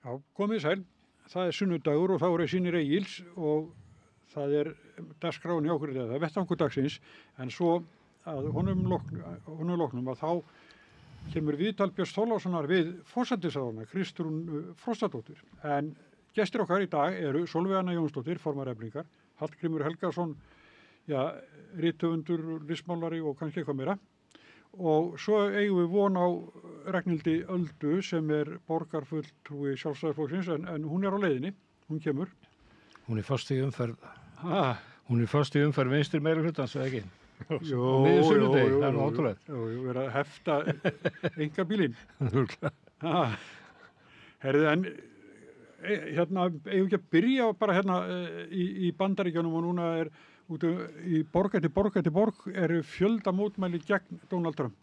Já, komið sæl. Það sunnudagur og þá eru sýnir Egils og það dagskráin hjá okkur það er vettvangur dagsins, en svo að honum loknum að þá kemur viðtal Björns Þorlákssonar við forsætisráðherra Kristrúnu Frostadóttur. En gestir okkar í dag eru Sólveig Anna Jónsdóttir, formaður Eflingar, Hallgrímur Helgason, rithöfundur, listmálari og kannski eitthvað meira. Og svo eigum við von á Ragnhildi Öldu sem borgarfulltrúi Sjálfstæðisflokksins, en hún á leiðinni, hún kemur. Hún föst í umferð. Hún föst í umferð vinstri meirihlutans, eða ekki? Jú, það er nú ótrúlegt. Jú, verið að hefta einkabílinn. Herðu, en eigum ekki að byrja bara í Bandaríkjunum og núna úti í borg eftir borg eru fjölda mótmæli gegn Donald Trump.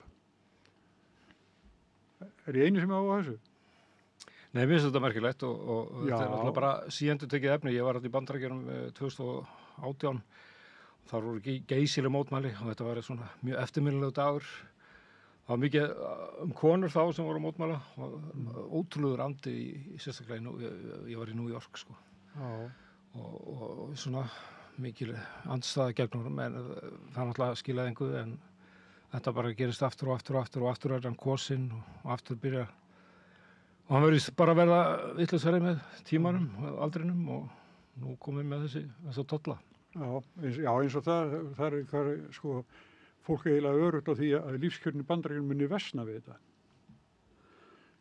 Ég einu sem á þessu? Nei, mér finnst þetta merkilegt og þetta alltaf bara síendur tekið efni. Ég var í Bandaríkjunum 2018 og þar voru geysileg mótmæli og þetta var svona mjög eftirminnilegu dagur. Það var mikið konur þá sem voru að mótmæla og ótrúlegur andi í sérstaklega ég var í New York sko. Og svona mikil andstæða gegn honum, en það náttúrulega skilaði engu, en þetta bara gerist aftur og aftur hann kosinn og aftur byrja og hann verðist bara verða vitlausari með tímanum, aldrinum og nú komum við með þessa tolla. Já, eins og það sko fólk eiginlega örugt á því að lífskjörin í Bandaríkjunum muni versna við þetta.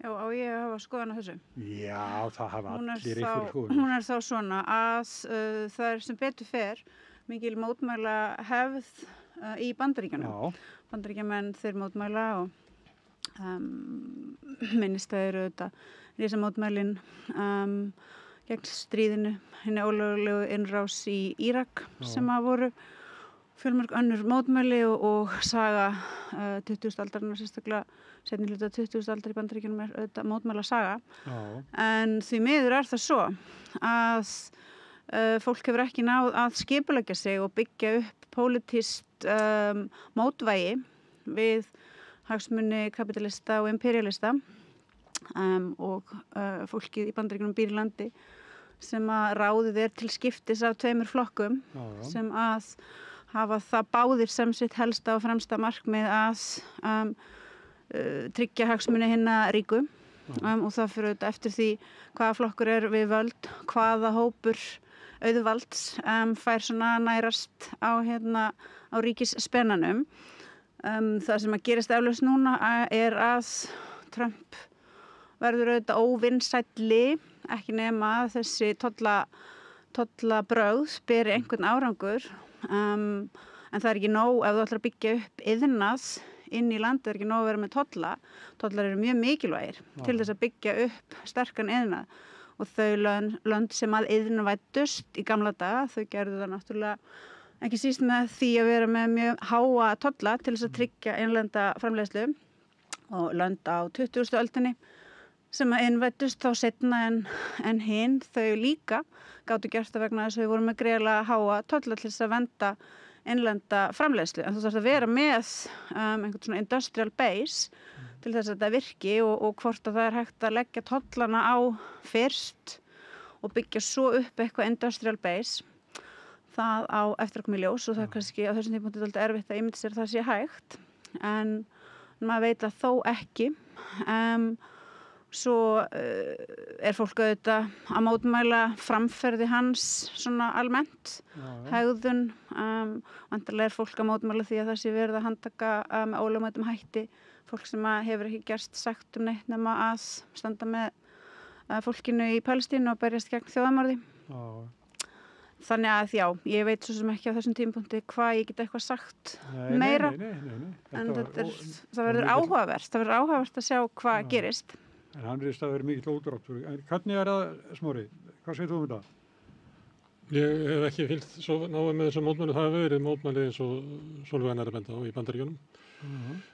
Já, á ég að hafa skoðan á þessu? Já, það hafa allir einhver skoðun. Hún þá svona að það sem betur fer mikil mótmæla hefð í Bandaríkjunum. Bandaríkjamenn þeir mótmæla og minnist það eru þetta risa mótmælin gegn stríðinu, hinni ólöglegu innrás í Írak sem að voru fjölmörg önnur mótmæli og saga 20. aldarinnar, sérstaklega seinni hluta 20. aldar í Bandaríkjunum auðvitað mótmæla saga. En því miður það svo að fólk hefur ekki náð að skipuleggja sig og byggja upp pólitískt mótvægi við hagsmuni kapitalista og imperialista og fólkið í Bandaríkjunum býr í landi sem að ráðið til skiptis af tveimur flokkum sem að hafa það báðir sem sitt helsta og fremsta markmið að tryggja hagsmuni hinna ríku og það fyrir auðvitað eftir því hvaða flokkur við völd, hvaða hópur auðvalds fær svona nærast á ríkisspenanum. Það sem að gerist eflaust núna að Trump verður auðvitað óvinsælli, ekki nema að þessi tollabrögð beri einhvern árangur. En það ekki nóg ef þú ætlar að byggja upp iðnað inn í landi, ekki nóg að vera með tollar eru mjög mikilvægir til þess að byggja upp sterkan iðnað og þau lönd sem að iðnvæddust í gamla daga, þau gerðu það náttúrulega ekki síst með því að vera með mjög háa tolla til þess að tryggja innlenda framleiðslu og lönd á 20. öldinni sem að innvæddust þá seinna en hinn, þau líka gátu gert það vegna þess að þau voru með greiðlega háa tolla til þess að venda innlenda framleiðslu. En þú þarfst að vera með einhvern svona industrial base til þess að þetta virki og hvort að það hægt að leggja tollana á fyrst og byggja svo upp eitthvað industrial base. Það á eftir að koma í ljós og það kannski á þessum tímapunkti dálítið erfitt að ímynda sér að það sé hægt. En maður veit að þó ekki. Svo fólk auðvitað að mótmæla framferði hans svona almennt, hegðun, vantarlega fólk að mótmæla því að það sé verið að handtaka með ólögmætum hætti, fólk sem hefur ekki gerst sagt neitt nema að standa með fólkinu í Palestínu og berjast gegn þjóðarmorði. Þannig að já, ég veit svo sem ekki á þessum tímapunkti hvað ég get eitthvað sagt meira, en það verður áhugavert að sjá hvað gerist. En hann að vera mikill ódráttur. En hvernig það, Smári? Hvað segir þú um þetta? Ég hef ekki fylgt svo náið með þessum mótmæli. Það hefur verið mótmæli eins og Sólveig Anna benda á í Bandaríkjunum.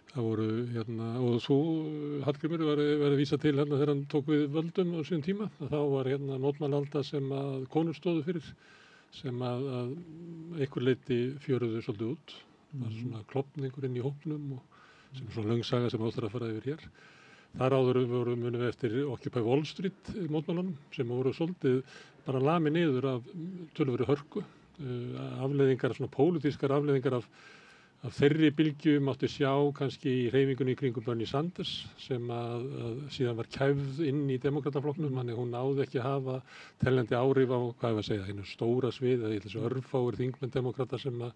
Það voru, og svo Hallgrímur var að vísa til þegar hann tók við völdum á síðan tíma. Þá var mótmælalda sem að konur stóðu fyrir, sem að einhver leyti fjöruðu svolítið út. Það var svona klofningur inn í hópnum og sem svona löngsaga sem áttur að fara yfir hér. Þar áður munum við eftir Occupy Wall Street mótmælunum sem voru svolítið bara lamið niður af töluverðu hörku. Afleiðingar, svona pólitískar afleiðingar af þeirri bylgju mátti sjá kannski í hreyfingunni í kringum Bernie Sanders sem að síðan var kæfð inn í demókrataflokknum, þannig hún náði ekki að hafa teljandi áhrif á, hvað ég að segja, einu stóra svið, eða þessu örfáir þingmenn demókrata sem að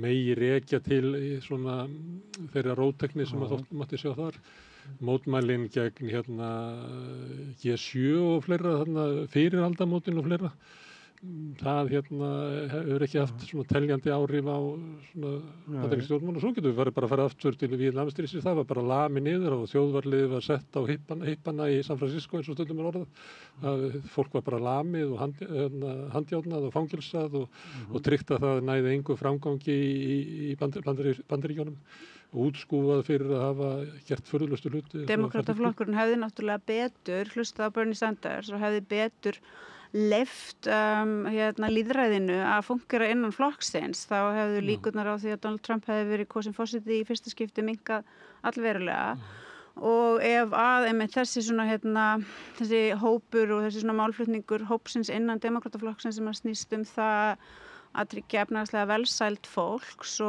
megi rekja til svona þeirra róttekni sem að þótt mátti sjá þar. Mótmælin gegn G7 og fleira, fyrir aldamótin og fleira. Það hefur ekki haft svona teljandi áhrif á svona bandarísk stjórnmál og svo getum við bara að fara aftur til Víetnamstríðsins. Það var bara lamið niður og þjóðvarliðið var sett á hippana í San Francisco eins og stundum er orðað. Fólk var bara lamið og handjárnað og fangelsað og tryggt að það næði engu framgangi í Bandaríkjunum og útskúfað fyrir að hafa gert furðulegustu hluti. Demókrataflokkurinn hefði náttúrulega betur hlustað á Bernie Sanders og hefði betur leyft lýðræðinu að fúnkera innan flokksins, þá hefðu líkurnar á því að Donald Trump hefði verið kosinn forseti í fyrsta skipti minnkað allverulega. Og ef að einmitt þessi hópur og þessi svona málflutningur hópsins innan demókrataflokksins sem að snýst það að tryggja efnahagslega velsæld fólks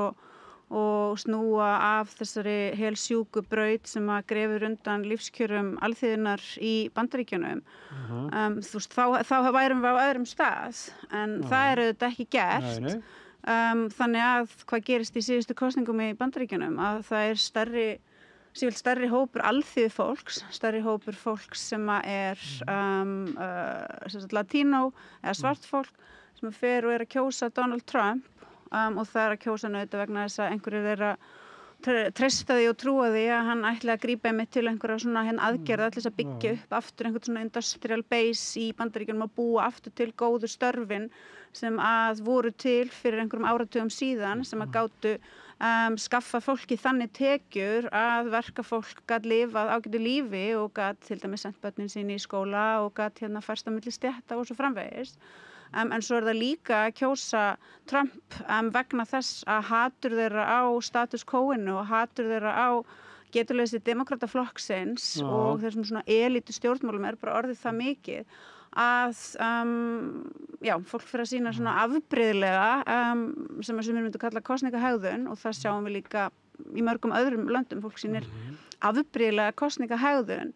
og snúa af þessari helsjúku braut sem að grefur undan lífskjörum alþýðunnar í Bandaríkjunum. Þá værum við á öðrum stað, en það er auðvitað ekki gert. Nei. Þannig að hvað gerist í síðustu kosningum í Bandaríkjunum, að það er stærri hópur alþýðu fólks, stærri hópur fólks sem er latínó eða svart fólk sem fer og er að kjósa Donald Trump. Og það er að kjósa auðvitað vegna þess að einhverjir þeirra treysta því og trúa því að hann ætli að grípa einmitt til einhverja svona aðgerða til þess að byggja upp aftur einhvern svona industrial base í Bandaríkjunum og búa aftur til góðu störfin sem að voru til fyrir einhverjum áratugum síðan sem að gátu skaffa fólki þannig tekjur að verkafólk gat lifað ágætu lífi og gat til dæmis sent börnin sín í skóla og gat færst á milli stétta og svo framvegis. En svo er það líka að kjósa Trump vegna þess að hatur þeirra á status quo-inu og hatur þeirra á geturleysi demókrataflokksins og þessum svona elítu stjórnmálum er bara orðið það mikið að fólk fyrir að sýna svona afbrigðilega sem að sumir myndu kalla kosningahegðun og það sjáum við líka í mörgum öðrum löndum, fólk sýnir afbrigðilega kosningahegðun.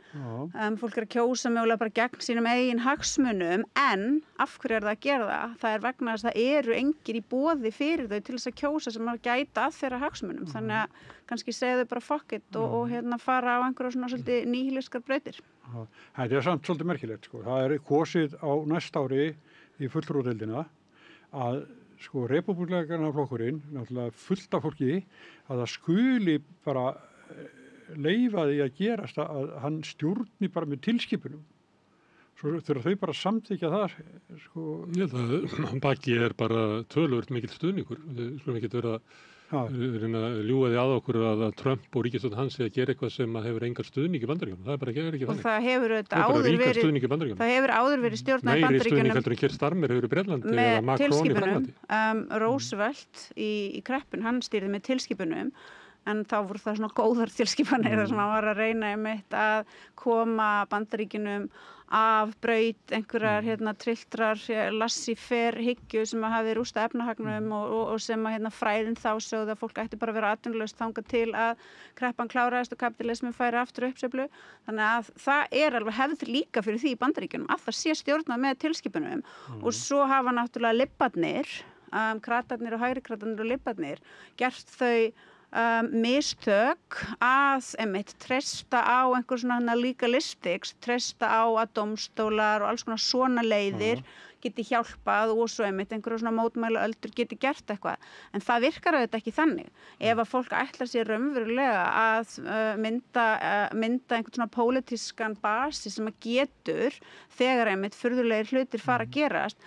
Fólk er að kjósa mögulega bara gegn sínum eigin hagsmunum, en af hverju er það að gera það? Það er vegna þess að það eru engir í boði fyrir þau til þess að kjósa sem að gæta að þeirra hagsmunum. Þannig að kannski segja þau bara fuck it og fara á einhverja svona svolítið nýhiliskar brautir. Það er samt svolítið merkilegt. Það er kosið á næsta ári í fulltrúadeildina að repúblikana-flokkurinn, náttúrulega fullt af fólki, að það skuli bara leyfa því að gerast að hann stjórni bara með tilskipunum. Svo þurfa þau bara að samþykja það. Ég held að baki er bara töluvert mikill stuðningur. Við skulum ekki vera að reyna að ljúga því að okkur að Trump og ríkisstjórn hans sé að gera eitthvað sem hefur engar stuðning í Bandaríkjunum. Það er bara ekki þannig. Og það hefur áður verið stjórnað í Bandaríkjunum. Meiri stuðning heldur en Keir Starmer hefur í Bretlandi eða Macron í Fraklandi. Roosevelt í kreppun, hann stýrði með tilskipunum. En þá voru það svona góðar tilskipanir þar sem hann var að reyna einmitt að koma Bandaríkjunum af braut einhverjar trilltrar laissez-faire hyggju sem að hafi rústað efnahagnum og sem að fræðin þá sögðu að fólk ætti bara að vera atvinnulaust þangað til að kreppan kláraðist og kapitalismi færi aftur uppsveiflu. Þannig að það er alveg hefð líka fyrir því í Bandaríkjunum að það sé stjórnað með tilskipunum og svo hafa náttúrulega libbarnir, kratarnir og hægri kratarnir og libbarnir gert þau mistök að treysta á einhver svona legalistics, treysta á að dómstólar og alls konar svona leiðir geti hjálpað og svo einhverju svona mótmælaöldur geti gert eitthvað. En það virkar auðvitað ekki þannig. Ef að fólk ætlar sér raunverulega að mynda einhvern svona pólitískan basi sem að getur þegar furðulegir hlutir fara að gerast,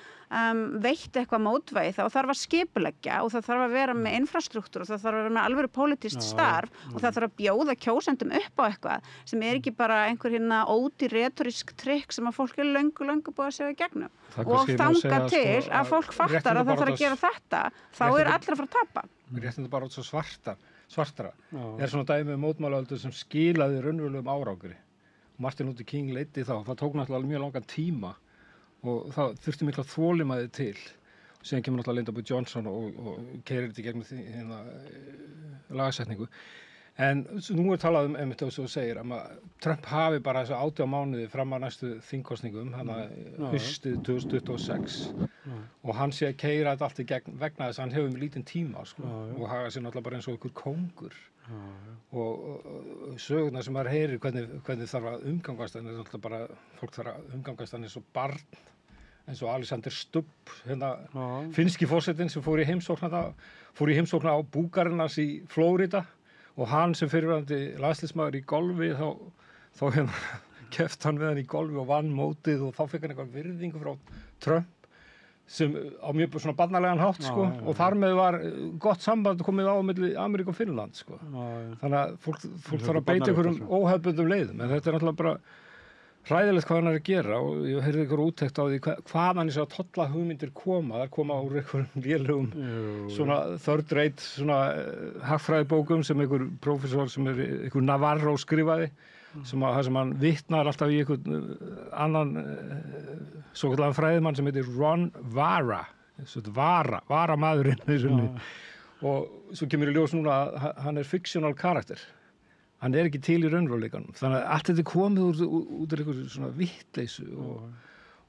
veitt eitthvað mótvægi þá þarf að skipuleggja og það þarf að vera með infrastruktúr og það þarf að vera með alvöru pólitískt starf og það þarf að bjóða kjósendum upp á eitthvað sem er ekki bara einhver ódýr retórísk trikk sem að fólk er löngu búið að segja gegnum. Og þangað til að fólk fattar að það þarf að gera þetta, þá er allir að fara að tapa. Réttindi bara svo svartara. Er svona dæmi mótmælaöldur sem skilaði raunverulegum árangri. Martin Luther King leiddi þá, það tók náttúrulega mjög langan tíma og það þurfti mikla þolinmæði til. Síðan kemur náttúrulega Lyndon B. Johnson og keyrir þetta í gegnum lagasetningu. En nú talað einmitt þess að þú segir að Trump hafi bara þessu 18 mánuði fram að næstu þingkosningum, haustið 2026 og hann sé að keyra þetta allt í gegn vegna þess að hann hefur lítinn tíma sko, og haga sér náttúrulega bara eins og einhver kóngur. Og sögurnar sem maður heyrir hvernig þarf að umgangast hann er náttúrulega bara, fólk þarf að umgangast hann eins og barn, eins og Alexander Stubb, finnski forsetinn sem fór í heimsókn á búgarinn í Flórida og hann sem fyrirverandi landsliðsmaður í golfi þá keppti hann við hann í golfi og vann mótið og þá fekk hann eitthvað virðingu frá Trump sem á mjög svona barnalegan hátt sko, og þar með var gott samband komið á milli Ameríku og Finnland sko. Þannig að fólk þarf að beita einhverjum óhefðbundum leiðum, en þetta er náttúrulega bara hræðilegt hvað hann er að gera og ég heyrði einhver úttekt á því hvaðan þessar tollahugmyndir koma. Það koma úr einhverjum lélugum svona third rate svona hagfræðibókum sem einhver prófessor sem einhver Navarro skrifaði sem hann vitnar alltaf í einhvern annan svokallaðan fræðimann sem heitir Ron Vara, varamaðurinn og svo kemur í ljós núna að hann er fictional karakter. Hann er ekki til í raunveruleikanum. Þannig að allt þetta er komið út af einhverju svona vittleysu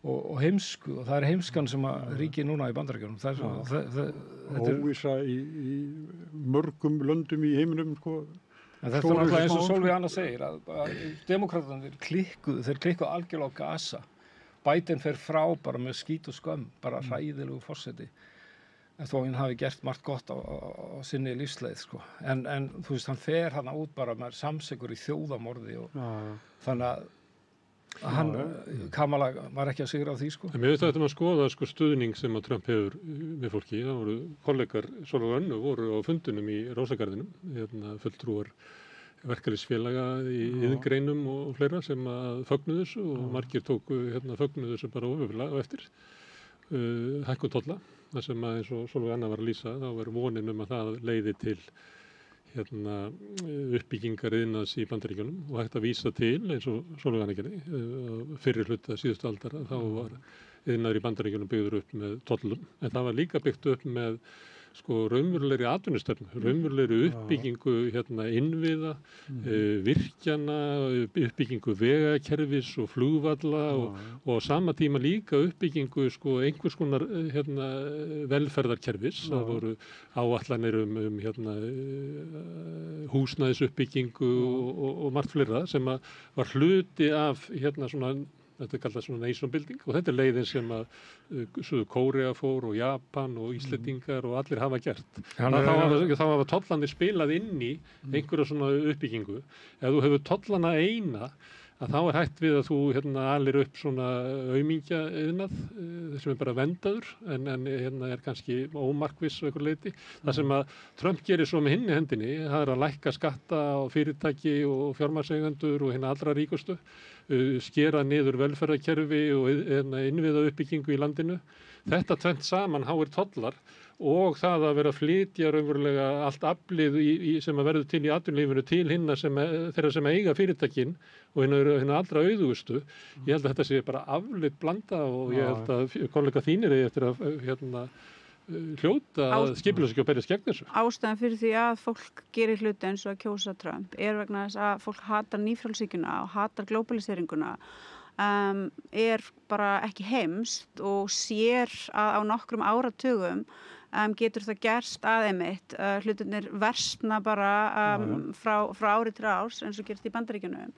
og heimsku og það er heimskan sem að ríkir núna í Bandaríkjunum. Óvissa í mörgum löndum í heiminum sko. En þetta er náttúrulega eins og Sólveig Anna segir að demókratarnir klikkuðu algjörlega á gasa. Biden fer frá bara með skít og skömm, bara hræðilegu forseti. Þó hann hafi gert margt gott á sinni lífsleið sko. En þú veist, hann fer hana út bara með samsegur í þjóðamorði og þannig að hann, Kamala var ekki að sigra á því sko. En mér veist að þetta að skoða sko stuðning sem að Trump hefur með fólki. Það voru kollegar Sólveig Önnu voru á fundunum í Rósagarðinum, fulltrúar verkalýðsfélaga í iðngreinum og fleira sem að fögnuðu þessu og margir tóku fögnuðu þessu bara ofulega á eftir. Hækkun tolla. Það sem að eins og Sólveig Anna var að lýsa, þá var vonin að það leiði til uppbyggingar iðnaðar í Bandaríkjunum og hægt að vísa til, eins og Sólveig Anna gerði, fyrri hluta síðustu aldar, þá var iðnaður í Bandaríkjunum byggður upp með tollum, en það var líka byggt upp með sko raunverulegri atvinnustefnu, raunverulegri uppbyggingu innviða, virkjana, uppbyggingu vegakerfis og flugvalla og á sama tíma líka uppbyggingu sko einhvers konar velferðarkerfis. Það voru áætlanir húsnæðisuppbyggingu og margt fleira sem var hluti af svona þetta er kallað svona nation building og þetta er leiðin sem að Suður Kórea fór og Japan og Íslendingar og allir hafa gert. Þá hafa tollanir spilað inn í einhverja svona uppbyggingu. Ef þú hefur tollana eina, að þá er hægt við að þú alir upp svona aumingja-iðnað sem er bara vendaður en er kannski ómarkviss á einhver leyti. Það sem að Trump gerir svo með hinni hendinni, það er að lækka skatta á fyrirtæki og fjármagnseigendur og hinna allra ríkustu, skera niður velferðarkerfi og innviða uppbyggingu í landinu. Þetta tvennt saman háir tollar og það að vera að flytja raunverulega allt aflið sem að verður til í atvinnulífinu til þeirra sem eiga fyrirtækin og hinna allra auðugustu. Ég held að þetta sé bara afleitt blanda og ég held að kollega þínir eftir að hljóta skipulags ekki að berjast gegn þessu. Ástæðan fyrir því að fólk gerir hluti eins og að kjósa Trump er vegna þess að fólk hatar nýfrjálshyggjuna og hatar globaliseringuna. Er bara ekki heimst og sér að á nokkrum áratugum getur það gerst að einmitt hlutirnir versna bara frá ári til árs eins og gerst í Bandaríkjunum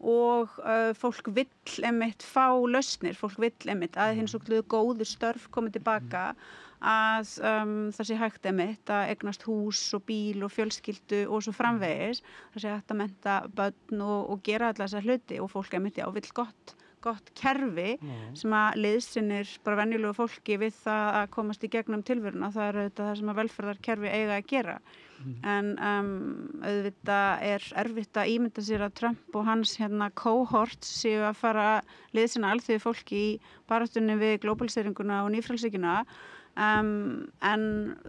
og fólk vill einmitt fá lausnir, fólk vill einmitt að hins og góðu störf komið tilbaka að það sé hægt einmitt að eignast hús og bíl og fjölskyldu og svo framvegis, það sé hægt að mennta börn og gera alla þessa hluti og fólk einmitt vill gott kerfi sem að liðsinnir bara venjulegu fólki við það að komast í gegnum tilveruna. Það er auðvitað það sem að velferðarkerfi eiga að gera. En auðvitað er erfitt að ímynda sér að Trump og hans cohort séu að fara liðsinna alþjóðu fólki í baráttunni við globaliseringuna og nýfrjálshyggjuna. En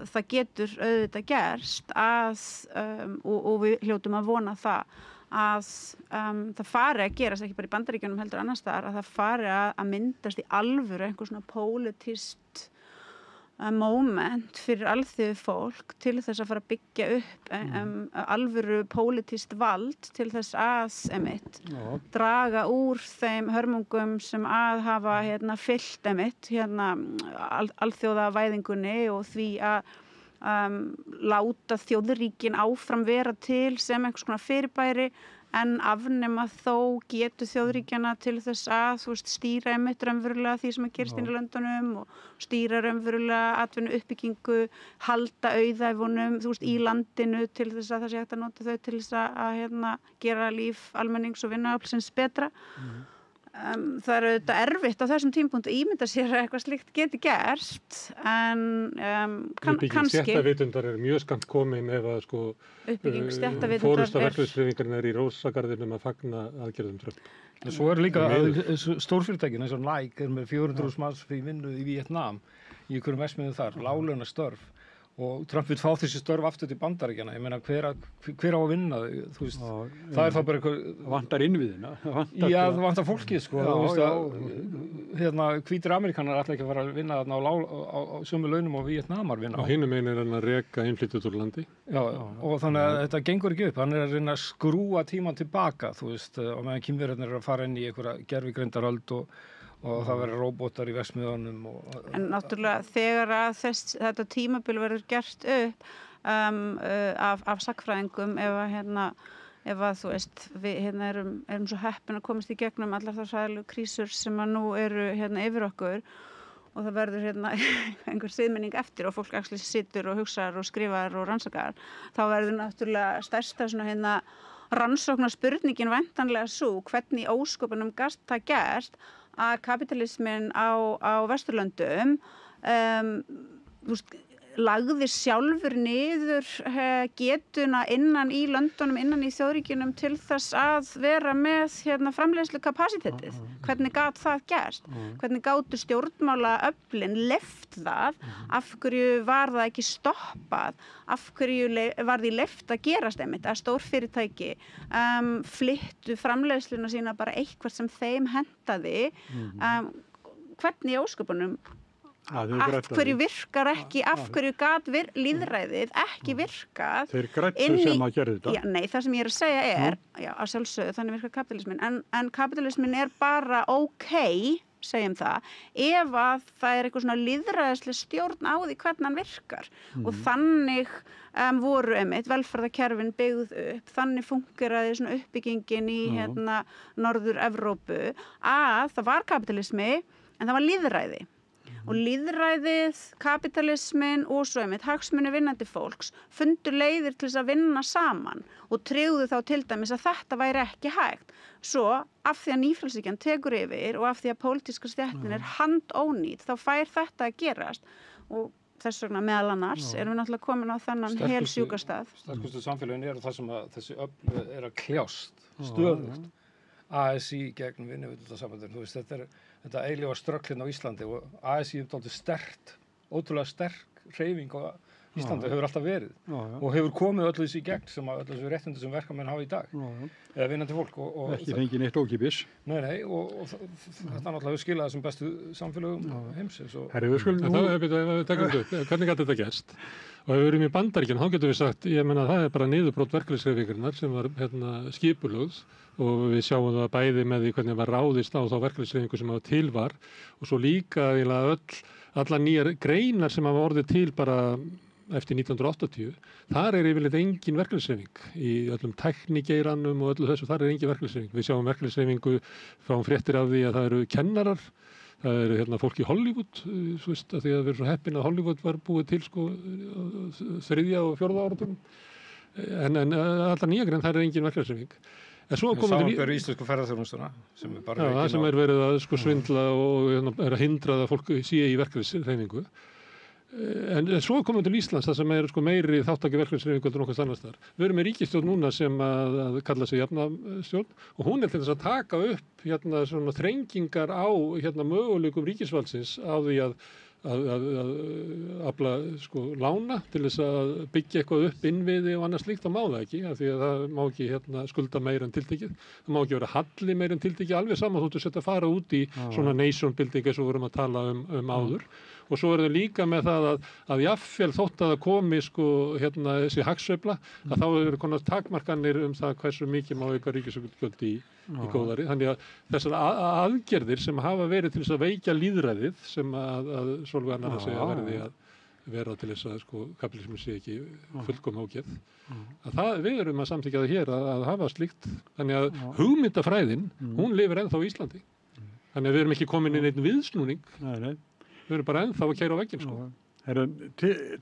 það getur auðvitað gerst að, og við hljótum að vona það, að það fari að gerast, ekki bara í Bandaríkjunum heldur annars staðar, að það fari að myndast í alvöru einhver svona pólitískt moment fyrir alþýðu fólk til þess að fara að byggja upp alvöru pólitískt vald til þess að draga úr þeim hörmungum sem að hafa fyllt alþjóðavæðingunni og því að láta þjóðríkin áfram vera til sem einhvers konar fyrirbæri en afnema þó getu þjóðríkjana til þess að stýra raunverulega því sem að gerist inn í löndunum og stýra raunverulega atvinnu uppbyggingu, halda auðæfunum í landinu til þess að það sé hægt að nota þau til þess að gera líf almennings og vinnuaflsins betra. Það er auðvitað erfitt á þessum tímapunkti að ímynda sér að eitthvað slíkt geti gerst en kannski stéttavitundar er mjög skammt komin ef að uppbygging stéttavitundar fórusta verkalýðshreyfingarinnar í rósagarðinum að fagna aðgerðum Trump. Svo er líka stórfyrirtækin eins og Nike er með 400.000 manns fyrir vinnu í Vietnam í einhverjum verksmiðjum þar, láglauna störf og Trump vil fá þessi störf aftur til Bandaríkjanna. Ég meina hver á að vinna þau, það er þá bara eitthvað vantar innviðina. Það vantar fólkið hvítir Ameríkanar ætla ekki að fara að vinna þarna á sömu launum og Vietnamar vinna. Og hinum megin er hann að reka innflytjendur úr landi. Já, og þannig að þetta gengur ekki upp. Hann er að reyna að skrúa tímann tilbaka, og meðan Kínverjarnir eru að fara inn í einhverja gervigreindaröld og það verður róbótar í verksmiðjunum. En náttúrulega þegar að þetta tímabil verður gert upp af sagnfræðingum ef að við erum svo heppin að komast í gegnum allar þær hræðilegu krísur sem að nú eru yfir okkur og það verður einhver siðmenning eftir og fólk actually situr og hugsar og skrifar og rannsakar, þá verður náttúrulega stærsta rannsóknarspurningin væntanlega sú hvernig í ósköpunum gast það gerst að kapitalismin á Vesturlöndum lagði sjálfur niður getuna innan í löndunum, innan í þjóðríkjunum til þess að vera með framleiðslu kapasitetið. Hvernig gat það gerst? Hvernig gátu stjórnmálaöflin leyft það? Af hverju var það ekki stoppað? Af hverju var því leyft að gerast einmitt að stórfyrirtæki flyttu framleiðsluna sína bara eitthvað sem þeim hentaði? Hvernig í ósköpunum? Af hverju virkar ekki, af hverju gat lýðræðið ekki virkað? Þeir græddu sem að gera þetta. Já, nei, það sem ég er að segja er, að sjálfsögðu, þannig virkar kapitalismin, en kapitalismin er bara segjum það, ef að það er eitthvað svona lýðræðisleg stjórn á því hvernig hann virkar. Og þannig voru velferðarkerfin byggð upp, þannig fungeraði svona uppbyggingin í Norður-Evrópu að það var kapitalismi en það var lýðræði. Og lýðræðið, kapitalismin og svo hagsmunir vinnandi fólks fundu leiðir til þess að vinna saman og tryggðu þá til dæmis að þetta væri ekki hægt. Svo af því að nýfrjálshyggjan tekur yfir og af því að pólitíska stéttin er handónýt þá fær þetta að gerast og þess vegna meðal annars erum við náttúrulega komin á þennan hel sjúkastað. Sterkustu samfélagin eru það sem að þessi öfl er að kljást stöðugt. ASÍ gegn vinnuveitendasambandinu, þetta eilífa strögglinn á Íslandi og ASÍ er dálítið ótrúlega sterk hreyfing á Íslandi hefur alltaf verið og hefur komið öllu þessi í gegn sem að öllu þessu réttindi sem verkamenn hafa í dag eða vinnandi fólk. Ekki fengið neitt ókipis. Nei, og þetta náttúrulega hefur skilað þessum bestu samfélögum heimsins. Hvernig gat þetta gerst? Og ef við erum í Bandaríkjunum, þá getum við sagt, ég meina það er bara niðurbrot verkalýðshreyfingarinnar sem var skipulögð og við sjáum það bæði með því hvernig var ráðist á þá verkalýðshreyfingu sem hafa til var og svo líka allar nýjar greinar sem hafa orðið til bara eftir 1980, þar er yfirleitt engin verkalýðshreyfing í öllum tæknigeiranum og öllu þessu, þar er engin verkalýðshreyfing. Við sjáum verkalýðshreyfingu, fáum fréttir af því að það eru kennarar, það eru fólk í Hollywood, að því að við erum svo heppin að Hollywood var búið til 3. og 4. áratögnum, en allar nýja grein, það er engin verkalýðshreyfing. Samanber íslensku ferðarþjónustuna sem er bara það sem er verið að svindla og er að hindra að fólk sé í verkalýðshreyfingu. En svo komum við til Íslands það sem er meiri þáttaki verkalýðshreyfingu en okkar annars staðar. Við erum með ríkisstjórn núna sem að kalla sig jafnaðarstjórn og hún er til þess að taka upp svona þrengingar á möguleikum ríkisvaldsins á því afla sko lána til þess að byggja eitthvað upp innviði og annað slíkt, þá má það ekki, af því að það má ekki skulda meira en tiltekið, það má ekki vera halli meira en tiltekið, alveg saman þóttu setja að fara út í svona nation building eins og við vorum að tala um áður. Og svo er það líka með það að jafnvel þótt að það komi sko þessi hagsveifla, að þá eru konar takmarkanir það hversu mikið má auka ríkisútgjöld í góðæri. Þannig að þessar aðgerðir sem hafa verið til þess að veikja lýðræðið, sem að Sólveig Anna segja verði að vera til þess að sko kapítalismi sé ekki fullkomið ógeð. Að við erum að samþykkja það hér að hafa slíkt. Þannig að hugmyndafræðin, hún lifir ennþá í Íslandi. Þannig að við erum ekki komin inn einn viðsnúning. Nei. Við erum bara ennþá að keyra á vegginn sko.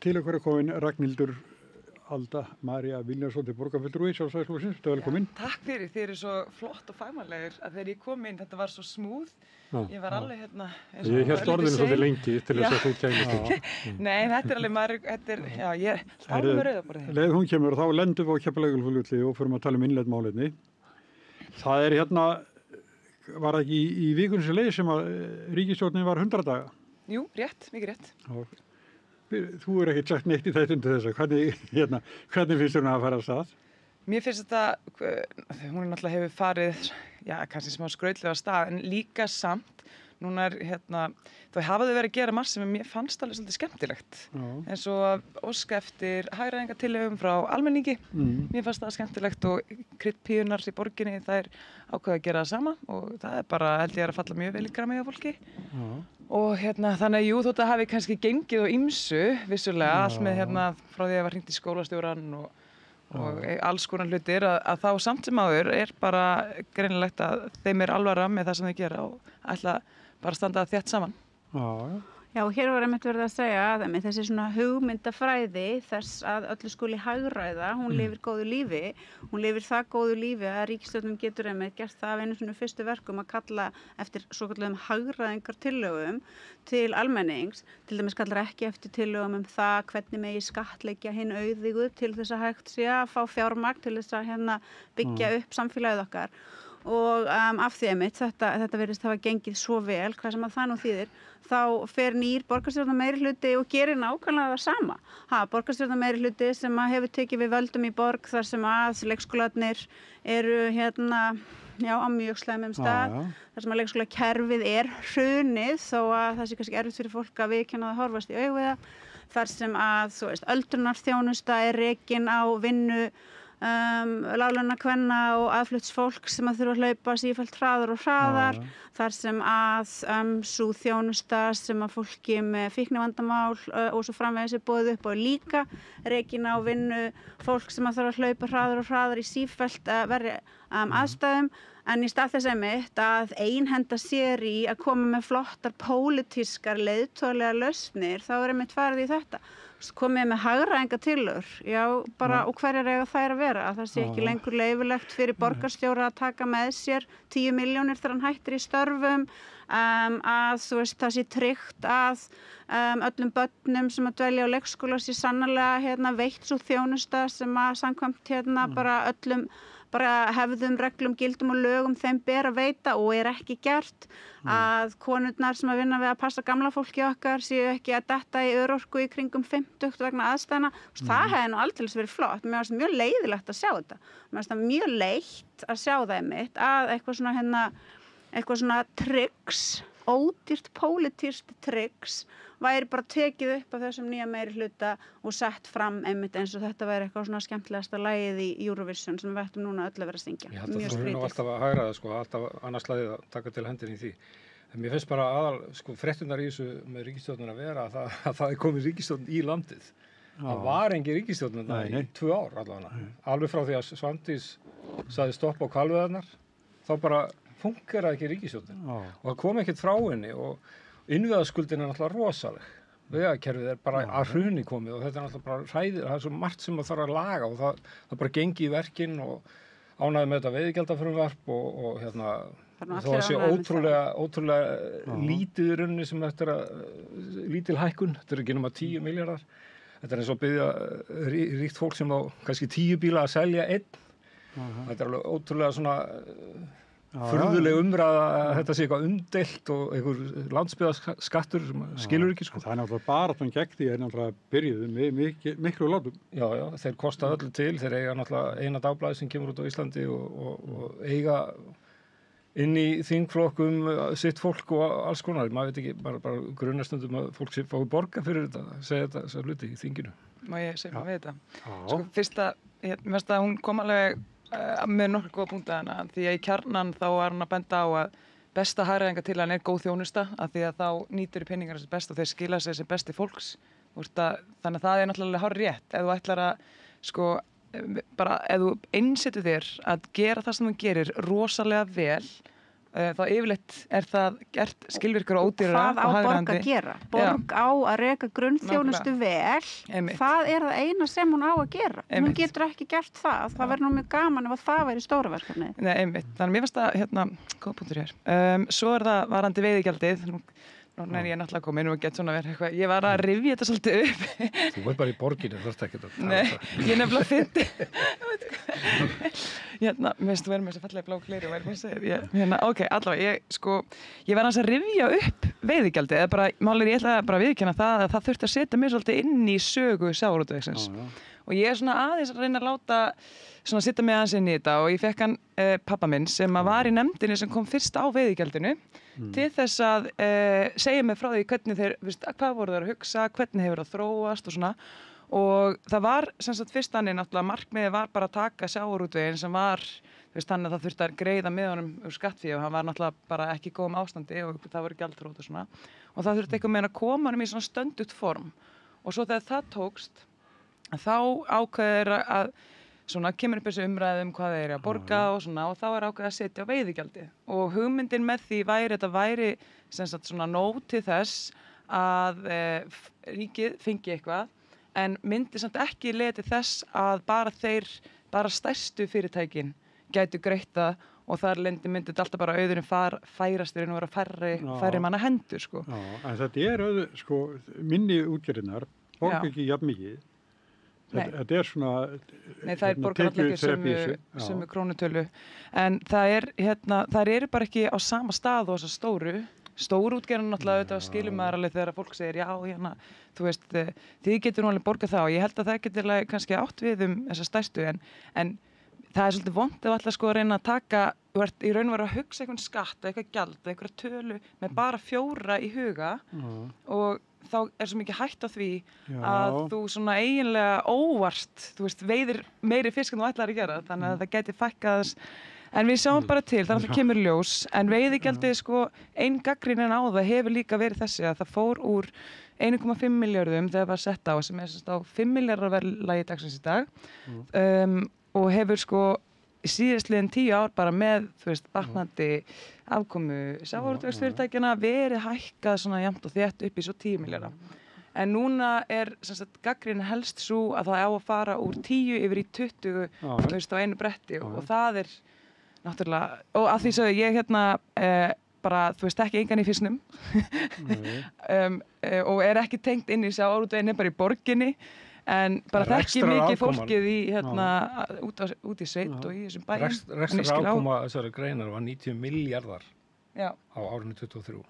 Til okkur er komin Ragnhildur Alda María Vilhjálmsdóttir, borgarfulltrúi Sjálfstæðisflokksins. Velkomin. Takk fyrir, þið eru svo flott og fagmannlegir að þegar ég kom inn, þetta var svo smúð. Ég var alveg Ég hélt orðinu svolítið lengi til þess að þú kæmist ekki. Nei, þetta er alveg ég stáði með rauðaborðið. Leið hún kemur þá lendum við á Keflavíkurflugvelli og förum að tala innleidd málefni. Það er var ekki í vikunni sem leið sem að ríkisstjórnin var 100 daga. Jú, rétt, mikið rétt. Þú er ekkert sagt neitt í þetta undir þess að hvernig finnst þér að fara af stað? Mér finnst þetta, hún náttúrulega hefur farið, kannski smá skrautlega af stað, en líka samt, núna þá hafa þau verið að gera margt sem mér fannst alveg svolítið skemmtilegt. Eins og að óska eftir hagræðingartillögum frá almenningi, mér fannst það skemmtilegt og kryddpíurnar í borginni, það er ákveðið að gera það sama og það er bara, held ég að falla mjög vel í grammi á fólki. Og þannig að jú, þótt að hafi kannski gengið á ýmsu, vissulega, allt með frá því að var hringt í skólastjórann og alls konar hlutir, að þá samt sem áður er bara greinilegt að þeim er alvara með það sem þau gera og ætla bara að standa þétt saman. Já, hér var einmitt verið að segja að þessi svona hugmyndafræði þess að öllu skuli hagræða, hún lifir góðu lífi, hún lifir það góðu lífi að ríkisstjórnin getur einmitt gert það af einu svona fyrstu verkum að kalla eftir svokallaðum hagræðingartillögum til almennings, til dæmis kallar ekki eftir tillögum það hvernig megi skattleggja hinn auðigu til þess að hægt sé að fá fjármagn til þess að byggja upp samfélagið okkar. Og af því einmitt, þetta virðist hafa gengið svo vel, hvað sem að það nú þýðir, þá fer nýr borgarstjórnarmeirihluti og gerir nákvæmlega það sama. Borgarstjórnarmeirihluti sem hefur tekið við völdum í borg þar sem að leikskólarnir eru á mjög slæmum stað, þar sem að leikskólakerfið er hrunið þó að það sé kannski erfitt fyrir fólk að viðurkenna það horfast í augu við það, þar sem að öldrunarþjónusta er rekin á vinnu láglaunakvenna og aðflutts fólk sem að þurfa að hlaupa sífellt hraðar og hraðar, þar sem að sú þjónusta sem að fólki með fíknivandamál og svo framvegis er boðið upp og líka rekin á vinnu fólk sem að þurfa að hlaupa hraðar og hraðar í sífellt verri aðstæðum. En í stað þess einmitt að einhenda sér í að koma með flottar pólitískar leiðtogalega lausnir, þá er einmitt farið í þetta. Komið með hagræðingartillögur, og hverjar eiga þær að vera? Að það sé ekki lengur leyfilegt fyrir borgarstjóra að taka með sér 10 milljónir þegar hann hættir í störfum, að það sé tryggt að öllum börnum sem að dvelja á leikskóla sé sannarlega veitt sú þjónusta sem að samkvæmt bara öllum hefðum, reglum, gildum og lögum þeim ber að veita og er ekki gert, að konurnar sem að vinna við að passa gamla fólki okkar séu ekki að detta í örorku í kringum 50 vegna aðstæðna. Það hefði nú aldrei verið flott. Mér finnst mjög leiðilegt að sjá þetta. Mér finnst það mjög leitt að sjá það einmitt að eitthvað svona tryggs, ódýrt pólitískt tryggs væri bara tekið upp af þessum nýja meirihluta og sett fram einmitt eins og þetta væri eitthvað svona skemmtilegasta lagið í Eurovision sem við ættum núna öll að vera að syngja. Ég held að það er nú alltaf að hagræða, alltaf annars lagið að taka til hendinni í því. En mér finnst bara frétturnar í þessu með ríkisstjórnina að vera að það er komið ríkisstjórn í landið. Það var engin ríkisstjórn í 2 ár allavega. Alveg frá því að Svandís sagði stopp á hvalveiðarnar, þá bara funkeraði ekki ríkisstjórnin. Og það kom ekkert frá henni og innviðaskuldin er náttúrulega rosaleg. Vegakerfið er bara að hruni komið og þetta er náttúrulega bara hræðir, það er svo margt sem það þarf að laga og það bara gengi í verkin og ánægði með þetta veiðigjaldafrumvarp og þó að sé ótrúlega lítið í rauninni sem þetta er lítil hækkun, þetta er ekki nema 10 milljarðar. Þetta er eins og að biðja ríkt fólk sem á kannski 10 bíla að selja einn. Þetta er alveg ótrúlega svona furðuleg umræða að þetta sé eitthvað umdeilt og einhver landsbyggðarskattur sem skilur ekki, sko. Það náttúrulega baráttan gegn því náttúrulega byrjuð miklu látum. Já, þeir kosta öllu til, þeir eiga náttúrulega eina dagblaði sem kemur út á Íslandi og eiga inn í þingflokkum sitt fólk og alls konar. Maður veit ekki, bara grunnastundum að fólk sé fái borga fyrir þetta, segja þetta hluti í þinginu. Má ég segja við þetta? Sko, fyrsta, mér finnst að hún kom alveg með nokkuð góða punkta hana, því að í Kjarnan þá var hún að benda á að besta hagræðingartillagan er góð þjónusta, af því að þá nýtur peningar sem best og þeir skila sig sem besti fólks. Þannig að það er náttúrulega hárrétt. Ef þú ætlar að, sko, bara ef þú einsetur þér að gera það sem þú gerir rosalega vel, þá yfirleitt er það gert skilvirkar og ódýrara og hvað á hagræðandi. borg að gera? Borg á að reka grunnþjónustu vel. Það er það eina sem hún á að gera. Hún getur ekki gert það. Það verður nú mjög gaman ef það væri stóra verkefni. Nei, einmitt. Þannig mér finnst það, góð punktur hér. Svo er það varandi veiðigjaldið. Nú er ég náttúrulega komin og gett svona verið eitthvað. Ég var að rifja þetta svolítið upp. Þú veit bara í borginni, þú þarft ekki að tala. Nei, ég nefnilega fyndi. Mér finnst þú verið með þess að fallega blá kléri og væri hvað segir. Ok, allavega, ég var að rifja upp veiðigjaldið. Eða bara, málir ég ætla bara að viðurkenna það að það þurfti að setja mig svolítið inn í sögu sjávarútvegsins. Og ég er svona aðeins að reyna að láta svona sitta mig aðeins inn í þetta og ég fekk hann pappa minn sem var í nefndinni sem kom fyrst á veiðigjaldinu til þess að segja mig frá því hvernig þeir, hvað voru þeir að hugsa, hvernig hefur það þróast og svona. Og það var sem sagt fyrst þannig náttúrulega markmiðið var bara að taka sjávarútveginn sem var þannig að það þurfti að greiða með honum úr skattfé og hann var náttúrulega bara ekki í góðum ástandi og það voru gjaldþrot og svona. Og það þurfti eitthvað með að koma honum í svona stöndugt form. Og svo þegar það tókst þá ákveður að svona kemur upp þessu umræðum hvað þeir eru að borga og svona og þá er ákveð að setja á veiðigjaldi og hugmyndin með því þetta væri sem sagt svona nóg til þess að ríkið fengi eitthvað en myndi samt ekki leiða til þess að bara stærstu fyrirtækin gætu greitt það og þar myndi þetta alltaf bara auðurinn færast í raun og vera færri manna hendur, sko. Já, en þetta minni útgerðirnar borga ekki jafn mikið. Þetta er svona Nei, það er borgar allir ekki sömu krónutölu en það eru bara ekki á sama stað og þessar stóru útgerðin náttúrulega auðvitað skilur maður alveg þegar fólk segir já, þú veist, þið getur nú alveg borgað það og ég held að það getur kannski átt við þessa stærstu en það er svolítið vont ef allar að reyna að taka, þú ert í raun og veru að hugsa eitthvað skatt, eitthvað gjald, eitthvað tölu með bara 4 í huga og þá er svo mikið hætt á því að þú svona eiginlega óvart, þú veist, veiðir meiri fisk en þú ætlar að gera, þannig að það geti fækkað en við sjáum bara til, þannig að það kemur ljós en veiðigjaldið ein gagnrýnin á það hefur líka verið þessi að það fór úr 1,5 milljörðum þegar það var sett á sem er á 5 milljarðar verðlagi dagsins í dag og hefur síðastliðin 10 ár bara með, þú veist, batnandi afkomu sjávarútvegsfyrirtækjanna verið hækkað svona jafnt og þétt upp í svo 10 milljarða. En núna er sem sagt gagnrýnin helst svo að það á að fara úr 10 yfir í 20, þú veist, á einu bretti og það er náttúrulega, og að því svo ég bara, þú veist, ekki engan í fisnum og er ekki tengt inn í sjávarútveginn bara í borginni en bara þekki mikið fólkið í út í sveit og í þessum bæjum. Rekstrar afkoma þessari greinar var 90 milljarðar á árinu 23.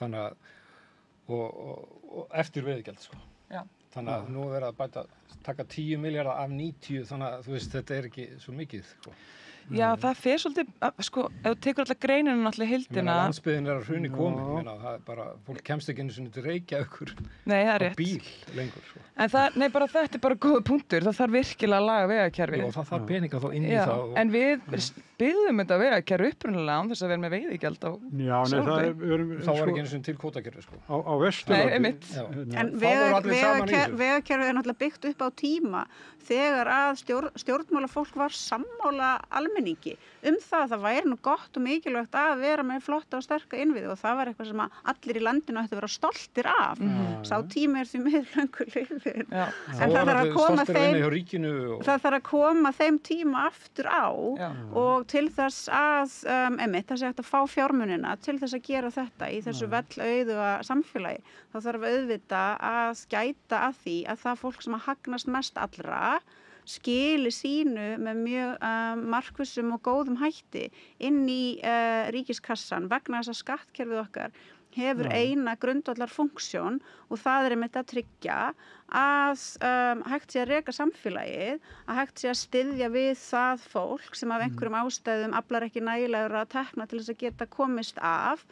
Þannig að og eftir veiðigjald, Þannig að nú er að taka 10 milljarðar af 90 þannig að þú veist þetta er ekki svo mikið, Já, það fer svolítið, ef þú tekur alltaf greininu náttúrulega heildina. Landsbyggðin er að hruni komin, það er bara, fólk kemst ekki einu sinni til Reykjavíkur á bíl lengur. En þetta er bara góð punktur, það þarf virkilega að laga vegakerfi. Og það þarf peninga þá inn í það. En við byggðum þetta vegakerfi upprunalega án þess að vera með veiðigjald á sjávarútvegi. Þá var ekki einu sinni til kvótakerfi, Á Vesturlandi. En vegakerfi er náttúrulega byggt upp á tíma þegar að stjórnmálafólk var sammála almenningi það væri nú gott og mikilvægt að vera með flotta og sterka innviði og það var eitthvað sem allir í landinu ættu að vera stoltir af. Sá tími er því miður löngu liðinn. En það þarf að koma þeim tíma aftur á og til þess að það sé hægt að fá fjármunina til þess að gera þetta í þessu vellauðuga samfélagi. Þá þarf auðvitað að gæta að því að það fólk sem að hagnast mest allra skili sínu með mjög markvissum og góðum hætti inn í ríkiskassan vegna þess að skattkerfið okkar hefur eina grundvallar funksjón og það einmitt að tryggja að hægt sé að reka samfélagið, að hægt sé að styðja við það fólk sem af einhverjum ástæðum aflar ekki nægilegra tekna til þess að geta komist af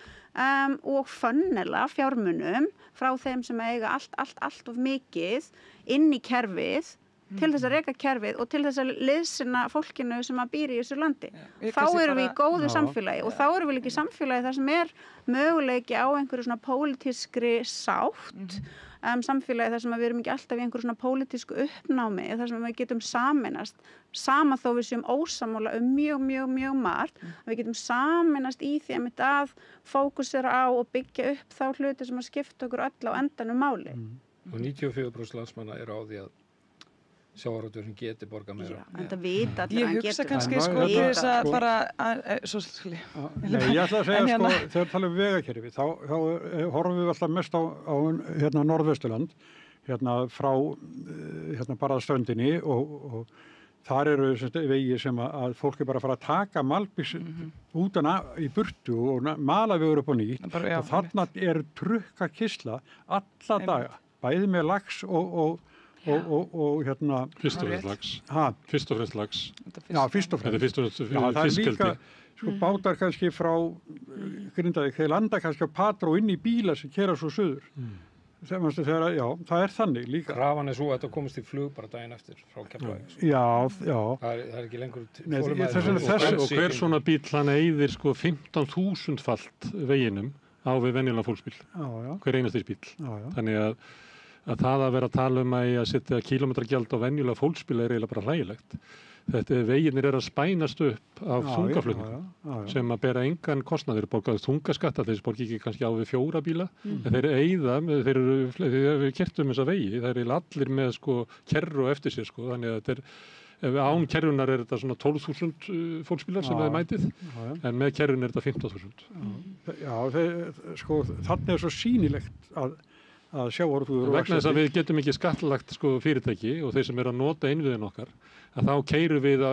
og funnela fjármunum frá þeim sem eiga allt of mikið inn í kerfið til þess að reka kerfið og til þess að liðsinna fólkinu sem að býr í þessu landi. Þá erum við í góðu samfélagi og þá erum við líka í samfélagi þar sem möguleiki á einhverju svona pólitískri sátt, samfélagi þar sem við erum ekki alltaf í einhverju svona pólitísku uppnámi, þar sem við getum sameinast, sama þó við séum ósammála mjög margt, við getum sameinast í því að fókusera á og byggja upp þá hluti sem að skipta okkur öll á endanum máli. Og 94% landsmanna eru á því að sjávarútvegurinn geti borgað meira. Já, þetta vita allir ég hugsa kannski til þess að bara Nei, ég ætla að segja þegar talum við vegakerfi þá horfum við alltaf mest á Norðvesturland frá bara ströndinni og þar eru vegir sem að fólk bara að fara að taka malbis útana í burtu og mala vegur upp á nýtt og þarna trukka kistla alla daga, bæði með lax og fyrst og fremst lax. Já, fyrst og fremst það er líka bátar kannski frá Grindavík, þeir landa kannski á Patró inn í bíla sem keyra svo suður það er þannig líka. Krafan er svo að þetta komist í flug bara daginn eftir frá Keflavík. Já. Það er ekki lengur og hver svona bíl hann eyðir 15.000-falt veginum á við venjulegan fólksbíl. Hver einasti bíl. Þannig að það að vera að tala að setja kílómetragjald á venjulega fólksbíla er eiginlega bara hlægilegt. Veginir að spænast upp af þungaflutningum sem að bera engan kostnað. Þeir borgaðu þungaskatta, þeir borgi ekki kannski á við 4 bíla, en þeir eyða, við kertum þessa vegi, það er allir með kerru eftir sér, þannig að án kerrunar er þetta svona 12.000 fólksbílar sem það mætið, en með kerrun er þetta 15.000. Já, þannig svo sýnilegt að sjávarútvegur vegna þess að við getum ekki skattlagt fyrirtæki og þeir sem eru að nota innviðin okkar að þá keyrum við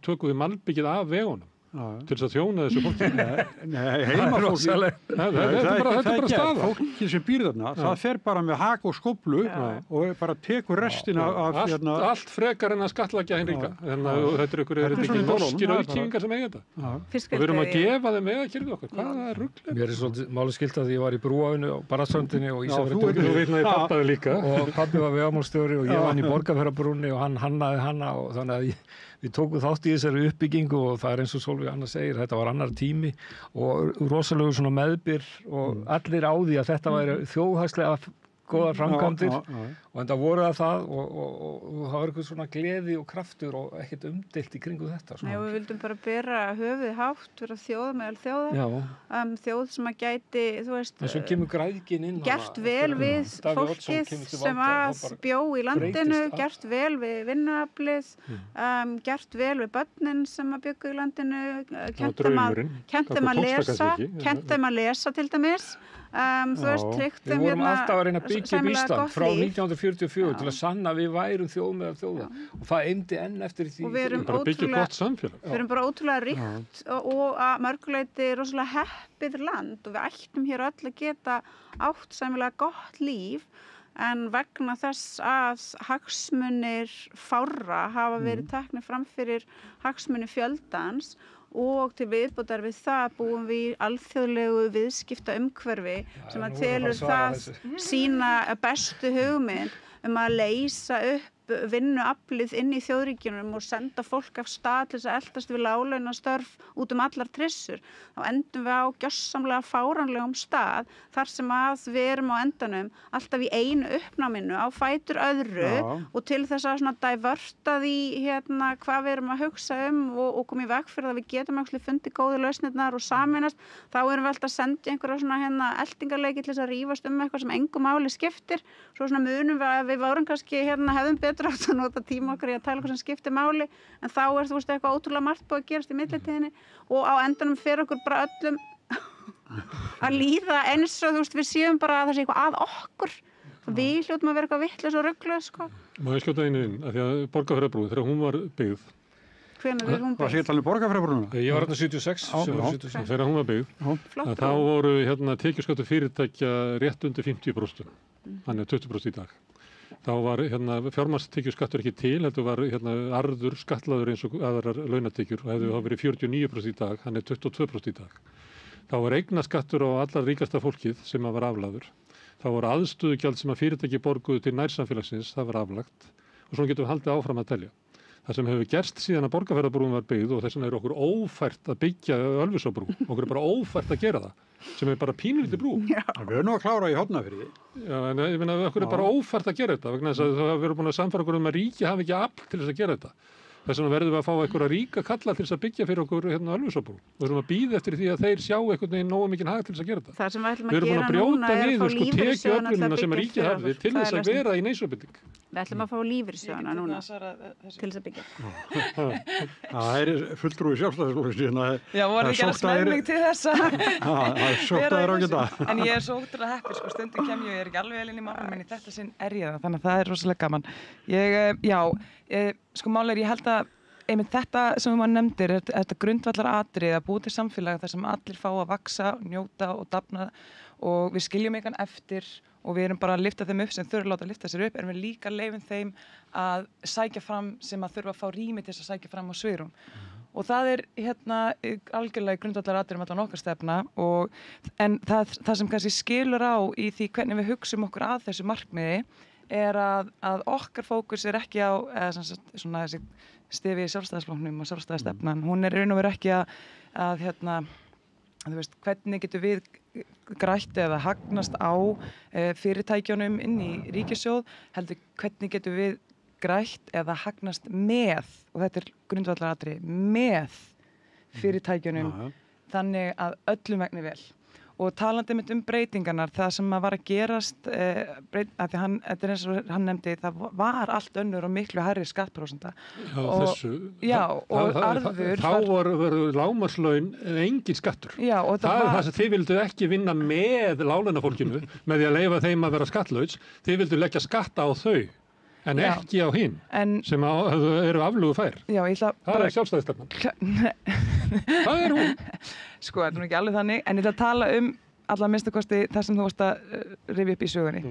tökum við malbyggið af vegunum til þess að þjóna þessu fólki. Nei, heimafólki þetta er bara staða. Fólki sem býr þarna, það fer bara með hak og skóflu og bara tekur restina af allt frekar en að skattleggja hinn ríka. Þetta er ekki norskir auðkýfingar sem eiga þetta. Og við erum að gefa þeim vegakerfið okkar. Hvað er ruglið? Mér er svolítið máli skylt að ég var í Brúavínu á Barðaströndinni og Ísafjarðardjúpi. Þú vitnaði pappaði líka. Og pabbi var vegamálstjóri og ég var í Borgarfjarðarbrúnni og hann hannaði hana og þannig að við tókum þátt í þessari uppbyggingu og það er eins og Sólveig Anna segir, þetta var annar tími og rosalegu svona meðbyr og allir á því að þetta væri þjóðhagslega góðar framkvæmdir og enda voru það og það var eitthvað svona gleði og kraftur og ekkert umdeilt í kringu þetta. Nei, og við vildum bara bera höfuðið hátt, vera þjóð meðal þjóðar, þjóð sem að gæti, þú veist, en svo kemur græðgin inn gert vel við fólkið sem að bjó í landinu, gert vel við vinnuaflið, gert vel við börnin sem að bjuggu í landinu, kennt þeim að lesa til dæmis. Þú veist, tryggt þeim við vorum alltaf að reyna að byggja upp Ísland frá 1944 til að sanna við værum þjóð meðal þjóða og það eymdi enn eftir því og við erum bara byggja gott samfélag. Við erum bara ótrúlega ríkt og að mörguleyti rosalega heppið land og við ættum hér öll að geta átt sæmilega gott líf en vegna þess að hagsmunir fárra hafa verið teknir fram fyrir hagsmuni fjöldans og til viðbótar við það búum við í alþjóðlegu viðskipta umhverfi sem að telur það sína bestu hugmynd að leysa upp vinnuaflið inn í þjóðríkjunum og senda fólk af stað til þess að eltast við láglaunastörf út allar trissur. Þá endum við á gjörsamlega fáránlegum stað þar sem að við erum á endanum alltaf í einu uppnáminu á fætur öðru og til þess að svona diverta því hvað við erum að hugsa og koma í veg fyrir að við getum actually fundið góðu lausnirnar og sameinast, þá erum við alltaf að senda einhverja svona eltingarleiki til þess að rífast eitthvað sem engu máli skiptir. Svo svona munum við að við vorum kannski hefðum betur átt að nota tíma okkar í að tala hvað sem skiptir máli en þá þú veist eitthvað ótrúlega margt búið að gerast í millitíðinni og á endanum fyrir okkur bara öllum að líða eins og þú veist við séum bara að það sé eitthvað að okkur Við hljótum að vera eitthvað vitlaus og ruglað, sko. Má ég skjóta einu inn, af því að Borgarfjarðarbrú, þegar hún var byggð, Hvenær er hún Hvað sé byggð? ég tala um Borgarfjarðarbrúna? Ég var hérna 76, Já, 76. þegar hún var byggð, Flott að þá voru tekjuskattur fyrirtækja rétt undir 50%, hann er 20% í dag. Þá var fjármagnstekjuskattur ekki til, heldur var arður skattlaður eins og aðrar launatekjur og hefði þá verið 49% í dag, hann er 22% í dag. Þá var eignaskattur á allar ríkasta fólkið sem var aflagður. Þá var aðstöðugjald sem að fyrirtæki borguðu til nærsamfélagsins, það var aflagt og svona getum við haldið áfram að telja. Það sem hefur gerst síðan að Borgarfjarðarbrúin var byggð og þess vegna er okkur ófært að byggja Ölfusárbrú, okkur er bara ófært að gera það, sem er bara pínlítið brú. Við erum nú að klára í Hornafirði. Já, en ég meina okkur er bara ófært að gera þetta, vegna þess að það hefur verið búin að samfara okkur að ríki hafi ekki afl til þess að gera þetta. Þess vegna verðum við að fá einhverja ríka kalla til þess að byggja fyrir okkur Ölfusárbrú. Við erum að bíða eftir því að þeir sjá einhvern veginn nógu mikinn hag til þess að gera þetta. Það sem við ætlum Við að erum búin gera að núna brjóta er að fá niður lífeyrissjóðina til tekjuöflunina að sem að byggja ríkið fyrir hafði okkur. til Það þess er að lausnin. vera í neyslubinding. Við ætlum að fá lífeyrissjóðina núna Þessu. til þess að byggja. Það er fulltrúi sjálfstæðisflokksins. Já, voru ekki alls með mig til þessa. Það er sóttaður á geta. En ég er svo ótrúlega heppin, sko, stundum kem ég er ekki alveg vel inn í málum, en í þetta sinn er ég það, þannig að það er rosalega gaman. Sko mál ég held að einmitt þetta sem maður nefndir, þetta grundvallar atriði að búa til samfélag þar sem allir fá að vaksa, njóta og dafna og við skiljum einhvern eftir og við erum bara að lyfta þeim upp sem þurfa að láta lyfta sér upp, en við líka leyfum þeim að sækja fram sem að þurfa að fá rými til þess að sækja fram á svigrúm. Og það er algjörlega grundvallar atriði allan okkar stefna en það sem kannski skilur á í því hvernig við hugsum okkur að þessu markmiði er að okkar fókus er ekki á svona þessi stifi í sjálfstæðisflokknum og sjálfstæðisstefnan. Hún er raun og veru ekki að þú veist, hvernig getum við grætt eða hagnast á fyrirtækjunum inn í ríkissjóð, heldur hvernig getum við grætt eða hagnast með, og þetta er grundvallaratriði, með fyrirtækjunum þannig að öllum vegni vel. Og talandi mitt breytingarnar, það sem var að gerast, að hann, þetta er eins og hann nefndi, það var allt önnur og miklu hærri skattprósenta. Já, og arður. Þá voru lágmarkslaun engin skattur. Já, og það er það sem þið vildu ekki vinna með láglaunafólkinu með því að leyfa þeim að vera skattlauts. Þið vildu leggja skatta á þau, en ekki á hinn, sem eru aflögu fær. Já, það er sjálfstæðisstefnan. Það er hún. Sko, þetta er nú ekki alveg þannig, en ég ætla að tala alla minnstakosti það sem þú varst að rifja upp í sögunni.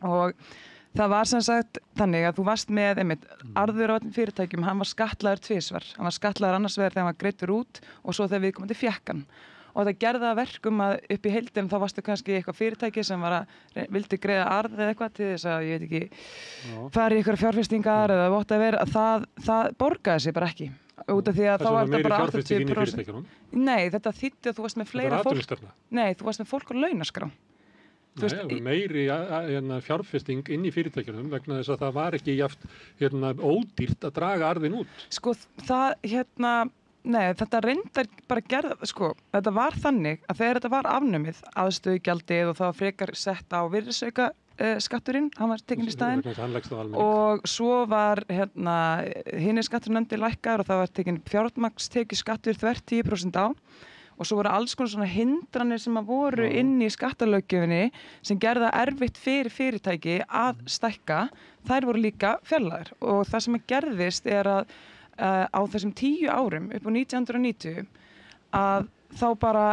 Og það var sem sagt þannig að þú varst með arður á öllum fyrirtækjum, hann var skattlagður tvisvar. Hann var skattlagður annars vegar þegar hann var greiddur út og svo þegar viðkomandi fékk hann. Og þetta gerði að verkum að upp í heildum þá varstu kannski eitthvað fyrirtæki sem vildi greiða arð eða eitthvað til þess að, ég veit ekki, fara í eitthvað fjárfestingar eða whatever, að það borgaði sig bara ekki. Út af því að þá var þetta bara 80%. Nei, þetta þýddi að þú varst með fleira fólk. Nei, þú varst með fólk á launaskrá. Nei, meiri fjárfesting inn í fyrirtækjunum vegna þess að það var ekki ódýrt að draga arðin út. Sko, nei, þetta reyndar bara gerða, sko, þetta var þannig að þegar þetta var afnumið aðstöðugjaldið og það var frekar sett á virðisauka skatturinn, hann var tekinn í staðinn og svo var hinni skatturinn nefndi lækkaður og það var tekinn fjármagnstekjuskattur þvert 10% á og svo voru alls konar svona hindranir sem að voru inn í skattalöggjöfinni sem gerða erfitt fyrir fyrirtæki að stækka, þær voru líka fjarlægðar og það sem gerðist er að á þessum 10 árum upp á 1990 að þá bara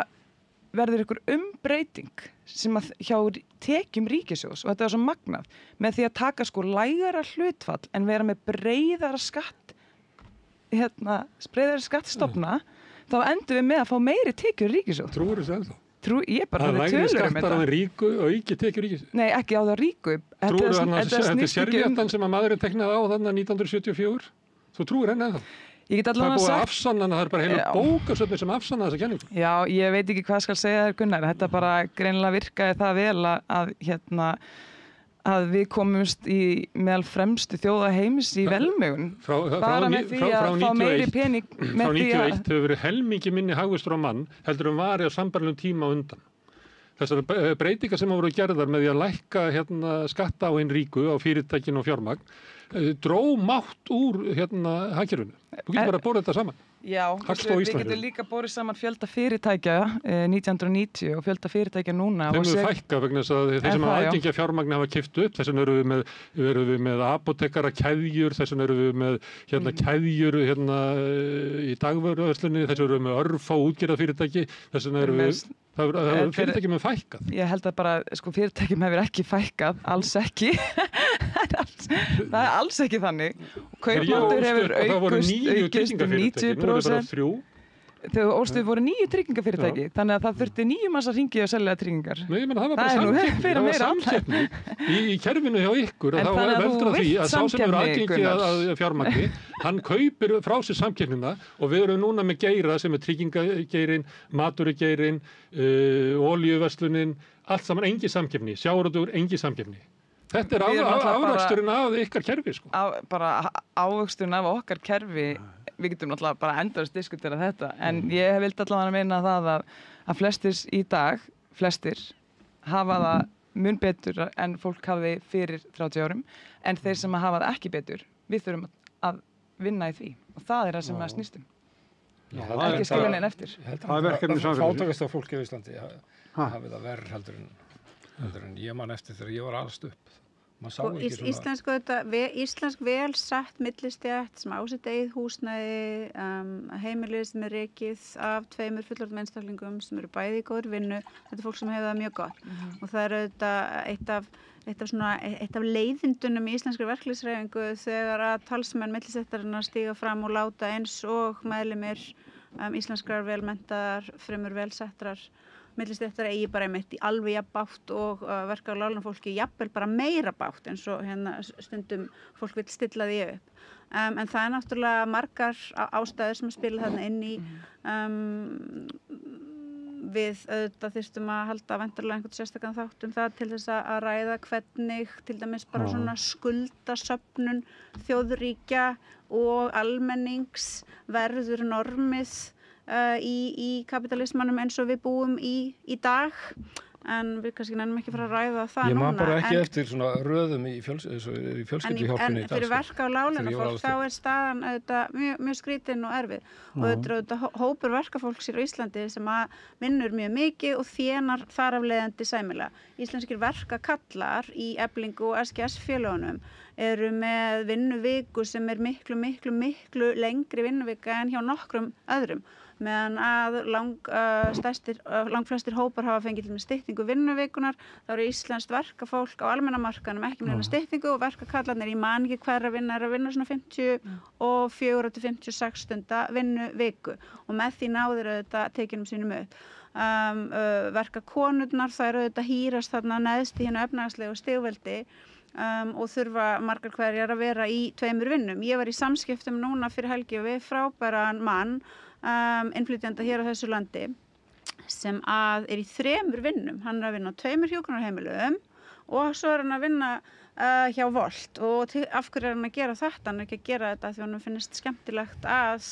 verður ykkur umbreyting sem að hjá tekjum ríkissjóðs og þetta var svo magnað með því að taka sko lægara hlutfall en vera með breiðara skattstofna þá endum við með að fá meiri tekjur ríkissjóð. Trúir þessu ennþá? Ég bara það lægri skattar á þeim ríku og ekki tekjur ríkissjóð? Nei, ekki á það ríku. Trúir þetta er sérvétan sem að maðurinn teknaði á þarna 1974? Þú trúir henni ennþá? Það er búið að afsanna, það er bara heila bókasöfnir sem afsanna þessa kenningu. Já, ég veit ekki hvað skal segja þér Gunnar, þetta bara greinilega virkaði það vel að við komumst í meðal fremstu þjóða heims í velmegun. Bara með því að fá meiri pening. Frá 91 hefur verið helmingi minni hagvöxtur á mann heldur var á sambærilegum tíma á undan. Þessar breytingar sem voru gerðar með því að lækka skatta á hinn ríku, á fyrirtækin og fjármagn, dró mátt úr hagkerfinu. Þú getur bara að bóra þetta saman. Já, Hagstofa við Íslands. getum líka borið saman fjölda fyrirtækja 1990 og fjölda fyrirtækja núna. Þeim hefur fækkað vegna þess að þeir sem hafa aðgengi að fjármagni hafa keypt upp, þess vegna erum við með apótekara keðjur, þess vegna erum við með keðjur í dagvöruverslunni, þess vegna erum við með örfá útgerðarfyrirtæki, þess vegna erum við það hefur fyrirtækjum hefur fækkað. Ég held að bara, fyrirtækjum hefur ekki fækkað, alls ekki. Það er alls ekki þannig. Kaupmáttur hefur aukist 90%. Þegar óstuð voru 9 tryggingafyrirtæki, þannig að það þurfti 9 manns að hringja og selja tryggingar. Nei, það var bara samkeppni í kerfinu hjá ykkur og þá veldur það því að sá sem eru aðgengi að fjármagni, hann kaupir frá sér samkeppnina og við erum núna með geira sem er tryggingageirin, maturugeirin, olíuverslunin, allt saman engin samkeppni, sjávarútvegur engin samkeppni. Þetta er ávöxturinn af ykkar kerfi, sko. Bara ávöxturinn af okkar kerfi, við getum náttúrulega bara endalaust diskutera þetta, en ég vildi allavega meina það að flestir í dag, hafa það mun betur en fólk hafði fyrir 30 árum, en þeir sem hafa það ekki betur, við þurfum að vinna í því og það er það sem það snýstum. Ekki skilja neinn eftir. Það er verkefni samfélagsins. Fátækasta fólki á Íslandi hafi það verð heldur en ég man eftir þegar ég var alst upp. Íslensk vel sett millistjætt sem á sitt eigið húsnæði, heimilið sem er rekið af 2 fullorðnum einstaklingum sem eru bæði í góðri vinnu. Þetta er fólk sem hefur það mjög gott og það er auðvitað eitt af leiðindunum í íslenskri verkalýðshreyfingu þegar að talsmenn millistéttarinnar stíga fram og láta eins og meðlimir íslenskrar velmenntaðar, fremur velsettrar millistéttar eigi bara einmitt í alveg jafn bágt og verka á láglaunafólki jafnvel bara meira bágt eins og stundum fólk vill stilla því upp. En það er náttúrulega margar ástæður sem spila þarna inn í. Við auðvitað þyrstum að halda væntanlega einhvern sérstakann þátt það til þess að ræða hvernig til dæmis bara svona skuldasöfnun þjóðríkja og almennings verður normið í kapitalismanum eins og við búum í dag, en við kannski nefnum ekki fara að ræða það núna. Ég man bara ekki eftir svona röðum í fjölskylduhjálpinni í dag. En fyrir verka og láglaunafólk þá er staðan auðvitað mjög skrítin og erfið og auðvitað hópur verkafólks á Íslandi sem að vinnur mjög mikið og þénar þar af leiðandi sæmilega. Íslenskir verkakallar í Eflingu og SGS-félögunum eru með vinnuviku sem er miklu lengri vinnuvika en hjá nokkrum öðrum, meðan að langflestir hópar hafa fengið til með styttingu vinnuvikunar. Það eru íslenskt verkafólk á almenna markaðnum ekki með styttingu og verkakallarnir, ég man ekki hver að vinna svona 54 til 56 stunda vinnuviku og með því náður auðvitað tekinum sínum upp. Verkakonurnar, það eru auðvitað hýrast þarna neðst í hérna efnahagslegu stigveldi og þurfa margar hverjar að vera í 2 vinnum. Ég var í samskiptum núna fyrir helgi og við frábæran mann, innflytjanda hér á þessu landi, sem að er í 3 vinnum. Hann er að vinna á 2 hjúkrunarheimilum og svo er hann að vinna hjá Volt og af hverju er hann að gera þetta? Hann er ekki að gera þetta því hann finnst skemmtilegt að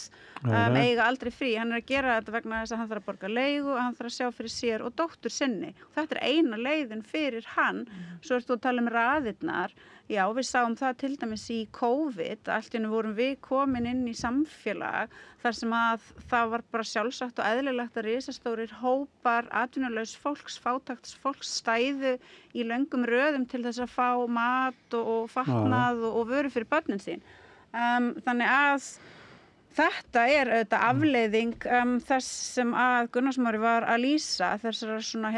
eiga aldrei frí. Hann er að gera þetta vegna þess að hann þarf að borga leigu og hann þarf að sjá fyrir sér og dóttur sinni. Þetta er eina leiðin fyrir hann. Svo ert þú að tala um raðirnar. Já, við sáum það til dæmis í COVID, allt í einu vorum við komin inn í samfélag þar sem að það var bara sjálfsagt og eðlilegt að risastórir hópar atvinnulaus fólks, fátækts fólks stæðu í löngum röðum til þess að fá mat og fatnað og vöru fyrir börnin sín. Þannig að þetta er auðvitað afleiðing þess sem að Gunnar Smári var að lýsa, þessara svona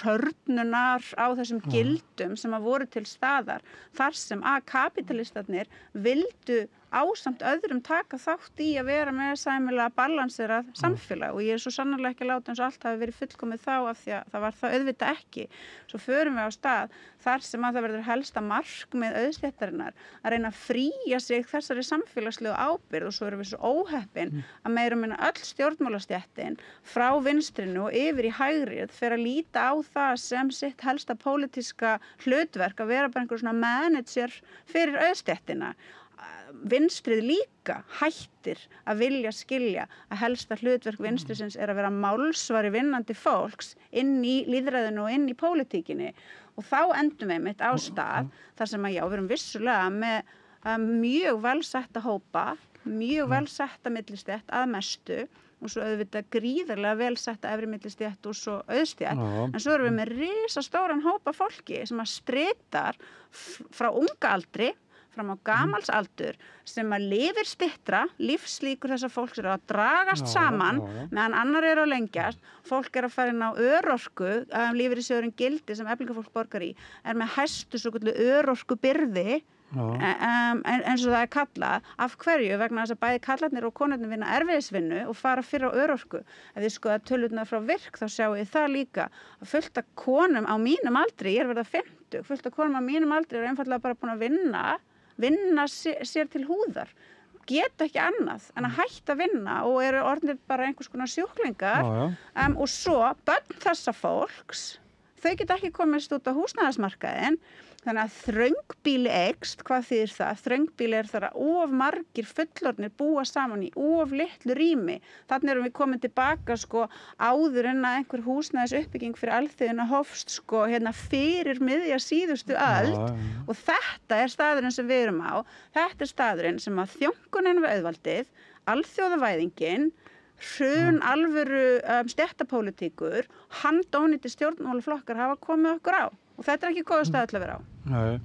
hrörnunar á þessum gildum sem að voru til staðar, þar sem að kapitalistarnir vildu ásamt öðrum taka þátt í að vera með sæmilega balanserað samfélag og ég er svo sannarlega ekki að láta eins og allt hafi verið fullkomið þá af því að það var það auðvitað ekki. Svo förum við á stað þar sem að það verður helsta markmið auðstéttarinnar að reyna að fría sig þessari samfélagslegu ábyrgð og svo erum við svo óheppin að meira minna öll stjórnmálastéttin frá vinstrinu og yfir í hægrið fer að líta á það sem sitt helsta pólitíska hlutverk að vera bara einhver svona manager fyrir auðstéttina. Vinstrið líka hættir að vilja skilja að helsta hlutverk vinstrisins er að vera málsvari vinnandi fólks inn í lýðræðinu og inn í pólitíkinni og þá endum við einmitt á stað þar sem að já, við erum vissulega með mjög vel setta hópa mjög vel setta millistétt að mestu og svo auðvitað gríðarlega vel setta efri millistétt og svo auðstétt. En svo erum við með risastóran hópa fólki sem að stritar frá unga aldri fram á gamalsaldur sem að lifir styttra, lífslíkur þessar fólks eru að dragast saman meðan annar eru að lengjast, fólk er að fara inn á örorku, lífeyrissjóðurinn Gildi sem eflingafólk borgar í, er með hæstu svo kallu örorku byrði eins og það er kallað. Af hverju? Vegna þess að bæði kallarnir og konurnar vinna erfiðisvinnu og fara fyrir á örorku. Ef þið skoða tölurnar frá Virk þá sjáu þið það líka að fullt af konum á mínum aldri, ég er verið 50, fullt af konum á mínum aldri eru einfallega bara búin að vinna sér til húðar, geta ekki annað en að hætta að vinna og eru orðnir bara einhvers konar sjúklingar og svo börn þessa fólks, þau geta ekki komist út á húsnæðismarkaðinn. Þannig að þröngbýli eykst, hvað þýðir það? Þröngbýli er þar að of margir fullorðnir búa saman í of litlu rými. Þannig erum við komin tilbaka áður en að einhver húsnæðis uppbygging fyrir alþýðuna hófst fyrir miðja síðustu öld og þetta er staðurinn sem við erum á. Þetta er staðurinn sem að þjónkunin við auðvaldið, alþjóðavæðingin, hrun alvöru stéttapólitíkur, handónýti stjórnmálaflokkar hafa komið okkur á. Og þetta er ekki góð stað til að vera á. Nei.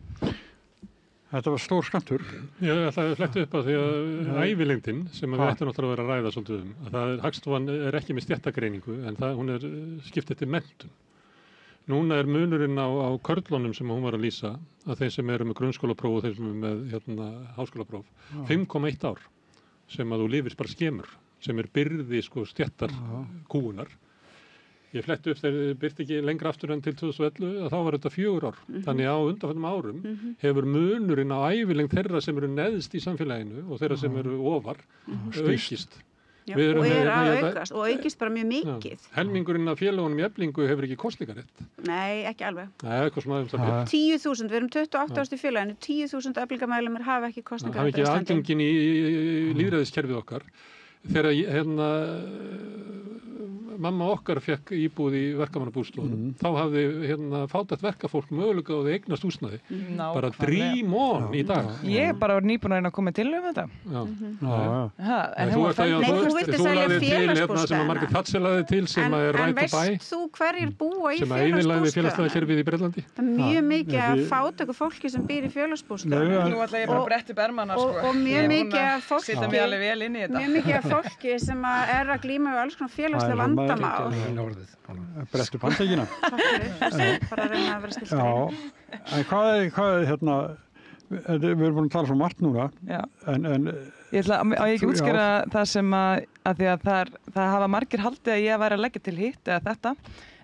Þetta var stór skammtur. Ég ætlaði að fletta upp á því að ævilengdin sem við ættum náttúrulega að vera að ræða svolítið að Hagstofan er ekki með stéttagreiningu en hún er skipt eftir menntun. Núna er munurinn á körlunum sem hún var að lýsa að þeir sem eru með grunnskólapróf og þeir sem eru með háskólapróf 5,1 ár sem að þú lifir bara skemur sem er byrði stéttar kúunar. Ég fletti upp þegar byrti ekki lengra aftur enn til 2011 að þá var þetta 4 ár. Þannig á undanförnum árum hefur munurinn á ævilengd þeirra sem eru neðst í samfélaginu og þeirra sem eru ofar aukist. Já, og er að aukast og aukist bara mjög mikið. Helmingurinn af félagunum í Eflingu hefur ekki kosningarétt. Nei, ekki alveg. Nei, eitthvað sem aðeins að byrja. 10.000, við erum 28 í félaginu, 10.000 Eflingamæðlimir hafa ekki kosningarétt á Íslandi. Hafa ekki aðgengin í lýðræðiskerfið okkar. Þegar mamma okkar fekk íbúð í verkamannabúslóðum, þá hafði fátækt verkafólk möguleika á því eignast húsnæði. Bara dream on í dag. Ég bara var nýbúin að reyna að koma til þetta. Þú vilti selja félagsbústað. Sem að Margrét Thatcher lagði til, sem að er Right to Buy. En veist þú hverjir búa í félagsbústað? Sem að eyðilagði félagsstaðakerfið í Bretlandi. Það er mjög mikið af fátæku fólki sem býr í félagsbústað. Nú ætla ég bara að bretta upp ermana, og mjög mikið af fólki sem er að glíma við alls konar félagslega vandamál. Brettu pantekina. Takk fyrir, bara að reyna að vera stiltri. En hvað við erum búin að tala svo margt núna. En ég ætla að ég ekki útskýra það sem að því að það hafa margir haldið að ég væri að leggja til hitt eða þetta,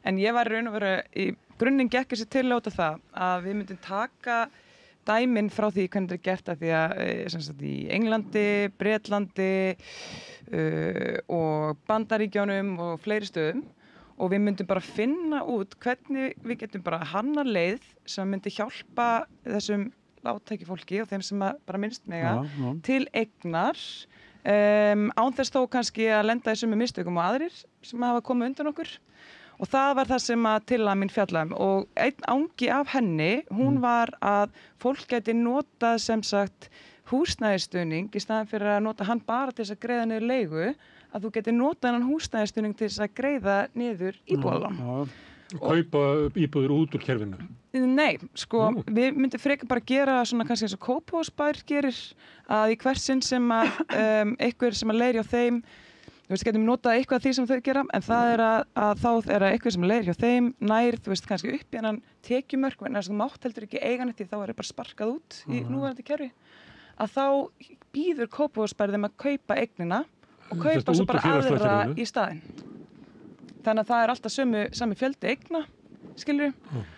en ég var raun og veru í grunninn gekk þessi tillögu það að við myndum taka dæmin frá því hvernig þetta er gert að því að í Englandi, Bretlandi og Bandaríkjunum og fleiri stöðum og við myndum bara finna út hvernig við getum bara hanna leið sem myndi hjálpa þessum lágtæki fólki og þeim sem bara minnst mega til eignar án þess þó kannski að lenda í sömu mistökum og aðrir sem hafa komið undan okkur. Og það var það sem að tillaga mín fjallaði og einn angi af henni, hún var að fólk geti notað sem sagt húsnæðisstuðning í staðan fyrir að nota hann bara til þess að greiða niður leigu, að þú geti notað hann húsnæðisstuðning til þess að greiða niður íbúðalán. Kaupa íbúður út úr kerfinu? Nei, við myndum frekar bara gera svona kannski eins og Kópavogsbær gerir, að í hvert sinn sem að einhver sem að leiri á þeim, þú veist, getum notað eitthvað af því sem þau gera, en það er að þá er að eitthvað sem leir hjá þeim nær, þú veist, kannski upp í hennan tekjumörk, en þess að þú mátt heldur ekki eigan eftir þá er bara sparkað út í núverandi kerfi, að þá býður Kópavogsbær þeim að kaupa eignina og kaupa svo bara aðra í staðinn. Þannig að það er alltaf sami fjöldi eigna, skilur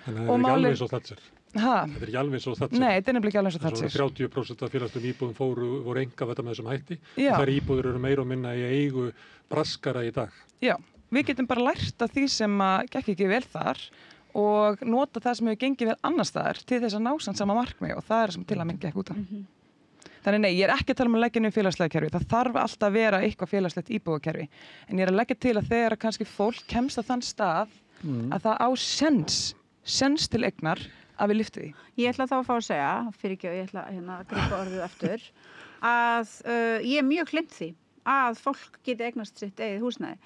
Þannig að það er ekki alveg eins og Thatcher. Þetta er ekki alveg eins og Thatcher. Nei, þetta er nefnilega ekki alveg eins og Thatcher. 30% af félagslegum íbúðum voru einkavæddar með þessum hætti. Þær íbúðir eru meira og minna í eigu braskara í dag. Já, við getum bara lært af því sem gekk ekki vel þar og nota það sem hefur gengið vel annars staðar til þess að ná samt sama markmið og það er sem til að minna gekk út af. Þannig nei, ég er ekki að tala um að leggja niður félagslega kerfi. Það þarf alltaf að vera eitthvað félagslegt íbúðakerfi. En ég er að leggja til að þegar kannski fólk kemst á þann stað að það á sens til eignar að við lyftum því. Ég ætla þá að fá að segja, fyrir ekki, ég ætla að grípa orðið eftir, að ég er mjög hlynnt því að fólk geti eignast sitt eigið húsnæði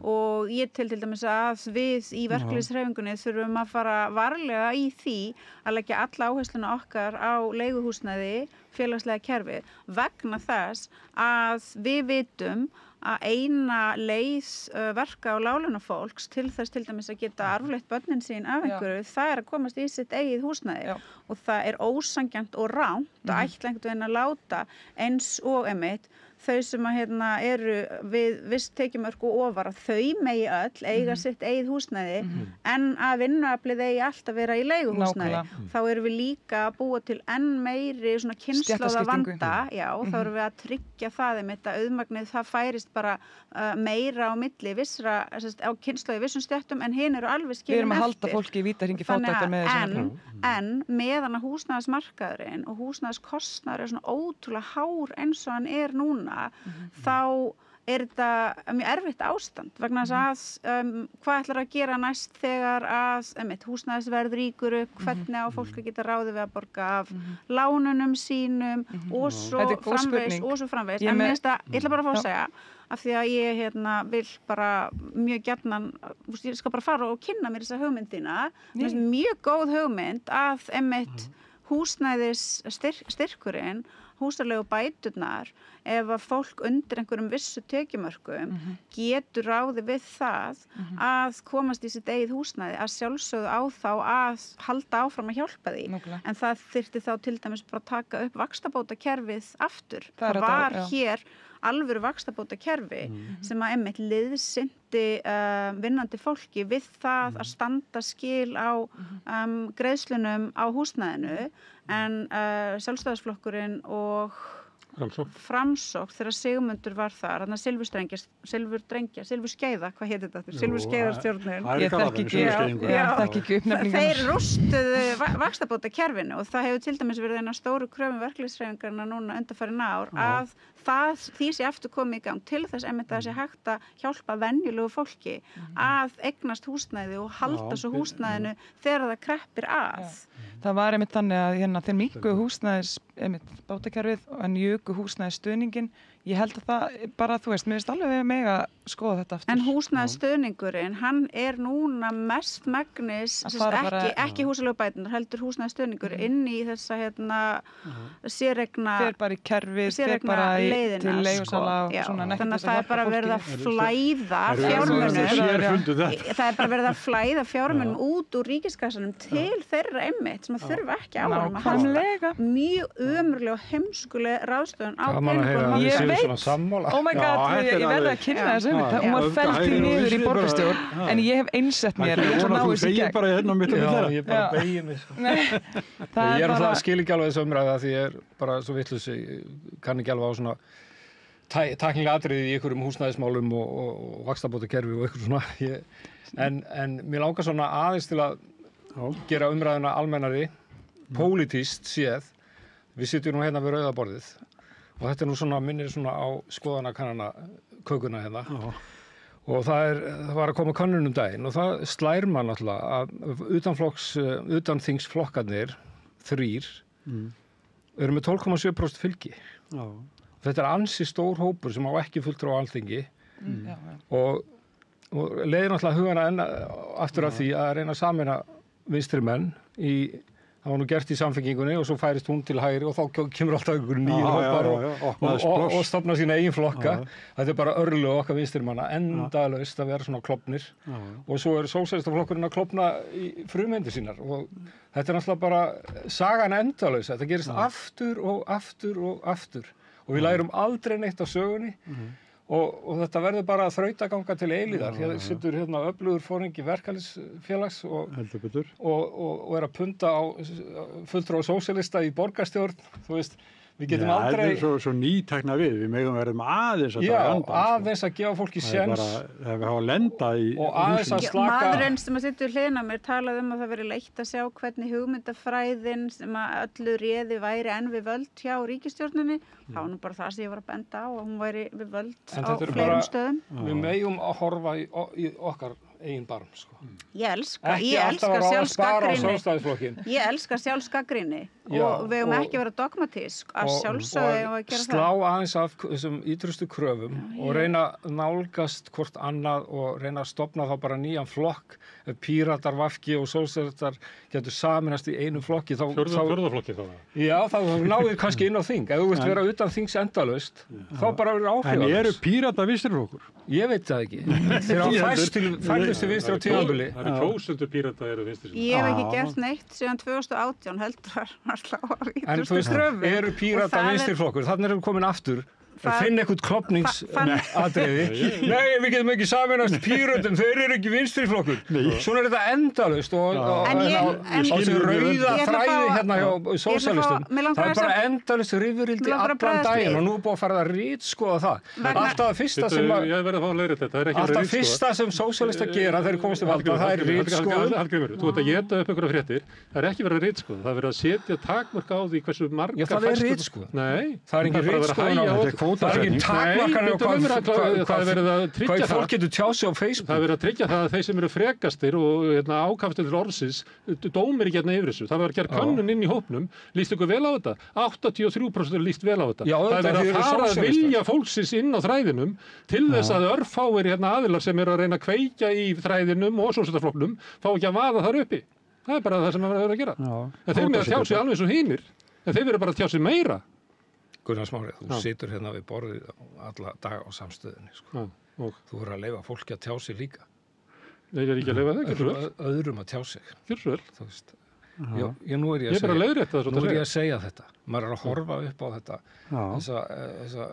og ég til dæmis að við í verkalýðshreyfingunni þurfum að fara varlega í því að leggja alla áhersluna okkar á leiguhúsnæði, félagslega kerfi vegna þess að við vitum að eina leið verka og láglaunafólks til þess til dæmis að geta arfleitt börnin sín af einhverju, það er að komast í sitt eigið húsnæði og það er ósanngjarnt og rangt og ætla einhvern veginn að láta eins og einmitt þau sem að eru við viss tekjumörk og ofar að þau megi öll eiga sitt eigið húsnæði en að vinnuaflið eigi alltaf vera í leiguhúsnæði. Þá erum við líka að búa til enn meiri svona kynslóða vanda, þá erum við að tryggja það einmitt að auðmagnið það færist bara meira á milli vissra, á kynslóði vissum stéttum en hin eru alveg skilin eftir. Við erum að halda fólki í vítahringi fátæktar með þessu. En meðan að húsnæðismarkaðurinn og húsnæðiskostnaður er svona ótrúlega hár eins og hann er núna, þá er þetta mjög erfitt ástand vegna þess að hvað ætlar að gera næst þegar að húsnæðisverð rýkur upp, hvernig á fólk að geta ráðið við að borga af lánunum sínum og svo framvegis. En ég ætla bara að fá að segja af því að ég vil bara mjög gjarnan, ég skal bara fara og kynna mér þessa hugmyndina, mjög góð hugmynd að húsnæðisstyrkurinn, húsalegu bæturnar, ef að fólk undir einhverjum vissu tekjumörkum getur ráði við það að komast í sitt eigið húsnæði, að sjálfsögðu á þá að halda áfram að hjálpa því. En það þyrfti þá til dæmis bara að taka upp vaxtabótakerfið aftur. Það var hér alvöru vaxtabótakerfi sem að einmitt liðsinti vinnandi fólki við það að standa skil á greiðslunum á húsnæðinu en Sjálfstæðisflokkurinn og Framsókn þegar Sigmundur var þar, silfurskeiða, hvað héti þetta? Silfurskeiðarstjórnin. Ég þekki ekki uppnefningarnar. Þeir rústuðu vaxtabótakerfinu og það hefur til dæmis verið eina stóru kröfum verkalýðshreyfingarinnar núna undanfarin ár að því sé aftur komið í gang til þess einmitt að það sé hægt að hjálpa venjulegu fólki að eignast húsnæði og halda svo húsnæðinu þegar það kreppir að. Það var einmitt þannig að þeir minnkuðu húsnæðis bótakerfið en juku húsnæðisstuðningin. Ég held að það bara, mér finnst alveg við mega skoða þetta aftur. En húsnæðisstuðningurinn, hann er núna mest megnis, ekki húsalegu bætunar, heldur húsnæðisstuðningur inn í þessa séregna fer bara í kerfið, fer bara til leigusala og svona nekkt. Þannig að það er bara verið að flæða fjármunum. Það er bara verið að flæða fjármunum út úr ríkiskassanum til þeirra einmitt sem að þurfa ekki á honum að halda. Mjög ömurleg og heimskuleg ráðstöfun á peningum. Oh my god, ég verði að kynna þessu hún var fellt í niður í borgarstjórn en ég hef einsett mér og ná þessi gegn. Já, ég bara beigir mig Ég er alltaf að skil ekki alveg þessu umræða því ég er bara svo vitlaus, kann ekki alveg á svona tæknilega atriði í einhverjum húsnæðismálum og vaxtabótakerfi og eitthvað svona en mér langar svona aðeins til að gera umræðuna almennari pólitískt séð. Við sitjum nú hérna við rauða borðið og þetta er nú svona, minnir svona á skoðanakannana kökuna hérna. Og það var að koma könnun daginn og það slær mann náttúrulega að utanþingsflokkarnir 3 eru með 12,7% fylgi. Þetta er ansi stór hópur sem á ekki fulltrúa á Alþingi og leiðir náttúrulega hugana aftur af því að reyna að sameina vinstri menn það var nú gert í Samfylkingunni og svo færist hún til hægri og þá kemur alltaf einhverjum nýjir hópar og stofna sína eigin flokka. Þetta er bara örlög okkar vinstrimanna, endalaust að vera svona klofnir og svo er sósíalistaflokkurinn að klofna í frumeindir sínar og þetta er náttúrulega bara sagan endalaus. Þetta gerist aftur og aftur og aftur og við lærum aldrei neitt á sögunni og þetta verður bara að þrautaganga til eilíðar. Hér situr öflugur foringi verkalýðsfélags og er að punda á fulltrúa sósíalista í borgarstjórn. Þú veist, við getum aldrei... Það er svo nýtekna við megum verðum aðeins að draga andan. Já, aðeins að gefa fólki séns. Það er bara að lenda í... Og aðeins að slaka... Maðurinn sem að situr hliðina á mér talaði að það veri leitt að sjá hvernig hugmyndafræðin sem að öllu réði væri enn við völd hjá ríkisstjórninni. Það var nú bara það sem ég var að benda á að hún væri við völd á fleirum stöðum. Við megum að horfa í okkar eigin barm, sko. Ég elska Ekki alltaf að ráðast bara á sjálfsgagnrýni. Sjálfstæðisflokkinn. Ég elska sjálfsgagnrýni Já, og við eigum og- ekki að vera dogmatísk að sjálfsögðu eigum við að gera slá það. aðeins af þessum ítrustu kröfum og reyna að nálgast hvort annað og reyna að stofna þá bara nýjan flokk. Ef Píratar, Vafki og Sósíalistar getur saminast í einu flokki þá Fjórðaflokki þá. já, þá náður kannski inn á þing. Ef þú vilt vera utan þings endalaust, þá bara verður En áhrifalaust. eru Pírata vinstriflokkur? Ég veit það ekki. Þegar færðust til vinstri á tímabili. Það eru kjósendur Pírata eru vinstri. Ég hef ekki Já. gert neitt síðan 2018 heldur að slá á En þú ítrustu veist, kröfum. eru Og Pírata það er- vinstriflokkur? Þannig erum við komin aftur. Það- Finn eitthvað klopningsatriði. Nei, við getum ekki saminast Pírötum, þeir eru ekki vinstriflokkur. Svona er þetta endalaust og En ég- en- á þessu rauða Ég ætla að þræði fá- hérna hjá sósíalistum. mig langar Það er aðeins bara að- endalaust rifrildi mig langar að allan bregðast daginn við. og nú er búið að fara að rítskoða það. Alltaf það fyrsta sem Ég verði að fá að leiðrétta þetta. Það er ekki alltaf verið að ritskoða. fyrsta sem sósíalistar gera þegar þeir komast til valda, það er rítskoðun. Hallgrímur, þú ert að geta upp einhverja fréttir. Það er ekki verið að ritskoða. Það er verið að setja takmörk á því hversu margar Já, það er færslur- ritskoðun. Nei. Það er engin bara verið að ritskoðun á hægja þetta er það er ekki kvótasetning. takmarkanir á Nei, það er verið að tryggja hvað það. fólk getur tjáð sig á Það Facebook. er verið að tryggja það að þeir sem eru frekastir og ákafstir til orðsins dómir ekki hérna yfir þessu. Það var að gera könnun inn í hópnum. Lýst ykkur vel á þetta? 83% er lýst vel á þetta. Já, það er auðvitað, verið þið að eru fara að sósíalistar. vilja fólksins inn á þræðinum til þess að örfáir hérna aðilar sem eru að reyna að kveikja í þræðinum og sósíalistaflokknum fá ekki að vaða þar uppi. Það er bara það sem það verður að gera. Já. En þeir með að tjá sig alveg eins og hinir. En þeir verður bara að tjá sig meira. Gunnar Smári, þú Já. situr hérna við borðið alla dag á samstöðinni, sko. Já, og Þú verður að leyfa fólki að tjá sig líka. þeir eru ekki að leifa það, gjör svo vel. Öðrum að tjá sig, Gjör svo vel. þú veist. Nú er ég Ég er bara að segja, leiðrétta það nú svolítið er ég að að segja þetta. Maður er að horfa upp á þetta, Já. þessa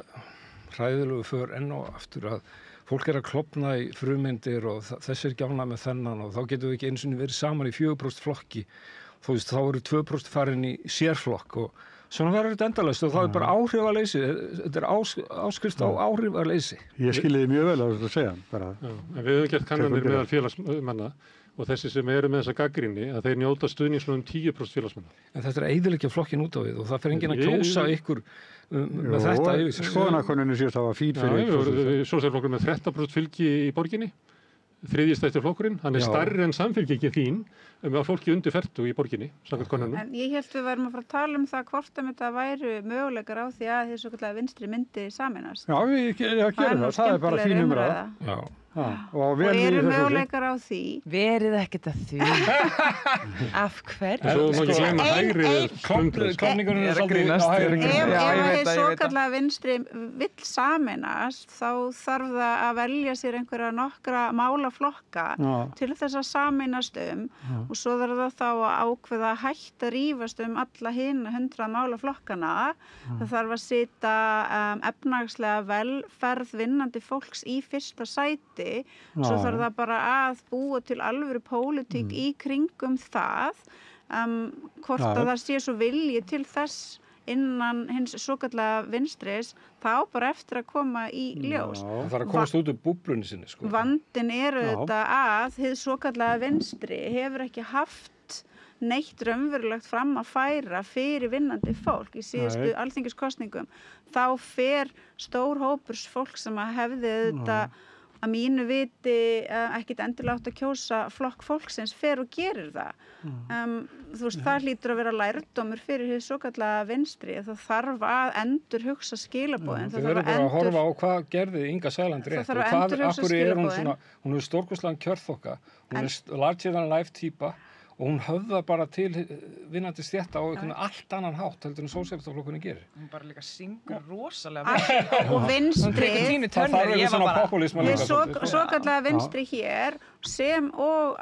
hræðilegu för enn og aftur að fólk er að klofna í frumyndir og þess er ekki ánægð með þennan og þá getum við ekki eins og verið saman í 4% flokki. Þú veist, þá eru 2% farin í sérflokk og svona verður þetta endalaust og þá er bara áhrifaleysi. Þetta er áskrift á áhrifaleysi. Ég skiljiði mjög vel að þetta segja. Bara. Já, en við höfum gert kannanir Tekur meðal félagsmanna og þessi sem eru með þessa gaggrinni að þeir njóta stuðningslum 10% félagsmanna. En þetta er eyðileggja flokkin út á við og það fer enginn að kjósa ykkur með þetta yfir sig. Skoðanakonunni síðast það var fín Já, fyrir. Sósíalistaflokkur með 13% fylgi í borginni, þriðji stærsti flokkurinn, hann er Já. stærri en samfylgingin þín með fólki undir 40 í borginni, samkvæmt konunum. En ég held við værum að fara að tala um það hvort að þetta væru möguleikar á því að þessu kallega vinstri myndi saminast. Já, við gerum það. Það er bara fín umræða. Já. Og eru möguleikar á því. Verið ekkert að því. Af hverju? Svo má ekki gleyma hægri Klofningurinn Ég er er að svolítið grínast. á hægri. Já, Ef ég að veit þið það, svo ég veit það. kallega vinstri vill saminast þá þarf það að velja sér einhverja nokkra málaflokka Já. til þess að saminast og svo þarf það þá að ákveða að hætta að rífast alla hina 100 málaflokkana. Það þarf að setja efnahagslega velferð vinnandi fólks í fyrsta sæti. Svo þarf það bara að búa til alvöru pólitík í kringum það. Hvort Já. að það sé svo vilji til þess innan hins svokallega vinstris, þá bara eftir að koma í ljós. Það þarf að komast út úr búblunni sinni, sko. Vandinn er Já. auðvitað að hið svokallega vinstri hefur ekki haft neitt raunverulegt fram að færa fyrir vinnandi fólk í síðustu alþingiskosningum. Þá fer stór hópur fólk sem að hefði auðvitað að mínu viti ekkit endilega átt að kjósa flokk fólksins fer og gerir það. Þú veist, það hlýtur að vera lærdómur fyrir hið svokallega vinstri. Það þarf að endur hugsa skilaboðin. Þið verður bara að horfa á hvað gerði Inga Sæland rétt þarf og að endurhugsa akkur er hún skilaboðin. svona, hún er stórkostlegan kjörþokka, hún er larger than life típa og hún höfðar bara til vinnandi stétta á einhvern allt annan hátt heldur en sósíalistaflokkurinn gerir. Hún bara líka syngur rosalega vel. Og Hún vinstri tekur Tínu Það þarf Turner, við ég var svona bara... populisma Við líka. svolítið. svokallega vinstri hér sem og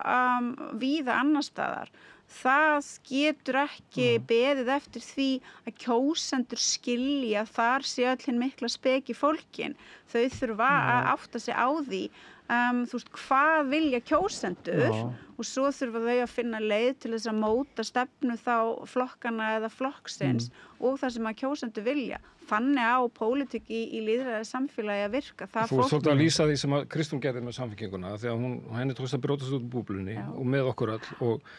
víða annar staðar. Það getur ekki beðið eftir því að kjósendur skilja þar sé öll hinn mikla speki fólkin. Þau þurfa að átta sig á því þú veist, hvað vilja kjósendur og svo þurfa þau að finna leið til þess að móta stefnu þá flokkana eða flokksins og það sem að kjósendur vilja. Þannig á pólitík í lýðræði samfélagi að virka. Það Þú ert svolítið að lýsa því sem að Kristrún gerði með Samfylkinguna því að henni tókst að brjótast út úr búblunni og með okkur öll og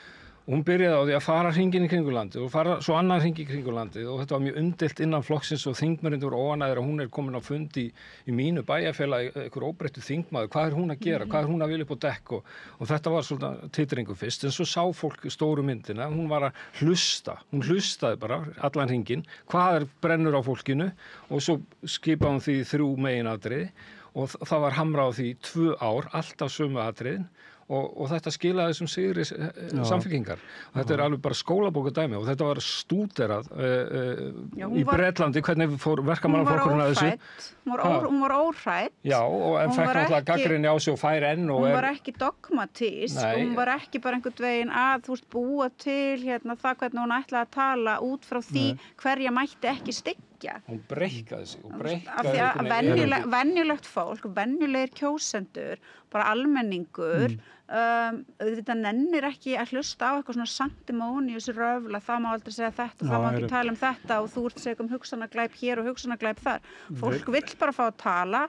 Hún byrjaði á því að fara hringinn í kringum landið og fara svo annan hring í kringum landið og þetta var mjög umdeilt innan flokksins og þingmennirnir voru óánægðir að hún komin á fund í mínu bæjarfélagi, einhver óbreyttur þingmaður, hvað hún að gera, hvað hún að vilja upp á dekk og þetta var svona titringu fyrst, en svo sá fólk stóru myndina, hún var að hlusta, hún hlustaði bara allan hringinn, hvað brennur á fólkinu og svo skipaði hún því 3 meginatriði og það var hamrað á því 2 ár, alltaf sömu atriðin og þetta skilaði þessum sigri samfylkingar. Og þetta alveg bara skólabókardæmi og þetta var stúderað í Bretlandi, hvernig fór verkamannaflokkurinn að þessu. Hún var óhrædd. Já, en fekk náttúrulega gagnrýni á sig og fær enn. Hún var ekki dogmatísk, hún var ekki bara einhvern veginn að búa til það hvernig hún ætlaði að tala út frá því hverja mætti ekki styggja. Hún breikkaði sig og breikkaði. Af því að venjulegt fólk, venjulegir kjósendur, bara almenningur, þetta nennir ekki að hlusta á eitthvað svona sanctimonious röfl að það má aldrei segja þetta og það má ekki tala um þetta og þú ert segja hugsanaglæp hér og hugsanaglæp þar. Fólk vill bara fá að tala,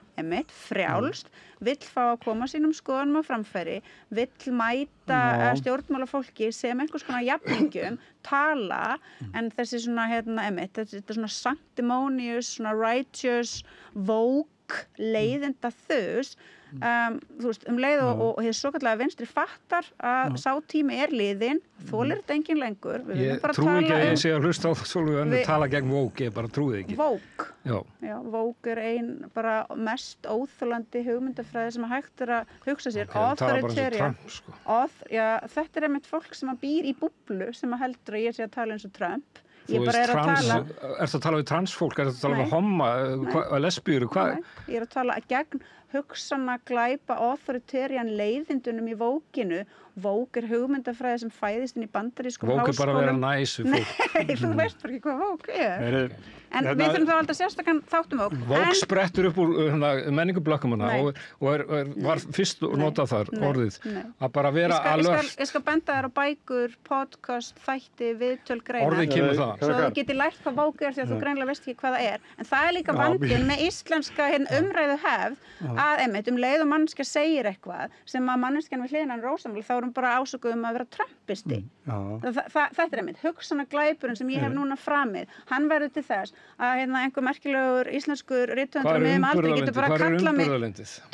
frjálst, vill fá að koma sínum skoðunum á framfæri, vill mæta stjórnmálafólki sem einhvers konar jafningjum, tala, en þessi svona, þetta svona sanctimonious, svona righteous, woke, leiðinda þus, þú veist, leið og hér svo kallega vinstri fattar að sá tími liðinn, þolir þetta engin lengur. Ég trúi ekki að ég sé að hlusta á Sólveig Önnu tala gegn woke, ég bara trúi ekki. Woke? Já, woke ein bara mest óþolandi hugmyndafræði sem hægt að hugsa sér. Það var bara eins og Trump, sko. Þetta einmitt fólk sem býr í búblu sem heldur að ég sé að tala eins og Trump. Þú veist, ertu að tala við transfólk, ertu að tala við homma, lesbíur, hvað? Nei, ég að tala gegn hugsanaglæpa authoritarian leiðindunum í vókinu. Vók hugmyndafræði sem fæðist inn í bandarískum háskólum. Vók bara að vera næs við fólk. Nei, þú veist bara ekki hvað vók En við þurfum þá alltaf sérstakann þáttum vók. Vók sprettur upp úr menningublökkum og var fyrst notað þar orðið. Að bara vera alert. Ég skal benda þér á bækur, podcast, þætti, viðtöl, greinar. Orðið kemur það. Svo þú getur lært hvað vók því að þú greinilega veist ekki hvað það En það líka vandinn með íslenska umræðu hefð að leið og manneskja segir eitthvað sem að manneskjan við hliðina rósamál þá bara ásökuð að vera trumpisti. Þetta hugsanaglæpurinn sem ég hef núna framið, hann verður til þess að einhver merkilegur íslenskur rithöfundur með aldrei getur bara að kalla mig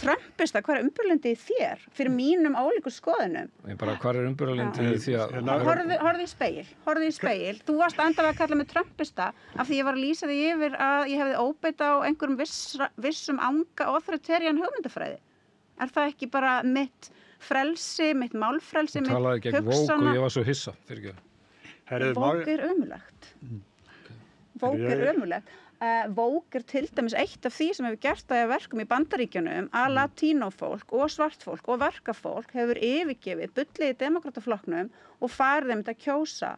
trumpista. Hvað umburðarlyndið í þér? Fyrir mínum ólíku skoðunum. Hvað umburðarlyndið í því að... Horfðu í speil. Þú varst endalega að kalla mig trumpista af því ég var að lýsa því yfir að ég hefði óbeit á einhverjum vissum anga authoritarian hugmyndafræði. Er það ekki bara mitt frelsi, mitt málfrelsi, mitt talaði gegn vók og ég var svo hissa fyrir ekki. Vók ömurlegt. Vók ömurlegt. Vók til dæmis eitt af því sem hefur gert það í verkum í Bandaríkjunum að latínófólk og svartfólk og verkafólk hefur yfirgefið bullið í demokrataflokknum og farið þeim að kjósa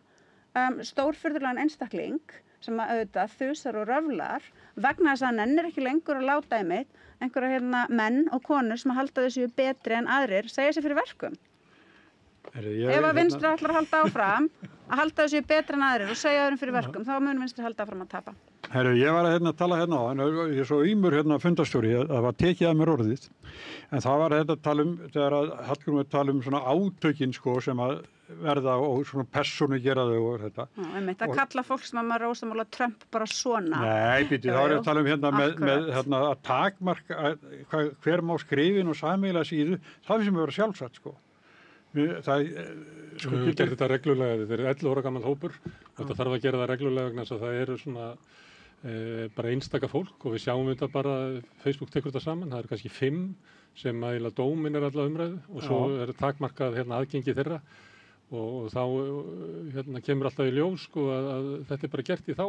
stórfurðulegan einstakling sem auðvitað þusar og röflar vegna þess að hann ennir ekki lengur að láta einhverja menn og konur sem að halda þessu betri en aðrir segja sér fyrir verkum. Ef að vinstri ætlar að halda áfram að halda þessu betri en aðrir og segja öðrum fyrir verkum, þá mun vinstri halda áfram að tapa. Ég var að tala á, ég er svo ýmur fundastjóri að það var tekið að mér orðið, en það var að tala þegar að Hallgrímur tala svona átökin sem að verða og svona persónu gera þau og þetta. Að kalla fólk sem að maður rósamála Trump bara svona. Nei, býttu, þá er að tala með að takmarka hver má skrifin og sameiginlega síðu, það sem er sjálfsagt, Við gerum þetta reglulega, þetta er 11 ára gamall hópur og þetta þarf að gera það reglulega vegna þess að það eru svona bara einstaka fólk og við sjáum þetta bara, Facebook tekur þetta saman, það eru kannski 5 sem að dómin er alla umræðu og svo er takmarkað aðgengi þeirra og þá kemur alltaf í ljós að þetta er bara gert í þá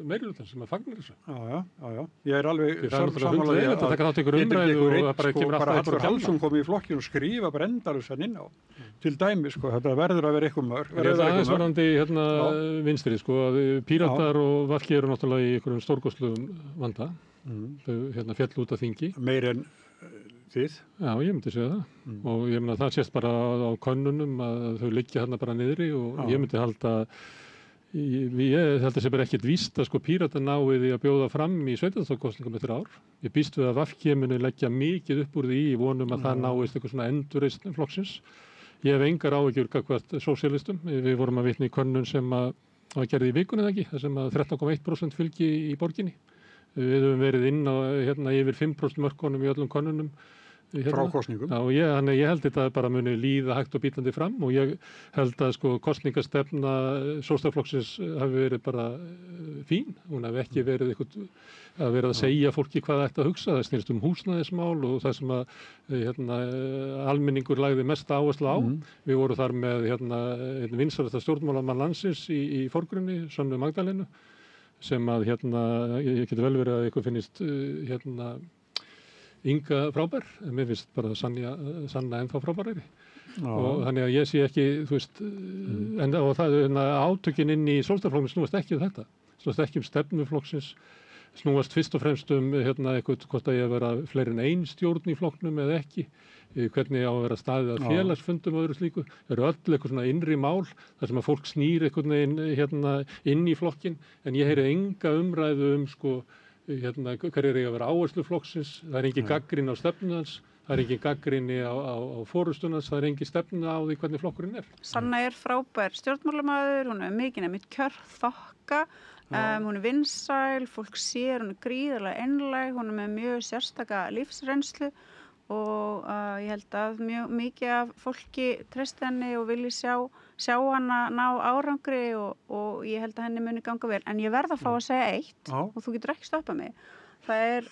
meirihlutann sem fagnar þessu. Já. Ég er alveg sammála að taka þátt ykkur umræðu og það bara kemur alltaf Hallur Hallsson kom í flokkinu og skrifa bara endalaust inn á. Til dæmis, þetta verður að vera eitthvað mörg. Það er aðeins varandi vinstri, að Píratar og VG eru náttúrulega í einhverjum stórkostlegum vanda. Þau fjallu út af þingi. Meir en þið? Já, ég myndi segja það. Og ég myndi að það sést bara á könnunum að þau liggja bara niðri og ég myndi halda ég held að það er ekkert víst að Píratar náið því að bjóða fram í sveitarstjórnarkosningum eftir ár. Ég býst við að VG muni leggja mikið upp úr því í vonum að það náist eitthvað svona endurreisn flokksins. ég hef engar áhyggjur gagnvart sósíalistum. Við vorum að vitna í könnun sem að var gerð í vikunni eða ekki, þar sem að 13,1% fylgi í borginni. Við höfum verið inn á yfir 5% mörkunum í öllum könnunum. Frá kosningum. Já, þannig ég held þetta bara muni líða hægt og bítandi fram og ég held að kosningastefna Sósíalistaflokksins hafi verið bara fín. Hún hafi ekki verið að vera að segja fólki hvað það ætti að hugsa. Það snýrst húsnæðismál og það sem að almenningur lagði mest áherslu á. Við vorum þar með vinsælasta stjórnmálamann landsins í forgrunni, Sönnu Magdalenu, sem að ég geti vel verið að ykkur finnist Inga frábær, en mér finnst bara Sanna ennþá frábærari. Og þannig að ég sé ekki, og átökin inn í Sósíalistaflokknum snúast ekki þetta. Snúast ekki stefnuflokksins, snúast fyrst og fremst eitthvað hvort að ég vera fleiri en ein stjórn í flokknum eða ekki, hvernig á að vera staðið að félagsfundum og öðru slíku. Það eru öll eitthvað svona innri mál, þar sem að fólk snýr eitthvað inn í flokkin, en ég heyri enga umræðu hverjir eiga að vera áherslu flokksins, það engin gagnrýni á stefnu hans, það engin gagnrýni á forystuna hans, það engin stefnu á því hvernig flokkurinn Sanna frábær stjórnmálamaður, hún mikið nefnt kjörþokka, hún vinsæl, fólk sér, hún gríðarlega einlæg, hún með mjög sérstaka lífsreynslu og ég held að mjög mikið af fólki treysti henni og vilji sjá hana ná árangri og ég held að henni muni ganga vel. En ég verð að fá að segja eitt og þú getur ekki stoppað mig. Það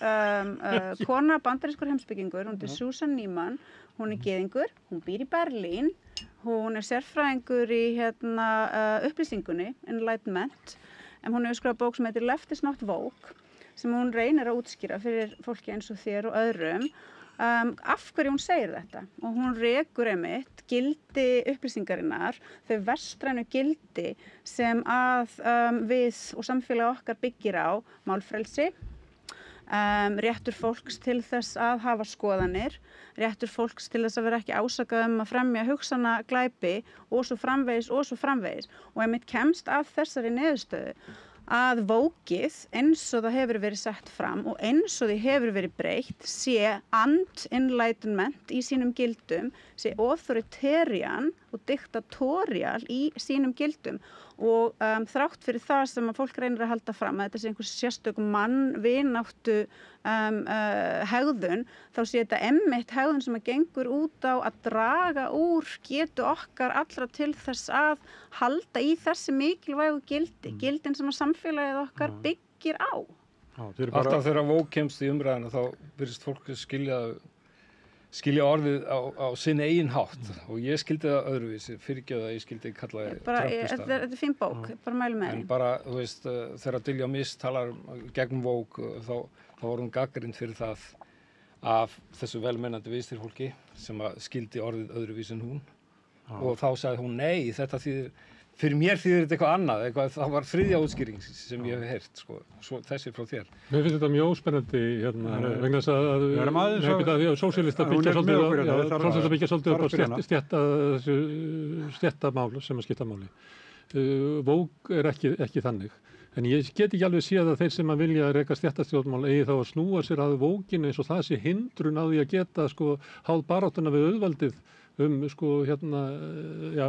kona bandarískur heimspekingur, hún Susan Neiman, hún gyðingur, hún býr í Berlín, hún sérfræðingur í upplýsingunni, Enlightenment, en hún hefur skrifað bók sem heitir Left is not woke, sem hún reynir að útskýra fyrir fólki eins og þér og öðrum, af hverju hún segir þetta og hún rekur einmitt gildi upplýsingarinnar, þau vestrænu gildi sem að við og samfélag okkar byggir á málfrelsi, réttur fólks til þess að hafa skoðanir, réttur fólks til þess að vera ekki ásakað að fremja hugsana glæpi og svo framvegis og einmitt kemst að þessari niðurstöðu að vókið eins og það hefur verið sett fram og eins og því hefur verið breytt sé anti-enlightenment í sínum gildum, sé authoritarian og diktatorial í sínum gildum og þrátt fyrir það sem að fólk reynir að halda fram að þetta sé einhvers sérstök mannvináttu hegðun, þá sé þetta einmitt hegðun sem að gengur út á að draga úr getu okkar allra til þess að halda í þessi mikilvægu gildin sem að samfélagið okkar byggir á. Alltaf þegar vók kemst í umræðina þá virðist fólk skilja orðið á sinn eigin hátt og ég skildi það öðruvísi, fyrirgefðu að ég skildi kalla Trumpista. Þetta fín bók, bara mælum með en bara, þú veist, þegar Dilja Mist talar gegn vók þá var hún gagnrýnd fyrir það af þessu velmennandi vinstri fólki sem að skildi orðið öðruvísi en hún og þá sagði hún nei, þetta þýðir fyrir mér þýðir þetta eitthvað annað, það var þriðja útskýring sem ég hef heyrt, svo þessi frá þér. Mér finnst þetta mjög óspennandi vegna þess að sósíalistar byggja svolítið upp á stéttamál sem að skipta máli. Vók ekki þannig, en ég get ekki alveg séð að þeir sem að vilja reka stéttastjórnmál eigi þá að snúa sér að vókinu eins og það sé hindrun á því að geta háð baráttuna við auðvaldið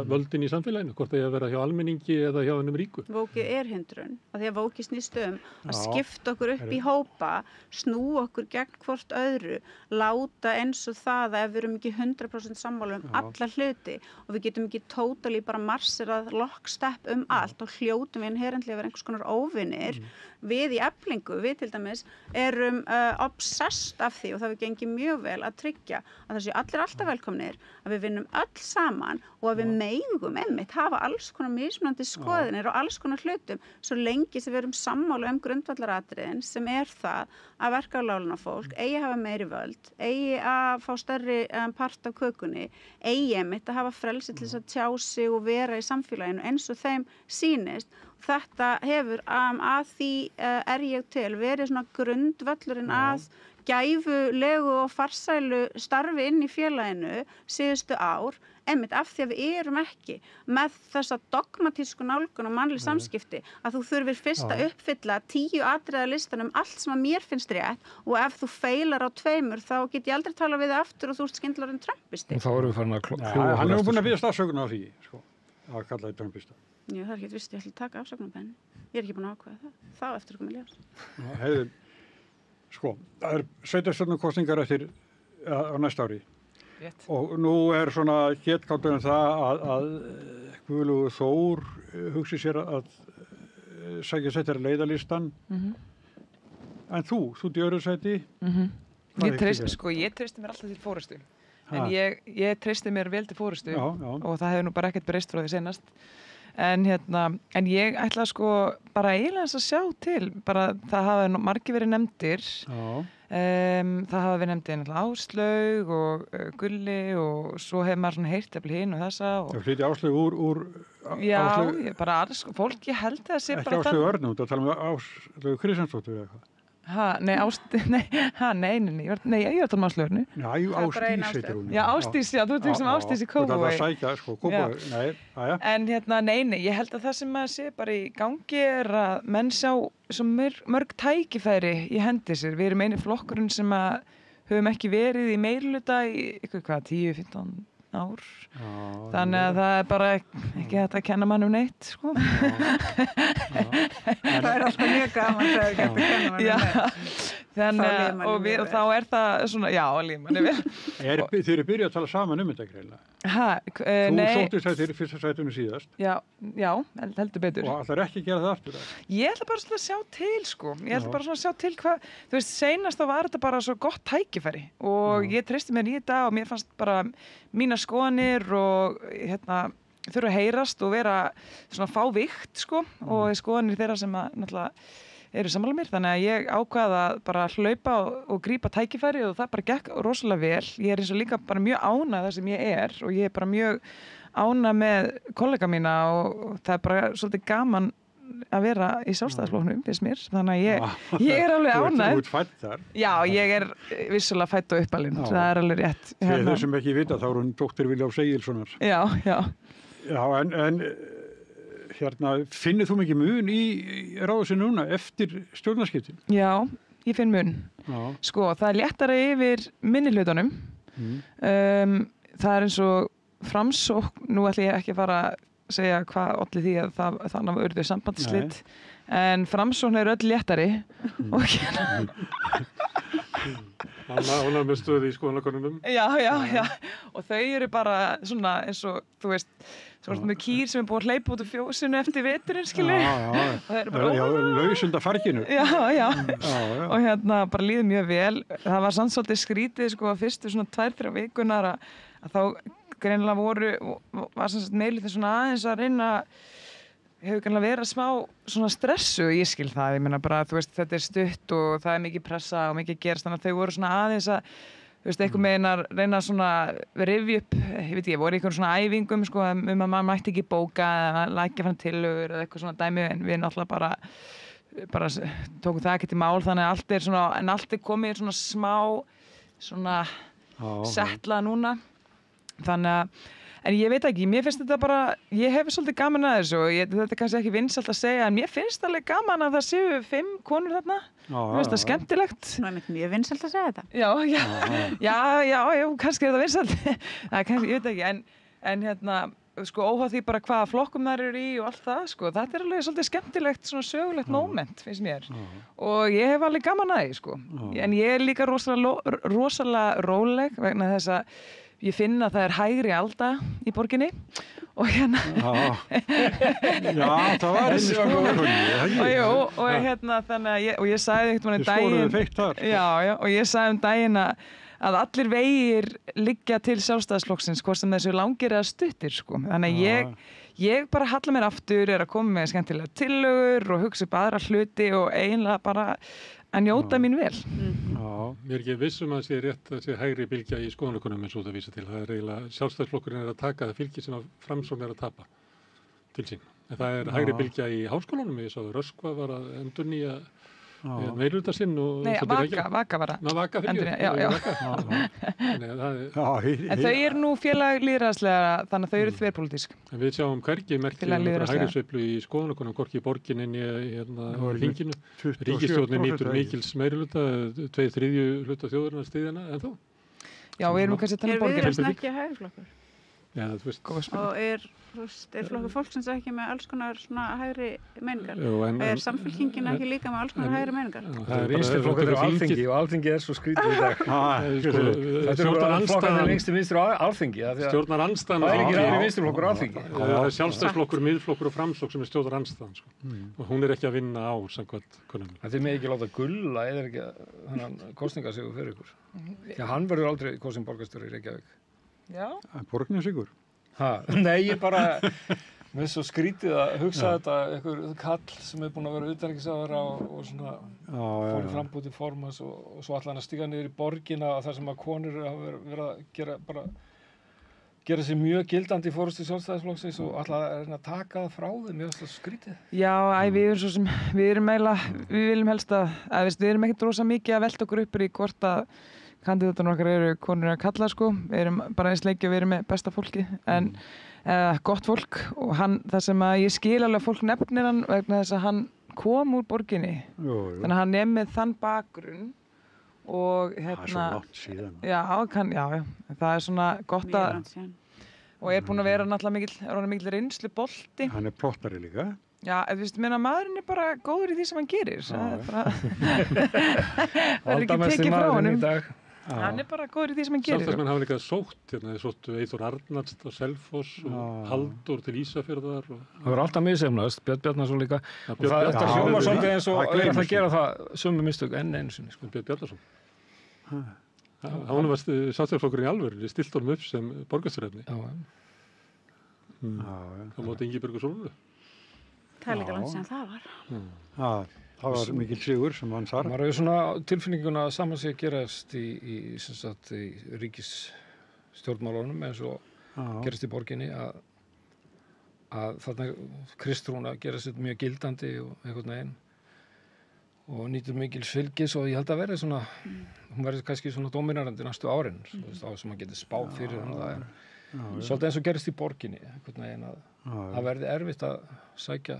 völdin í samfélaginu, hvort það er að vera hjá almenningi eða hjá hennum ríku. Vókið hindrun, af því að vókið snýst að skipta okkur upp í hópa, snúa okkur gegn hvort öðru, láta eins og það að ef við erum ekki 100% sammála alla hluti og við getum ekki totally bara marserað lockstep allt og hljótum við inherently að vera einhvers konar óvinir. Við í Eflingu, við til dæmis erum obsessed af því og það við gengið mjög vel að tryggja að það séu allir alltaf velkomnir, að við vinnum öll saman og að við megum einmitt hafa alls konar mismunandi skoðanir og alls konar hlutum svo lengi sem við erum sammála grundvallaratriðin sem það að verkafólk eigi að hafa meiri völd, eigi að fá stærri part af kökunni, eigi einmitt að hafa frelsi til þess að tjá sig og vera í samfélaginu eins og þeim sýnist. Þetta hefur að því ég til verið svona grundvöllurinn að gæfulegu og farsælu starfi inn í félaginu síðustu ár, einmitt af því að við erum ekki með þessa dogmatísku nálgun og mannleg samskipti, að þú þurfir fyrst að uppfylla 10 atriða listan allt sem að mér finnst rétt og ef þú feilar á 2 þá get ég aldrei tala við þig aftur og þú ert skyndilega orðinn trumpisti. Og þá erum við farin að kljúa. Hann er búin að biðjast afsökunar á því, sko, að kalla þig trumpista. Já, það er ekki vist, ég ætla að taka afsökunarbeðinu. Ég er ekki búin að ákveða það. Þá eftir að koma í ljós. Heiðu, sko, það sveitarstjórnarkosningar eftir á næsta ári. Rétt. Og nú er svona getgáttur það að Guðlaugur Þór hugsi sér að sækja sættir leiðalistan. En þú djöru sæti. Ég treysti mér alltaf til fórustu. En ég treysti mér vel til fórustu og það hefur nú bara ekkert breyst frá því seinast. En ég ætla sko bara eiginlega að sjá til, bara það hafa margir verið nefndir. Það hafa verið nefndir Áslaug og Gulli og svo hefur maður svona heyrt eftir hinn og þessa. Já, flytja Áslaug úr Já, bara fólk ég held að sé bara ekki Áslaug Örn út að tala um Áslaug Kristjánsdóttur eða eitthvað. Nei, ég var að tala um Áslaugu. Já, Ásdís heitir hún. Já, Ásdís, já, þú ert um Ásdís í Kópavogi. Það er að sækja, sko, Kópavogi, nei. En nei, ég held að það sem maður sé bara í gangi er að menn sjá svo mörg tækifæri í hendi sér. Við erum eini flokkurinn sem að höfum ekki verið í meirihluta í 10-15 ár. Þannig að það er bara ekki hægt að kenna mann um neitt, sko. Það er alltaf mjög gaman þegar ekki hægt að kenna mann um neitt. Þannig og þá er það svona, já, lífmanni vel. Þið eru byrjað að tala saman um þetta greinilega. Þú sóttist þetta í fyrsta sætinu síðast. Já, heldur betur. Og ætlar ekki að gera það aftur? Ég ætla bara svona að sjá til, sko. Ég ætla bara svona að sjá til hvað, þú veist, seinast þá var þetta bara svo gott tækifæri og ég treysti mér í þetta og mér fannst bara mínar skoðanir og þurfa að heyrast og vera svona fávíkt, sko, og skoðanir þeirra sem að náttúrulega eru sammála mér, þannig að ég ákvaða bara að hlaupa og grípa tækifæri og það bara gekk rosalega vel. Ég er eins og líka bara mjög ánægð það sem ég er og ég er bara mjög ánægð með kollega mína og það er bara svolítið gaman að vera í Sjálfstæðisflokknum, finnst mér, þannig að ég er alveg ánægð. Þú ert fædd þar? Já, ég er vissulega fædd og uppalinn, það er alveg rétt. Þeir sem ekki vita, þá er hún dóttir Viljálfs Egilssonar. Já. Já, en finnir þú mikið mun í ráðsinn núna eftir stjórnarskiptin? Já, ég finn mun. Sko, það er léttara yfir minnihlutunum. Það er eins og Framsókn, nú ætla ég ekki að fara að segja hvað olli því að þannig að urðu sambandsslit, en Framsókn er öll léttari og Hún er með stöðu í skoðanakönnunum. Já, og þau eru bara svona eins og, þú veist, svona með kýr sem er búið að hleypa út úr fjósinu eftir veturinn, skilur. Og það eru bara lausunda farginu. Já. Og bara líður mjög vel. Það var samt svolítið skrítið, sko, að fyrstu svona 2-3 vikunar að þá greinilega var sem sagt meilið svona aðeins að reyna hefur kannski verið smá svona stressu, ég skil það, ég meina bara, þú veist, þetta er stutt og það er mikið pressa og mikið gerast, þannig að þau voru svona aðeins að, þú veist, einhver meginn að reyna svona rifja upp, ég voru í einhvern svona æfingum, sko, að maður mætti ekki bóka eða lækja fann tillögur eða eitthvað svona dæmi, en við náttúrulega bara tókum það ekki til mál, þannig að allt er svona, en allt er komið svona smá, svona settlað núna, þannig að en ég veit ekki, mér finnst þetta bara, ég hef svolítið gaman að þessu og þetta er kannski ekki vinsælt að segja, en mér finnst alveg gaman að það séu 5 konur þarna. Mér finnst það skemmtilegt. Það er mjög vinsælt að segja þetta. Já, kannski er þetta vinsælt. Kannski, ég veit ekki, en sko óháð því bara hvaða flokkum þær eru í og allt það, sko, þetta er alveg svolítið skemmtilegt, svona sögulegt moment, finnst mér. Og ég hef alveg gaman að því, sko. En ég er líka rosalega róleg vegna þess að ég finn að það er hægri alda í borginni og Já, það var henni skoðanakönnun. Og þannig að ég sagði einhvern veginn daginn. Skoðuðu feitt þar. Já, og ég sagði daginn að allir vegir liggja til Sjálfstæðisflokksins, hvort sem þessu langir eða stuttir, sko. Þannig að ég bara halla mér aftur, er að koma með skemmtilega tillögur og hugsa upp aðra hluti og eiginlega bara að njóta mín vel. Mér er ekki vissum að það sé rétt að sé hægri bylgja í skoðanakönnunum eins og það vísa til. Það er eiginlega Sjálfstæðisflokkurinn er að taka það fylgi sem að Framsókn er að tapa til sín. En það er hægri bylgja í háskólanum. Ég sá Röskva var að endurnýja meirhluta sinn og Nei, Vaka var það. Ná, Vaka fyrir Já. En þau eru nú félag lýðræðislega, þannig að þau eru þverpólitísk. En við sjáum hvergi merki hægrisveiflu í skoðanakonum, hvorki í borginni hérna hringinu. Ríkisstjórnin nýtur mikils meirhluta, 2/3 hluta þjóðarinnar styðjana, en þó. Já, við erum kannski að tala um borginni. Er Viðreisn ekki hægriflokkur? Já, þú veist. Og er flokkur fólksins ekki með alls konar svona hægri meiningar? Er Samfylkingin ekki líka með alls konar hægri meiningar? Það er vinstri flokkur á Alþingi og Alþingi er svo skrítið í dag. Þetta er bara flokkarnir lengst til vinstri á Alþingi. Stjórnarandstaðan. Það er ekki ræðri vinstri flokkur á Alþingi. Það er Sjálfstæðisflokkur, Miðflokkur og Framsókn sem er stjórnarandstaðan. Og hún er ekki að vinna á samkvæmt kunnum. Þið með ekki láta gulla eða ekki þannig kosningasigur fyrir ykkur. Já, hann verður aldrei kosinn borgarstjóri í Reykjavík. Já. Borgarnesigur? Nei, ég bara, mér er svo skrítið að hugsa þetta, einhver kall sem er búinn að vera utanríkisráðherra og svona fór í frambúð til formanns og svo ætla hann að stíga niður í borgina þar sem að konur hafa verið að gera sér mjög gildandi í forystu Sjálfstæðisflokksins og ætla að reyna að taka það frá þeim, mér finnst það skrítið. Já, við erum eiginlega, við viljum helst við erum ekkert rosa mikið að velta okkur upp í hvort að kandidatarnir okkar eru konur að kalla sko, við erum bara eins leikið að við erum með besta fólki en gott fólk og það sem að ég skil alveg að fólk nefnir hann vegna þess að hann kom úr borginni þannig að hann er með þann bakgrunn og Það er svo langt síðan. Já, það er svona gott að og er búinn að vera náttúrulega mikil reynslu bolti. Hann er plottari líka. Já, þú veist, maðurinn er bara góður í því sem hann gerir. Það er bara verður ekki tekið frá honum. Hann er bara góður í því sem hann gerir. Sjálfstæðismenn hafa líka sótt, þeir sóttu Eyþór Arnalds á Selfoss og Halldór til Ísafjarðar. Það var alltaf misjafnast, Björn Bjarnason líka. Og þetta hljómar svolítið eins og er að gera það sömu mistök enn einu sinni. Björn Bjarnason. Hann var Sjálfstæðisflokkurinn í alvöru, stilt honum upp sem borgarstjóri. Það móti Ingibjörgu Sólrúnu. Það er líka langt sem það var. Það var mikil sigur sem hann þar. Maður hefur svona tilfinninguna að saman sig að gerast í ríkisstjórnmálunum eins og gerast í borginni að þarna Kristrún að gerast þetta mjög gildandi og einhvern veginn og nýtur mikil fylgis og ég held að verði svona, hún verði kannski svona dominarandi næstu árin, þá sem maður getur spáð fyrir hann það er. Svolítið eins og gerist í borginni, einhvern veginn að verði erfitt að sækja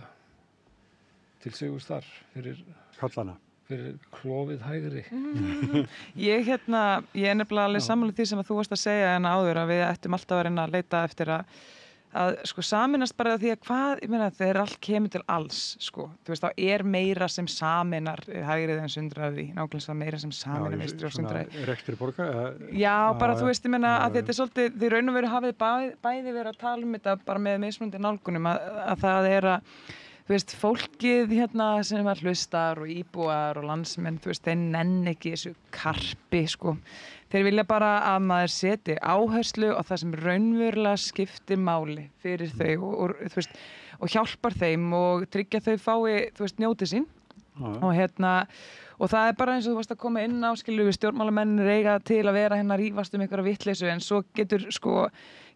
til sigurs þar fyrir kallana. Fyrir klofið hægri. Ég er nefnilega alveg sammála því sem að þú varst að segja en áður að við ættum alltaf að reyna að leita eftir að sko sameinast bara því að ég meina þegar allt kemur til alls sko, þú veist þá er meira sem sameinar hægrið en sundraði, nákvæmlega meira sem sameinar vinstri og sundraði. Rekstri borgar? Já, bara þú veist, ég meina að þetta er svolítið, þið raun og veru hafið bæði verið að tala um þetta bara með mismunandi nálgunum að það er að þú veist, fólkið sem var hlustar og íbúar og landsmenn, þú veist, þeir nenn ekki þessu karpi, sko. Þeir vilja bara að maður seti áherslu á það sem raunverulega skiptir máli fyrir þau og þú veist, og hjálpar þeim og tryggja þau fái, þú veist, njóti sín. Og það er bara eins og þú varst að koma inn á, skilur við stjórnmálamennir eiga til að vera að rífast einhverja vitleysu en svo getur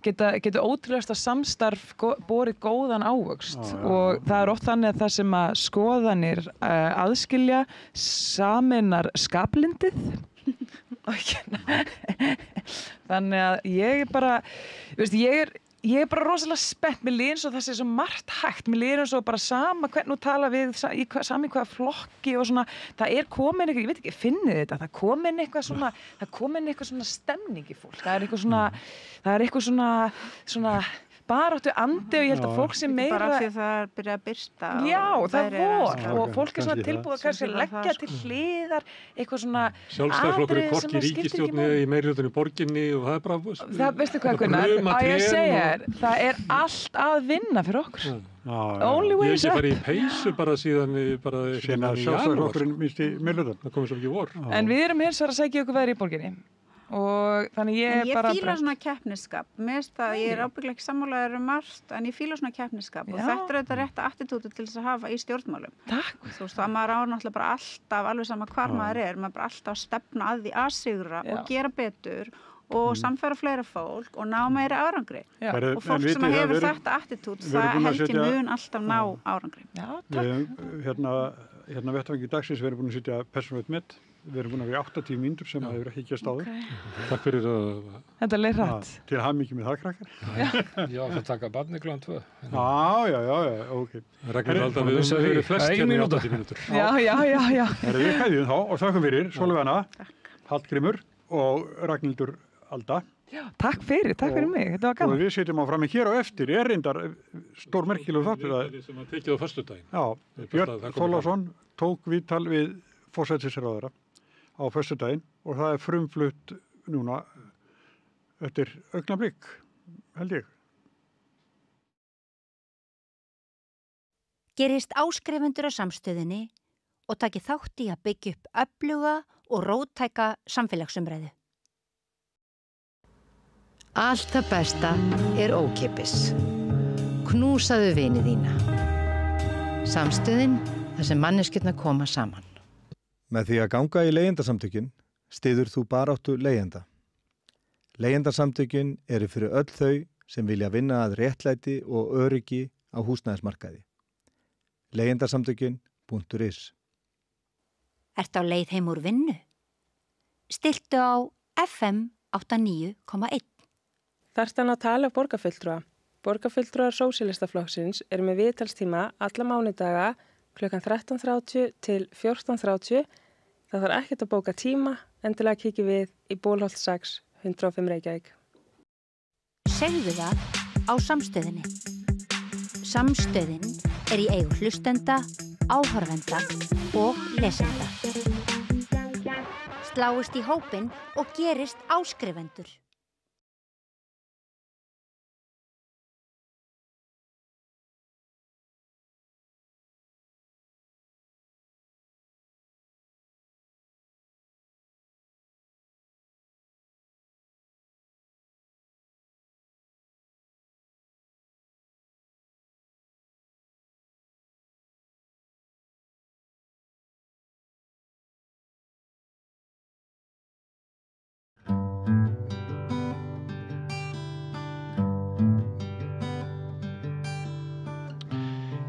getur ótrúlegasta samstarf borið góðan ávöxt og það er oft þannig að það sem að skoðanir aðskilja sameinar skaplindið þannig að ég er bara ég er bara rosalega spennt, mér líður eins og það sé svo margt hægt, mér líður eins og bara sama hvernig þú tala við, sami hvaða flokki og svona, það er komin eitthvað, ég veit ekki, finnið þetta, það komin eitthvað svona stemning í fólk, það er eitthvað svona baráttu andi og ég held að fólk sem meira bara því það er byrjað að birta já, það og fólk er svona tilbúið að kannski leggja til hliðar eitthvað svona Sjálfstæðisflokkur er hvorki í ríkisstjórninni í meirihlutanum í borginni og það er bara það veistu hvað Gunnar, að ég segja það er allt að vinna fyrir okkur only way is up ég hef ekki farið í peysu bara síðan Sjálfstæðisflokkurinn misti meirihlutan það komið svo ekki vor en við erum hins vegar að sækja okkur veðri í borginni og þannig ég bara fíla svona keppnisskap ég er ábyggilega ekki sammálaður margt en ég fíla svona keppnisskap og þetta er þetta rétta attitúdu til þess að hafa í stjórnmálum takk þú veist það maður á náttúrulega bara alltaf alveg sama hvar maður er bara alltaf að stefna að því að sigra og gera betur og samfæra fleira fólk og ná meiri árangri og fólk sem hefur þetta attitúd það held ég mun alltaf ná árangri við hérna vettvangi dagsins, við erum búin að setja persónulegt met. Við erum búin að vera í 80 mínútur sem það hefur ekki gerst áður. Takk fyrir að... Þetta leið hratt. Til hamingju með það, krakkar. Já, það taka barni klukkan 2. Já, ok. Regnir alltaf við höfum verið flest hérna í 80 mínútur. Já. Við kveðjum þá og þakkum fyrir Sólveigana, Hallgrímur og Ragnhildur Alda. Já, takk fyrir mig. Þetta var gaman. Og við setjum á frammi hér á eftir, reyndar stór merkilegur þáttur. Það sem að tekið á föstudaginn. Já, Björn Þorláksson tók viðtal við forsætisráðherra á föstudaginn og það frumflutt núna eftir augnablik, held ég. Gerist áskrifendur á samstöðinni og taki þátt í að byggja upp öfluga og róttæka samfélagsumræðu. Allt það besta ókeypis. Knúsaðu vini þína. Samstöðin, þar sem manneskjurnar koma saman. Með því að ganga í leigjendasamtökin styður þú baráttu leigjenda. Leigjendasamtökin eru fyrir öll þau sem vilja vinna að réttlæti og öryggi á húsnæðismarkaði. Leigjendasamtökin.is. Ertu á leið heim úr vinnu? Stilltu á FM 89,1. Þarftu að tala borgarfulltrúa. Borgarfulltrúar Sósíalistaflokksins eru með viðtalstíma alla mánudaga klukkan 13:30 til 14:30. Það þarf ekkert að bóka tíma, endilega kíkja við í Bólholt 6, 105 Reykjavík. Segðu það á samstöðinni. Samstöðin í eigu hlustenda, áhorfenda og lesenda. Sláist í hópinn og gerist áskrifendur.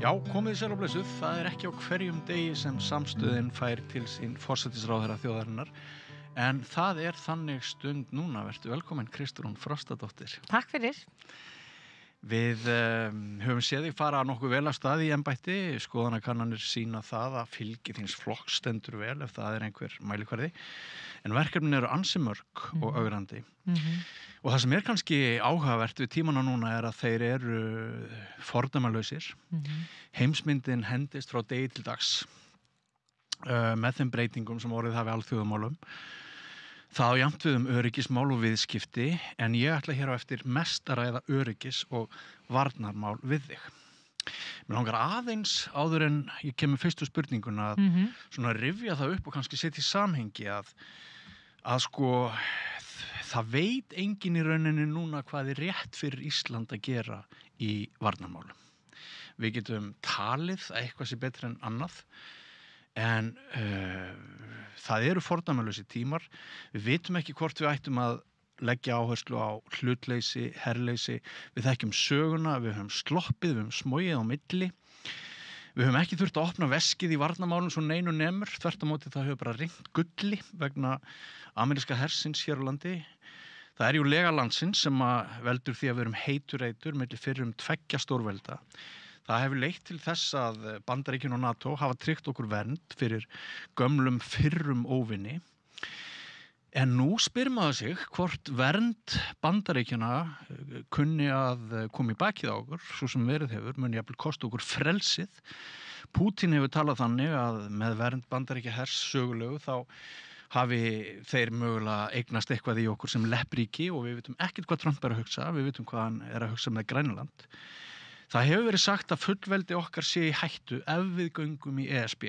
Já, komið sæl og blessuð. Það ekki á hverjum degi sem samstöðin fær til sín forsætisráðherra þjóðarinnar. En það þannig stund núna. Vertu velkomin, Kristrún Frostadóttir. Takk fyrir. Við höfum séð þig fara nokkuð vel af stað í embætti. Skoðanakannanir sýna það að fylgi þíns flokks stendur vel ef það einhver mælikvarði. En verkefnin eru ansi mörg og ögrandi. Og það sem kannski áhugavert við tímana núna að þeir eru fordæmalausir. Heimsmyndin hendist frá degi til dags með þeim breytingum sem orðið hafi alþjóðamálum. Það á jafnt við öryggismál og viðskipti, en ég ætla hér á eftir mest að ræða öryggis- og varnarmál við þig. Mér langar aðeins áður en ég kem með fyrstu spurninguna að svona rifja það upp og kannski setja í samhengi að sko það veit enginn í rauninni núna hvað rétt fyrir Ísland að gera í varnarmálum. Við getum talið að eitthvað sé betra en annað, en það eru fordæmalausi tímar. Við vitum ekki hvort við ættum að leggja áherslu á hlutleysi, herleysi. Við þekkjum söguna, við höfum sloppið, við höfum smogið á milli. Við höfum ekki þurft að opna veskið í varnarmálum svo neinu nemur. Þvert á móti það hefur bara ringt gulli vegna ameríska hersins hér á landi. Það jú lega landsins sem veldur því að við erum heitur milli fyrrum 2 stórvelda. Það hefur leitt til þess að Bandaríkin og NATO hafa tryggt okkur vernd fyrir gömlum fyrrum óvinni. En nú spyr maður sig hvort vernd Bandaríkjana kunni að koma í bakið á okkur, svo sem verið hefur, muni jafnvel kosta okkur frelsið. Pútín hefur talað þannig að með vernd Bandaríkja hers sögulegu þá hafi þeir mögulega eignast eitthvað í okkur sem leppríki og við vitum ekkert hvað Trump að hugsa, við vitum hvað hann að hugsa með Grænland. Það hefur verið sagt að fullveldi okkar sé í hættu ef við göngum í ESB.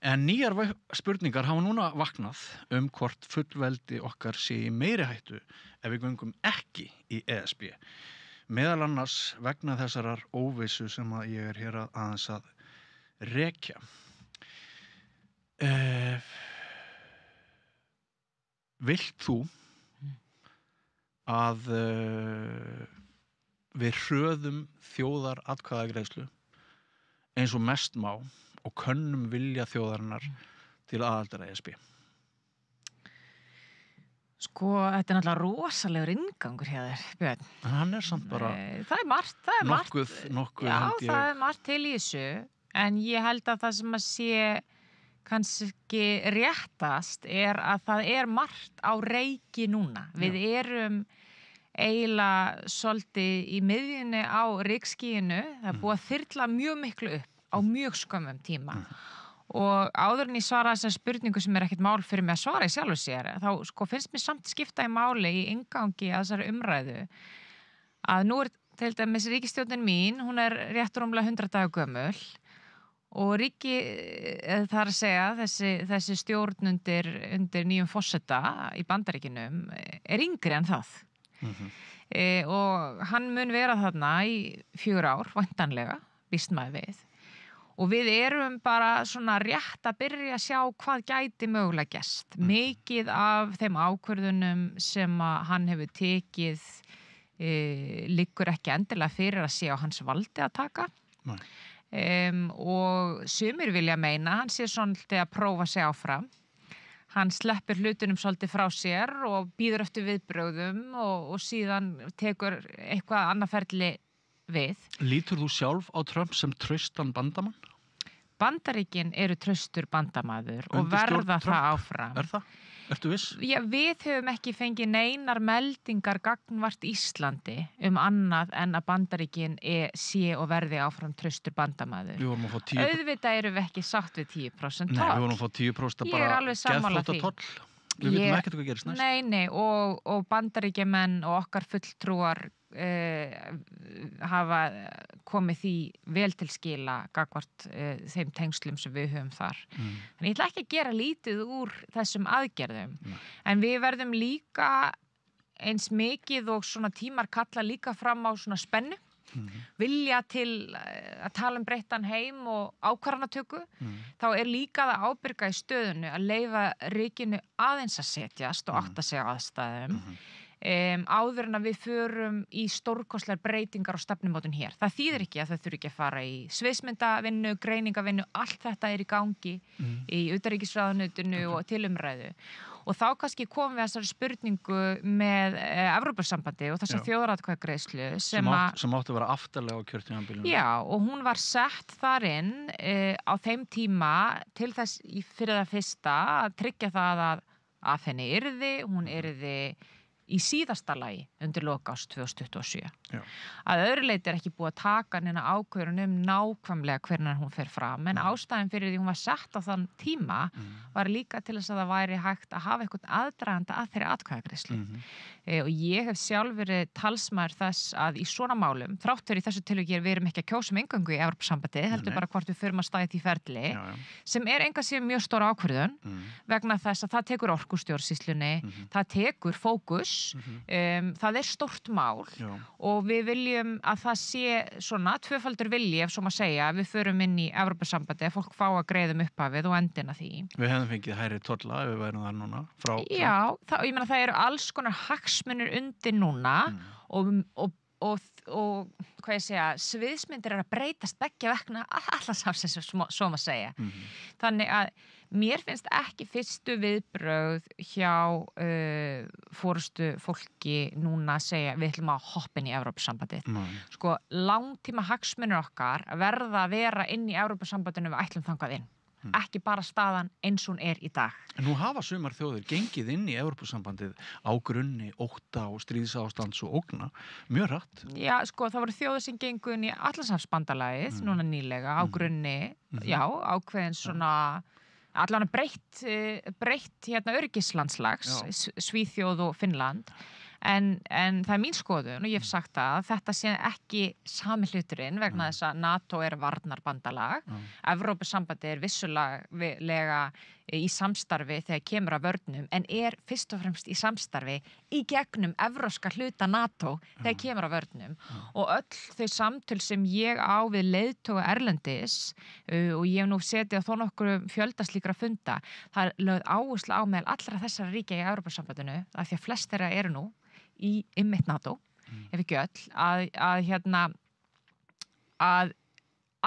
En nýjar spurningar hafa núna vaknað hvort fullveldi okkar sé í meiri hættu ef við göngum ekki í ESB. Meðal annars vegna þessarar óvissu sem ég hér aðeins að rekja. Vilt þú að við hröðum þjóðaratkvæðagreiðslu eins og mest má og könnum vilja þjóðarinnar til aðaldar að ESB? Sko, þetta er náttúrulega rosalegur inngangur hjá þér, Björn. En hann samt bara það er margt. Nokkuð Já, held ég. það er margt til í þessu, en ég held að það sem að sé kannski réttast að það er margt á reiki núna. Við erum eiginlega svolítið í miðjunni á rykskýinu. Það er búið að þyrla mjög miklu upp á mjög skömmum tíma. Og áður en ég svara þessar spurningu sem ekkert mál fyrir mig að svara í sjálfu sér, þá sko finnst mér samt skipta í máli í inngangi að þessari umræðu að nú til dæmis ríkisstjórnin mín, hún er rétt rúmlega 100 daga gömul og það að segja þessi stjórn undir nýjum forseta í Bandaríkjunum er yngri en það. Og hann mun vera þarna í 4 ár, væntanlega, býst maður við. Og við erum bara svona rétt að byrja að sjá hvað gæti mögulega gerst. Mikið af þeim ákvörðunum sem hann hefur tekið liggur ekki endilega fyrir að sé á hans valdi að taka. Og sumir vilja meina, hann sé svolítið að prófa sig áfram. Hann sleppir hlutunum svolítið frá sér og býður eftir viðbrögðum og síðan tekur eitthvað annað ferli við. Lítur þú sjálf á Trump sem traustan bandamann? Bandaríkin eru traustur bandamaður og verða það áfram. Er það? Ertu viss? Já, við höfum ekki fengið neinar meldingar gagnvart Íslandi annað en að Bandaríkin sé og verði áfram traustur bandamaður. Við vorum að fá 10%. Auðvitað eru við ekki sátt við 10% toll. Nei, við vorum að fá 10% bara geðþótta toll. Við vitum ekkert hvað gerist næst. Nei, og Bandaríkjamenn og okkar fulltrúar hafa komið því vel til skila gagnvart þeim tengslum sem við höfum þar. Þannig ég ætla ekki að gera lítið úr þessum aðgerðum. En við verðum líka eins mikið og svona tímar kalla líka fram á svona spennu. Vilja til að tala breyttan heim og ákvarðanatöku, þá líka það ábyrga í stöðunu að leyfa ríkinu aðeins að setjast og átta sig á aðstæðum. Áður en að við förum í stórkostlegar breytingar og stefnumótun hér. Það þýðir ekki að það þurfi ekki að fara í sviðsmyndavinnu, greiningavinnu, allt þetta í gangi í utanríkisráðuneytinu og til umræðu. Og þá kannski komum við að þessari spurningu með Evrópusambandi og þessa þjóðaratkvæðagreiðslu sem átti að vera aftarlega á kjörtímabilinu. Já, og hún var sett þar inn á þeim tíma til þess fyrir það fyrsta að tryggja það að henni hún yrði í síðasta lagi undir lok árs 2027. Já. Að öðru leyti ekki búið að taka neina ákvörðun nákvæmlega hvernig hún fer fram, en ástæðan fyrir því hún var sett á þann tíma var líka til þess að það væri hægt að hafa eitthvað aðdraganda að þeirri atkvæðagreiðslu. Og ég hef sjálf verið talsmaður þess að í svona málum, þrátt fyrir í þessu tilviki við erum ekki að kjósa eingöngu í Evrópusambandið, heldur bara hvort við förum að staða í því ferli, sem enga sér mjög stór ákvörðun vegna þess að það tekur orkustjórnsýslunni, það tekur fókus. Það stórt mál og við viljum að það sé svona tvöfaldur vilji, ef svo má segja, við förum inn í Evrópusambandi að fólk fá að greiðum upphafið og endina því. Við hefðum fengið hærri tolla ef við værum þar núna frá. Já, ég meina það eru alls konar hagsmunir undir núna og hvað ég segja, sviðsmyndir að breytast beggja vegna Atlantshafsins, svo má segja. Þannig að mér finnst ekki fyrstu viðbrögð hjá forystu fólki núna að segja við ætlum að hoppa inn í Evrópusambandið. Sko, langtíma hagsmunir okkar verða að vera inn í Evrópusambandinu við ætlum þangað inn. Ekki bara staðan eins hún í dag. En nú hafa sumar þjóðir gengið inn í Evrópusambandið á grunni ótta og stríðsástands og ógna mjög hratt. Já, sko, það voru þjóðir sem gengu inn í Atlantshafsbandalagið núna nýlega á grunni, ákveðin svona allan breytt öryggislandslags, Svíþjóð og Finnland. En það mín skoðun og ég hef sagt að þetta sé ekki sami hluturinn vegna þess að NATO varnarbandalag. Evrópusambandið vissulega í samstarfi þegar kemur að vörnum en fyrst og fremst í samstarfi í gegnum evrópska hluta NATO þegar kemur að vörnum. Og öll þau samtöl sem ég á við leiðtoga erlendis og ég hef nú setið á þó nokkru fjölda slíkra funda, það lögð áherslu á meðal allra þessara ríkja í Evrópusambandinu af því að flest þeirra eru nú í einmitt NATO, ef ekki öll, að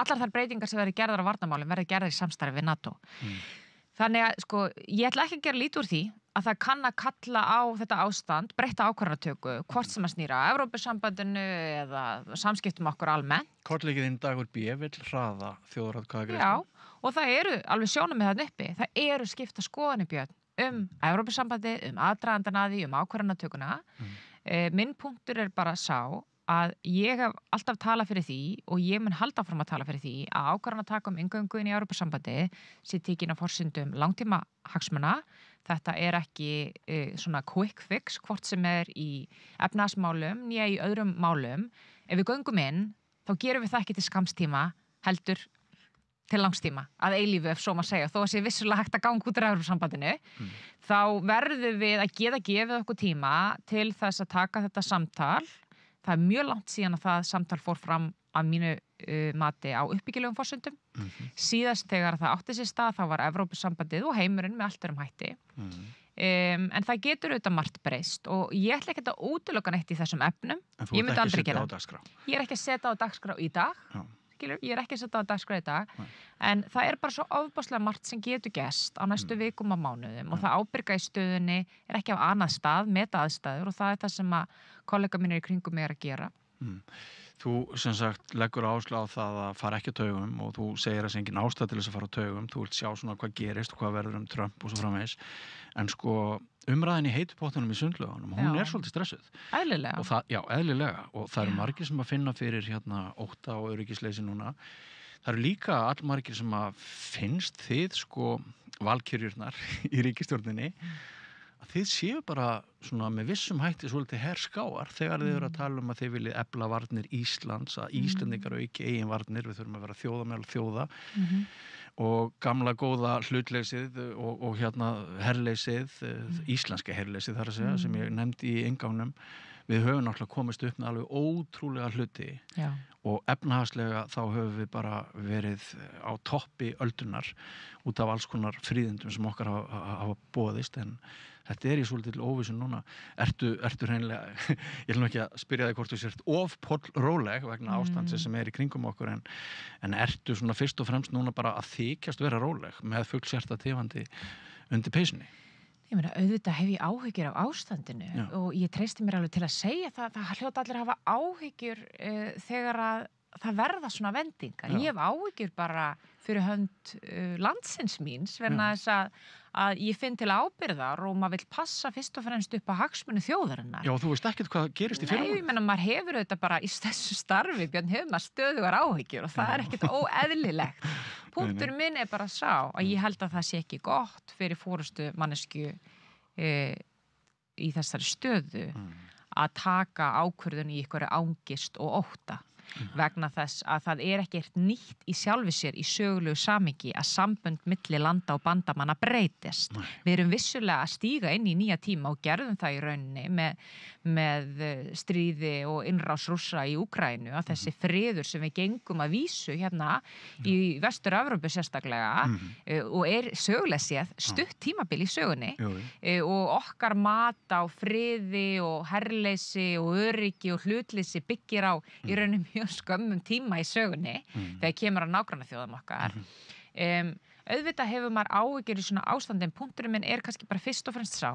allar þær breytingar sem verður gerðar á varnarmálum verður gerðar í samstarfi við NATO. Þannig að sko, ég ætla ekki að gera lítið úr því að það kann að kalla á þetta ástand, breytta ákvarðanatöku, hvort sem að snýra á Evrópusambandinu eða samskiptum okkur almennt. Kortleikinn Dagur B. vill hraða þjóðaratkvæðagreiðslu. Já, og það eru alveg sjónarmið þarna uppi. Það eru skipta skoðanir, Björn, Evrópusambandi, aðdragandann að því, ákvarðanatökuna. Minn punktur er bara sá að ég hef alltaf talað fyrir því og ég mun halda áfram að tala fyrir því að ákvarðanataka inngöngu inn í Evrópusambandi sé tekin á forsendum langtíma hagsmuna. Þetta er ekki svona quick fix, hvort sem er í efnahagsmálum, né í öðrum málum. Ef við göngum inn, þá gerum við það ekki til skamstíma, heldur til langstíma, að eilífu, ef svo maður segja. Þó að sé vissulega hægt að ganga út úr Evrópusambandinu, þá verðum við að geta gefið okkur tíma til þess að taka þetta samtal. Það er mjög langt síðan að það samtal fór fram að mínu mati á uppbyggilegum forsendum. Síðast þegar það átti sér stað, þá var Evrópusambandið og heimurinn með allt hætti. En það getur auðvitað margt breyst og ég ætla ekki að útiloka neitt í þessum efnum. En þú ert ekki að setja á dagskrá? Ég er ekki að setja á dagskrá í dag. Ég er ekki að setja á dagskrá í dag. En það er bara svo ofboðslega margt sem getur gerst á næstu vikum og mánuðum og það ábyrga í stöðunni er ekki á annað stað, meta aðstæður og það er það sem að kollega mínir í kringum mig er að gera. Þú sem sagt leggur áherslu á það að fara ekki á taugum og þú segir að það sé engin ástæða til þess að fara á taugum. Þú vilt sjá svona hvað gerist og hvað verður Trump og svo framvegis. En sko umræðin í heitu pottunum í sundlaugunum, hún er svolítið stressuð. Eðlilega. Já, eðlilega. Og það eru margir sem að finna fyrir ótta og öryggisleysi núna. Það eru líka allmargir sem að finnst þið sko valkyrjurnar í ríkisstjórninni að þið séu bara svona með vissum hætti svolítið herskáar þegar þið eru að tala að þið viljið efla varnir Íslands, að Íslendingar auki eigin varnir, við þurfum að vera þjóða meðal þjóða og gamla góða hlutleysið og herleysið, íslenska herleysið þar að segja, sem ég nefndi í inngangnum. Við höfum náttúrulega komist upp með alveg ótrúlega hluti og efnahagslega þá höfum við bara verið á toppi öldunar út af alls konar fríðindum sem okkar hafa boðist en þetta er í svolítið óvissu núna. Ertu hreinlega, ég vil nú ekki að spyrja þig hvort þú sért of róleg vegna ástandsins sem er í kringum okkur en ertu svona fyrst og fremst núna bara að þykjast vera róleg með fullsjarta tifandi undir peysunni? Ég meina, auðvitað hef ég áhyggjur af ástandinu og ég treysti mér alveg til að segja það hljóta allir að hafa áhyggjur þegar að það verða svona vendingar. Ég hef áhyggjur bara fyrir hönd landsins míns vegna þess að ég finn til ábyrgðar og maður vill passa fyrst og fremst upp á hagsmuni þjóðarinnar. Já, þú veist ekkert hvað gerist í fyrirvara. Nei, ég meina, maður hefur auðvitað bara í þessu starfi, Björn, hefur maður stöðugar áhyggjur og það er ekkert óeðlilegt. Punktur minn er bara sá að ég held að það sé ekki gott fyrir forystu mannesku í þessari stöðu að taka ákvörðun í einhverju angist og ótta. Vegna þess að það er ekkert nýtt í sjálfi sér í sögulegu samhengi að sambönd milli landa og bandamanna breytist. Við erum vissulega að stíga inn í nýja tíma og gerðum það í rauninni með stríði og innrás Rússa í Úkraínu að þessi friður sem við gengum að vísu hérna í Vestur-Evrópu sérstaklega og er sögulega séð stutt tímabil í sögunni og okkar mat á friði og herleysi og öryggi og hlutleysi byggir á í rauninni mjög skömmum tíma í sögunni þegar kemur að nágrannaþjóðum okkar. Auðvitað hefur maður áhyggjur í svona ástandin. Punkturinn minn er kannski bara fyrst og fremst sá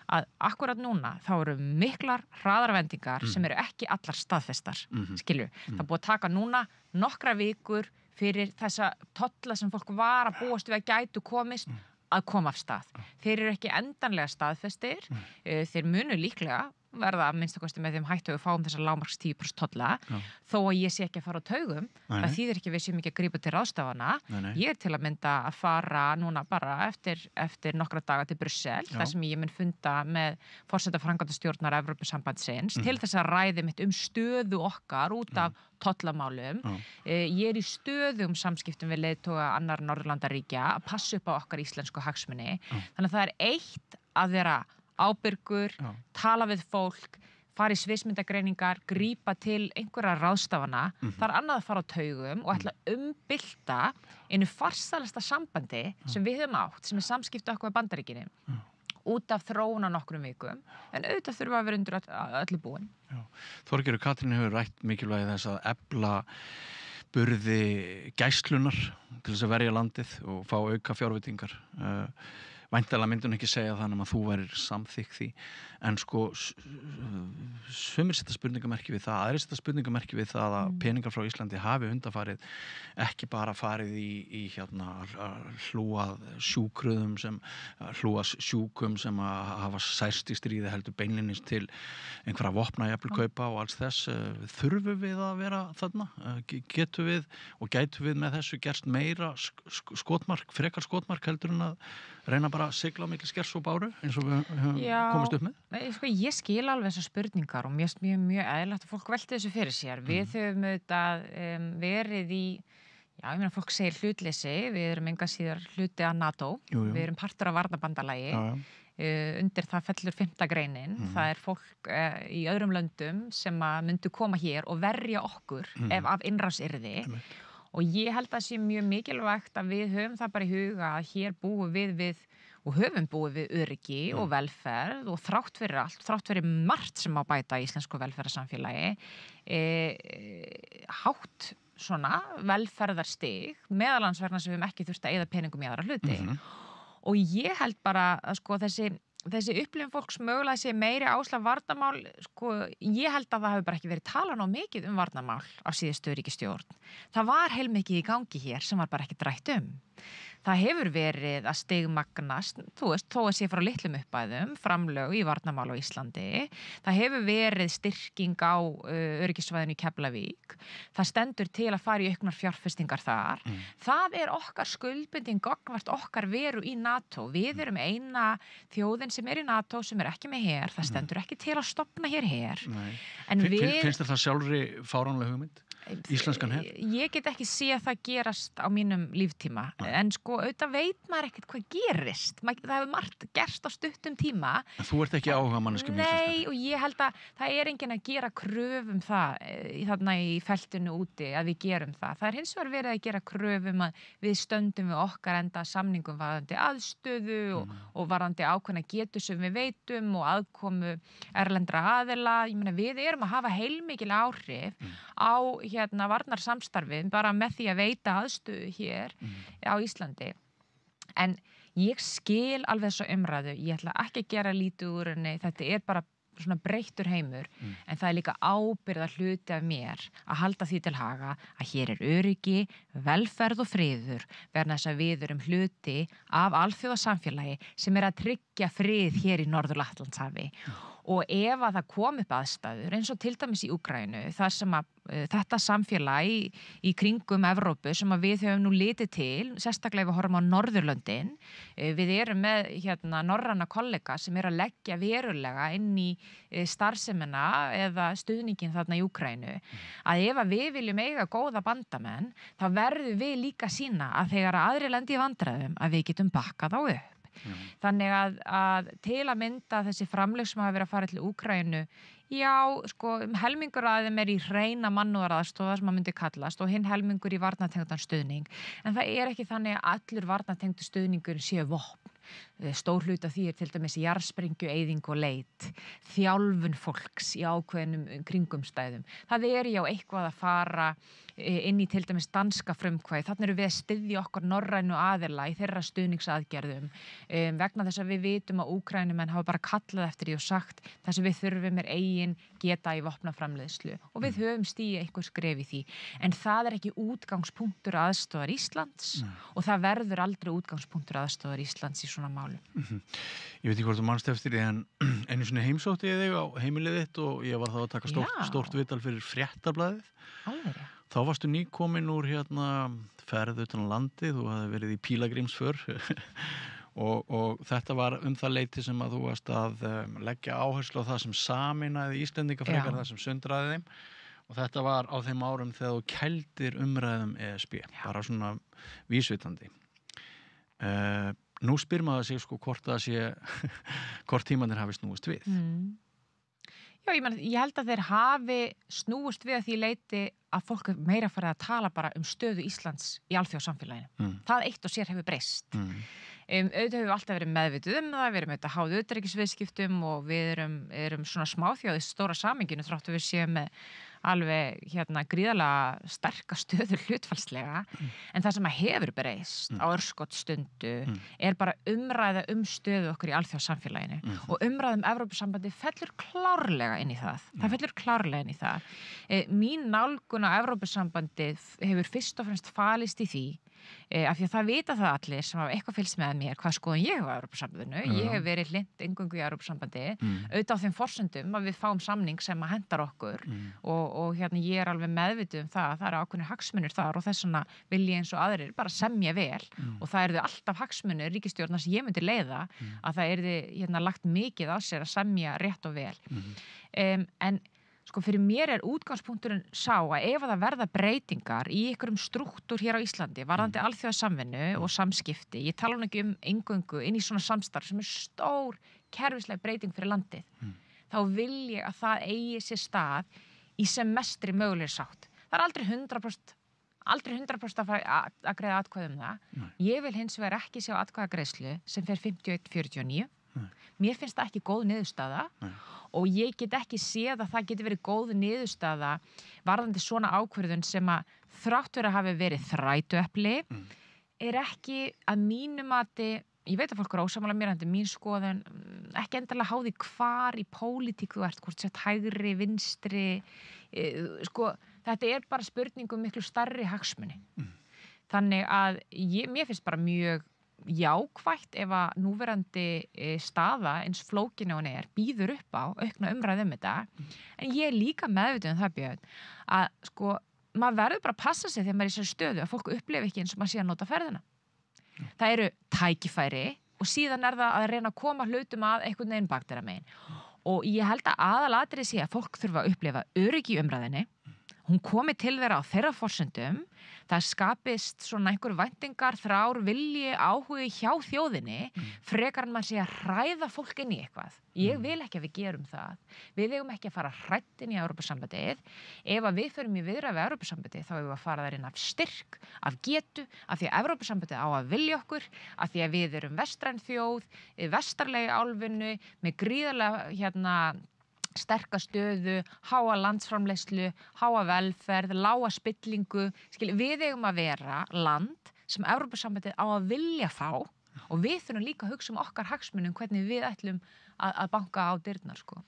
að akkurat núna þá eru miklar hraðarvendingar sem eru ekki allar staðfestar. Skilju, það er búið að taka núna nokkra vikur fyrir þessa tolla sem fólk var að búast við að gætu komist að koma af stað. Þeir eru ekki endanlega staðfestir, þeir munu líklega verða að minnstakosti með þeim hættu að við fáum þessar lágmarks 10% tolla þó að ég sé ekki að fara á taugum það þýðir ekki við séum ekki að grípa til ráðstafana ég er til að mynda að fara núna bara eftir nokkra daga til Brussel þar sem ég mun funda með forseta framkvæmdastjórnar Evrópusambandsins til þess að ræði mitt stöðu okkar út af tollamálum ég er í stöðum samskiptum við leiðtoga annar Norðurlandaríkja að passa upp á okkar íslensku hagsmuni þannig að það er eitt að vera ábyrgur, tala við fólk, fara í sviðsmyndagreiningar, grípa til einhverja ráðstafana, það er annað að fara á taugum og ætla að umbylta einu farsalasta sambandi sem við höfum átt, sem er samskipti okkur með Bandaríkjunni, út af þróun á nokkrum vikum, en auðvitað þurfa að vera undir öllu búin. Þorgerður Katrín hefur rætt mikilvægi þess að efla burði gæslunar til þess að verja landið og fá auka fjárveitingar. Væntanlega myndi hún ekki segja þannig að þú værir samþykk því, en sko sumir setja spurningamerki við það, aðrir setja spurningamerki við það að peningar frá Íslandi hafi undanfarið ekki bara farið í hlúa sjúkruðum hlúa sjúkum sem að hafa særst í stríði, heldur beinlinnis til einhverja vopnajafnvel-kaupa og alls þess. Þurfum við að vera þarna? Getum við og gætum við með þessu gerst meira frekar skotmark heldur en að reyna bara að sigla á milli skers og báru eins og við höfum komist upp með? Ég skil alveg þessar spurningar og mjög eðlilegt að fólk velti þessu fyrir sér. Við höfum auðvitað verið í, fólk segir hlutleysi, við erum enga síðar hluti af NATO, við erum partur af varnarbandalagi, undir það fellur 5. greinin, það er fólk í öðrum löndum sem myndu koma hér og verja okkur ef af innrás yrði. Og ég held að það sé mjög mikilvægt að við höfum það bara í huga að hér búum við og höfum búið við öryggi og velferð og þrátt fyrir allt, þrátt fyrir margt sem má bæta í íslensku velferðarsamfélagi, hátt svona velferðarstig, meðal annars vegna sem við höfum ekki þurft að eyða peningum í aðra hluti. Og ég held bara að sko þessi upplifun fólks mögulega sé meiri áslag varnarmál, ég held að það hefur bara ekki verið talað nóg mikið varnarmál á síðustu ríkisstjórn. Það var heilmikið í gangi hér sem var bara ekki rætt Það hefur verið að stigmagnast, þú veist, þó að sé frá litlum uppæðum, framlög í varnarmál á Íslandi. Það hefur verið styrking á öryggissvæðinu í Keflavík. Það stendur til að fara í auknar fjárfestingar þar. Það er okkar skuldbinding gagnvart okkar veru í NATO. Við erum eina þjóðin sem í NATO sem ekki með her. Það stendur ekki til að stofna hér her. Finnst þér það sjálfri fáránlega hugmynd? Íslenskan her? Ég get ekki séð það gerast á mínum líftíma, en auðvitað veit maður ekkert hvað gerist. Það hefur margt gerst á stuttum tíma. En þú ert ekki áhuga manneskja um íslenskan her? Nei, og ég held að það er enginn að gera kröfum það þarna í feltinu úti að við gerum það. Það er hins vegar verið að gera kröfum að við stöndum við okkar enda samningum varðandi aðstöðu og varðandi ákveðna getu sem við veitum og aðkomu erlendra aðila. Ég meina, við erum að hafa heilmikil áhrif á varnarsamstarfi bara með því að veita aðstöðu hér á Íslandi. En ég skil alveg þessu umræðu, ég ætla ekki að gera lítið úr henni, þetta er bara svona breyttur heimur, en það er líka ábyrgðar hluti af mér að halda því til haga að hér er öryggi, velferð og friður, vegna þess að við erum hluti af alþjóðasamfélagi sem að tryggja frið hér í Norður-Atlantshafi. Og ef að það kom upp aðstæður, eins og til dæmis í Úkraínu, þar sem að þetta samfélag í kringum Evrópu sem að við höfum nú litið til, sérstaklega ef við horfum á Norðurlöndin, við erum með norræna kollega sem að leggja verulega inn í starfsemina eða stuðningin þarna í Úkraínu, að ef að við viljum eiga góða bandamenn, þá verðum við líka sýna að þegar aðrir lendi í vandræðum að við getum bakkað á upp. Þannig að til að mynda þessi framlög sem hafa verið að fara til Úkraínu, helmingur af þeim í hreina mannúðaraðstoð sem myndi kallast og hinn helmingur í varnartengdan stuðning. En það er ekki þannig að allur varnartengdu stuðningur séu vopn. Stór hluti af því til dæmis jarðsprengju, eyðing og leit, þjálfun fólks í ákveðnum kringumstæðum. Það er eitthvað að fara inn í til dæmis danska frumkvæði. Þarna erum við að styðja okkar norrænu aðila í þeirra stuðningsaðgerðum vegna þess að við vitum að Úkraínumenn hafa bara kallað eftir því og sagt það sem við þurfum eigin geta í vopnaframleiðslu og við höfum stigið eitthvað skref í því. En það er ekki útgangspunktur aðstoðar Íslands og það verður aldrei útgangspunktur aðstoðar Íslands í svona málum. Ég veit ekki hvort þú manst eftir því en einu sinni heimsótti ég þig á heimilið þitt og ég var þá að taka stórt viðtal fyrir Fréttablaðið. Alveg. Þá varstu nýkomin úr ferð utan á landi, þú hafði verið í pílagrímsför og þetta var það leyti sem að þú varst að leggja áherslu á það sem sameinaði Íslendinga frekar það sem sundraði þeim og þetta var á þeim árum þegar þú kældir umræðum ESB, bara svona vísvitandi. Nú spyr maður sig hvort tímanir hafi snúist við. Já, ég held að þeir hafi snúist við að því leyti að fólk er meira farið að tala bara stöðu Íslands í alþjóðasamfélaginu. Það eitt og sér hefur breyst. Auðvitað hefur alltaf verið meðvituð það, við erum auðvitað háð utanríkisviðskiptum og við erum svona smáþjóð í stóra samhenginu þráttu við séum með alveg gríðarlega sterka stöðu hlutfallslega, en það sem hefur breyst á örskotsstundu bara umræða stöðu okkur í alþjóðasamfélaginu og umræða Evrópusambandið fellur klárlega inn í það. Það fellur klárlega inn í það. Mín nálgun á Evrópusambandið hefur fyrst og fremst falist í því af því að það vita það allir sem hafa eitthvað fylgst með mér hvað skoðun ég hef á Evrópusambandinu. Ég hef verið hlynnt eingöngu í Evrópusambandi auðvitað á þeim forsendum að við fáum samning sem að hendar okkur og ég er alveg meðvituð það eru ákveðnir hagsmunir þar og þess vegna vil ég eins og aðrir bara semja vel og það yrðu alltaf hagsmunir ríkisstjórnar sem ég myndi leiða að það yrði lagt mikið á sér að semja rétt og vel. En sko fyrir mér útgangspunkturinn sá að ef það verða breytingar í einhverjum strúktúr hér á Íslandi varðandi alþjóðasamvinnu og samskipti, ég tala ekki eingöngu inn í svona samstarf sem stór kerfisleg breyting fyrir landið, þá vil ég að það eigi sér stað í sem mestri mögulegri sátt. Það aldrei 100% að greiða atkvæði það. Ég vil hins vegar ekki sjá atkvæðagreiðslu sem fer 51-49. Mér finnst það ekki góð niðurstaða og ég get ekki séð að það geti verið góð niðurstaða varðandi svona ákvörðun sem að þrátt verið að hafi verið þrætuepli ekki að mínu mati, ég veit að fólk ósammála mér, en mín skoðun ekki endilega háði hvar í pólitík þú ert, hvort sett hægri, vinstri, sko þetta bara spurning miklu stærri hagsmuni. Þannig að mér finnst bara mjög jákvætt ef að núverandi staða eins flókin og hún býður upp á aukna umræðu þetta, en ég líka meðvituð það, Björn, að sko maður verður bara að passa sig þegar maður í þessari stöðu að fólk upplifi ekki eins og maður sé að nota ferðina. Það eru tækifæri og síðan það að reyna að koma hlutum að einhvern veginn bakdæra megin og ég held að aðalatriði sé að fólk þurfa að upplifa öryggi í umræðinni, hún komi til þeirra á þeirra forsendum, það skapist svona einhver væntingar, þrár, vilji, áhugi hjá þjóðinni, frekar en maður sé að hræða fólk inn í eitthvað. Ég vil ekki að við gerum það. Við eigum ekki að fara hrætt inn í Evrópusambandið. Ef að við förum í viðræði við Evrópusambandið, þá eigum við að fara þar inn af styrk, af getu, af því að Evrópusambandið á að vilja okkur, af því að við erum vestræn þjóð, vestarlegi álfunnu, með gríðarlega sterka stöðu, háa landsframleiðslu, háa velferð, lága spillingu. Við eigum að vera land sem Evrópusambandið á að vilja fá og við þurfum líka að hugsa okkar hagsmunum hvernig við ætlum að banka á dyrnar. Sko.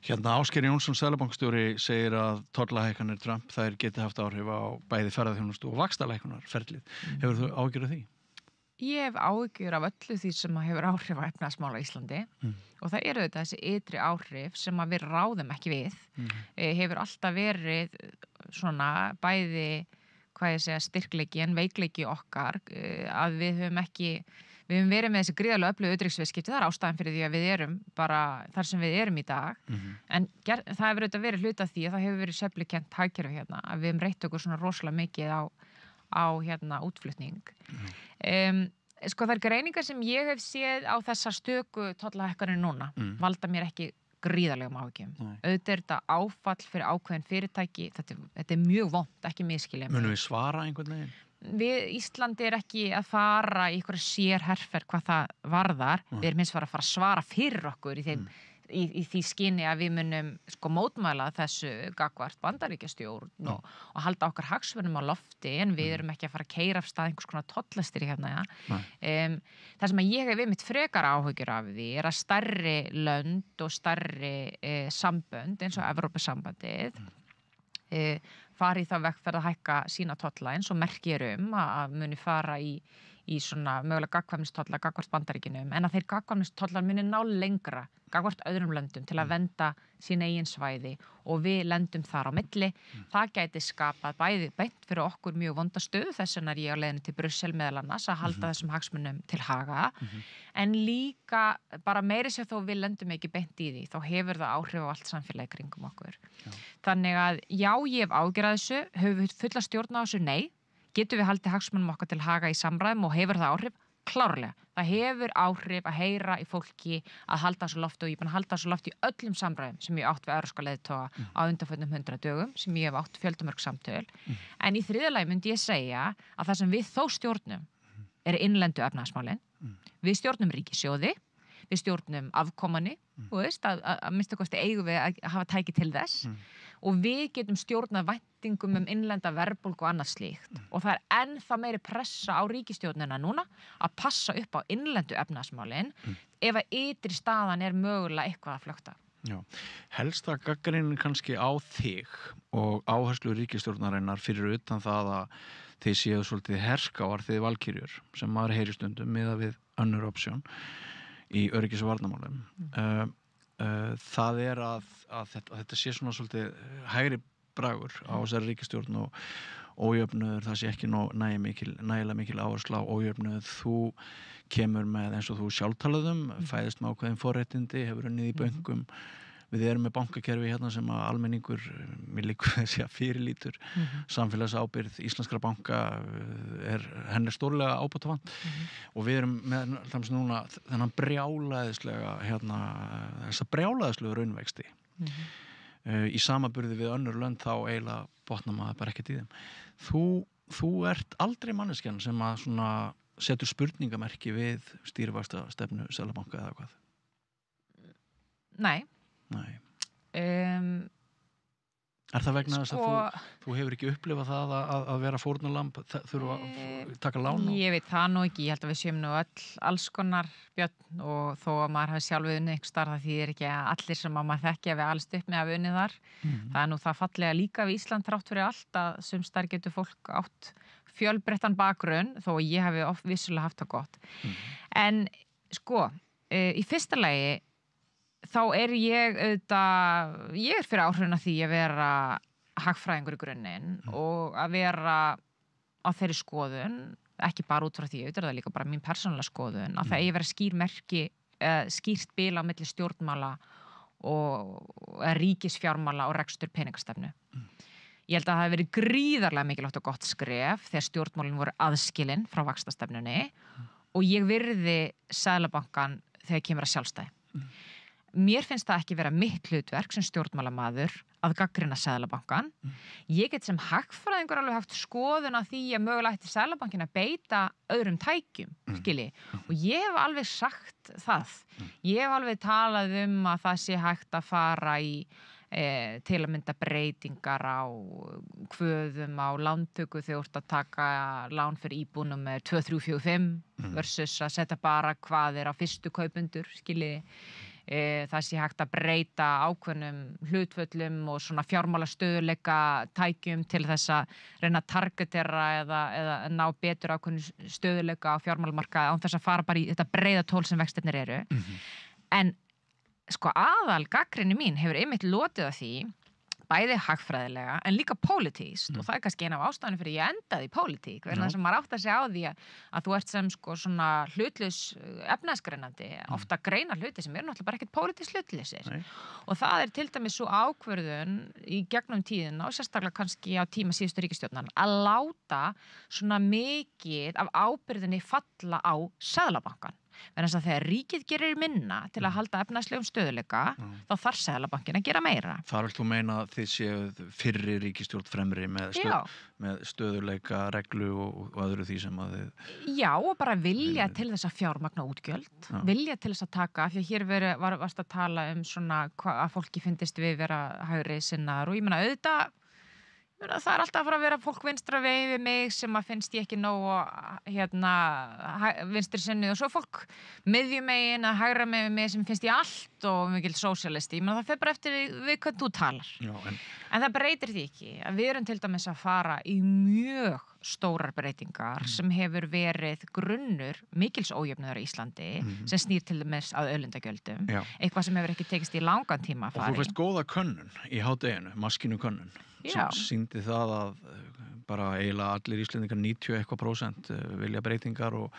Ásgeir Jónsson, seðlabankastjóri, segir að tollahækkanir Trump þær geti haft áhrif á bæði ferðaþjónustu og vaxtalækkunarferlið. Hefur þú áhyggjur af því? Ég hef áhyggjur af öllu því sem hefur áhrif á efnahagsmál á Íslandi og það eru þetta þessi ytri áhrif sem að við ráðum ekki við. Hefur alltaf verið svona bæði, styrkleiki en veikleiki okkar að við höfum verið með þessi gríðarlega öflugu utanríkisviðskipti, það ástæðan fyrir því að við erum bara þar sem við erum í dag en það hefur auðvitað verið hluti af því að það hefur verið sveiflukennt hagkerfi að við höfum reitt okkur svona rosalega mikið á útflutning. Sko þær greiningar sem ég hef séð á þessar stöku tollahækkanir núna valda mér ekki gríðarlegum áhyggjum. Auðvitað þetta áfall fyrir ákveðin fyrirtæki, þetta mjög vont, ekki misskilja. Munum við svara einhvern veginn? Íslandi ekki að fara í einhverja sérherfer hvað það varðar. Við erum hins vegar að fara að svara fyrir okkur í því skyni að við munum mótmæla þessu gagnvart Bandaríkjastjórn og halda okkar hagsmunum á lofti en við erum ekki að fara að keyra af stað einhvers konar tollastýri hérna. Það sem ég hef einmitt frekar áhyggjur af því að stærri lönd og stærri sambönd eins og Evrópusambandið fari í þá vegferð að hækka sína tolla eins og merki að muni fara í svona mögulega gagnkvæmnistolla gagnvart Bandaríkjunum en að þeir gagnkvæmnistollar muni ná lengra gagnvart öðrum löndum til að vernda sín eigin svæði og við lendum þar á milli. Það gæti skapað bæði beint fyrir okkur mjög vonda stöðu, þess vegna ég á leiðinni til Brussel meðal annars að halda þessum hagsmunum til haga en líka bara meiri sér þó við lendum ekki beint í því, þá hefur það áhrif á allt samfélagi kringum okkur. Þannig að já, ég hef ágjörð að þessu, höfum við fulla stjórn á þessu? Nei. Getum við haldið hagsmunum okkar til haga í samræðum og hefur það áhrif? klárlega. Það hefur áhrif að heyra í fólki að halda svo lofti og ég er búin að halda svo lofti í öllum samræðum sem ég átt við evrópska leiðtoga á undanförnum 100 dögum sem ég hef átt fjöldamörg samtöl. En í þriðja lagi myndi ég segja að það sem við þó stjórnum er innlendu efnahagsmálin. Við stjórnum ríkissjóði, við stjórnum afkomanni, þú veist, að minnsta kosti eigum við að hafa tæki til þess og við getum stjórnað væntingum innlenda verðbólgu og annað slíkt og það er ennþá meiri pressa á ríkisstjórnina núna að passa upp á innlendu efnahagsmálin ef að ytri staðan er mögulega eitthvað að flökta. Já, helsta gagnrýnin kannski á þig og áherslu ríkisstjórnarinnar fyrir utan það að þið séu svolítið herskáar þið valkyrjur sem maður heyri stundum miðað við önnur option í öryggis- og varnarmálum. Það er að þetta sé svona svolítið hægri bragur á þessari ríkisstjórn og ójöfnuður, það sé ekki nægilega mikil áhersla á ójöfnuð. Þú kemur með eins og þú sjálftalaðum, fæðist með ákveðin forréttindi, hefur unnið í bönkum. Við erum með bankakerfi hérna sem að almenningur, mér líkur þessi að fyrirlítur, samfélagsábyrgð íslenskra banka henni stórlega ábótavant og við erum með núna þennan brjálæðislega þessa brjálæðislegu raunvexti. Í samaburði við önnur lönd þá eiginlega botnar maður bara ekkert í þeim. Þú ert aldrei manneskjan sem að svona setur spurningamerki við stýrivaxtastefnu Seðlabanka eða hvað? Nei. Er það vegna þess að þú hefur ekki upplifað það að vera fórnarlamb, þurfa að taka lán? Ég veit það nú ekki, ég held að við séum nú alls konar Björn og þó að maður hafi sjálf unnið einhvers staðar það þýðir ekki að allir sem að maður þekki að við alst upp með að unnið þar. Það er nú það fallega líka við Ísland þrátt fyrir allt að sums staðar getur fólk átt fjölbreyttan bakgrunn þó að ég hafi vissulega haft það gott. En sko, í fyrsta lagi þá er ég er fyrir áhrifin af því að vera hagfræðingur í grunninn og að vera á þeirri skoðun, ekki bara út frá því, það er líka bara mín persónulega skoðun, að það eigi vera skýrt bil á milli stjórnmála og ríkisfjármála og rekstur peningastefnu. Ég held að það hafi verið gríðarlega mikilvægt og gott skref þegar stjórnmálin voru aðskilin frá vaxtastefnunni og ég virði Seðlabankann þegar kemur að sjálfstæði. Mér finnst það ekki vera mitt hlutverk sem stjórnmálamaður að gagnrýna Seðlabankann. Ég get sem hagfræðingur alveg haft skoðun á því að mögulega ætti Seðlabankinn að beita öðrum tækjum, skilji. Og ég hef alveg sagt það. Ég hef alveg talað að það sé hægt að fara í til að mynda breytingar á kvöðum á lántöku þegar þú ert að taka lán fyrir íbúðum með 2, 3, 4, 5 versus að setja bara hvað er á fyrstu kaupendur, skilji. Það sé hægt að breyta ákveðnum hlutföllum og svona fjármálastöðuleika tækjum til þess að reyna að targetera eða ná betur ákveðnum stöðuleika á fjármálamarkaði án þess að fara bara í þetta breiða tól sem vextirnir eru. En sko aðal gagnrýni mín hefur einmitt lotið að því bæði hagfræðilega en líka pólitískt og það er kannski eina af ástæðunum fyrir ég endaði í pólitík vegna þess að maður áttar sig á því að þú ert sem sko svona hlutlaus efnahagsgreinandi ofta greina hluti sem eru náttúrulega bara ekkert pólitískt hlutlausir og það er til dæmis svo ákvörðun í gegnum tíðina og sérstaklega kannski á tíma síðustu ríkisstjórnar að láta svona mikið af ábyrgðinni falla á Seðlabankann. Vegna þess að þegar ríkið gerir minna til að halda efnahagslegum stöðuleika þá þarf Seðlabankinn að gera meira. Þar vilt þú meina að þið séuð fyrri ríkisstjórn fremri með stöðuleika, reglu og öðru því sem að þið... Já, og bara vilja til þess að fjármagna útgjöld, vilja til þess að taka, því að hér varst að tala svona að fólki finnist við vera hægri sinnaðar og ég meina auðvitað það er alltaf að fara að vera fólk vinstra veginn við mig sem að finnst ég ekki nógu vinstri sinni og svo fólk miðjumegin að hægra megin mig sem finnst ég allt og mikil sósíalisti, menn það fer bara eftir við hvernig þú talar. Já, en það breytir því ekki að við erum til dæmis að fara í mjög stórar breytingar sem hefur verið grunnur mikils ójöfnuðar í Íslandi sem snýr til dæmis að auðlindagjöldum, eitthvað sem hefur ekki tekist í langan tíma að fara í. Og þú veist góða könnun í hádeginu, maskínu könnun sem sýndi það að bara eiginlega allir Íslendingar 90% vilja breytingar og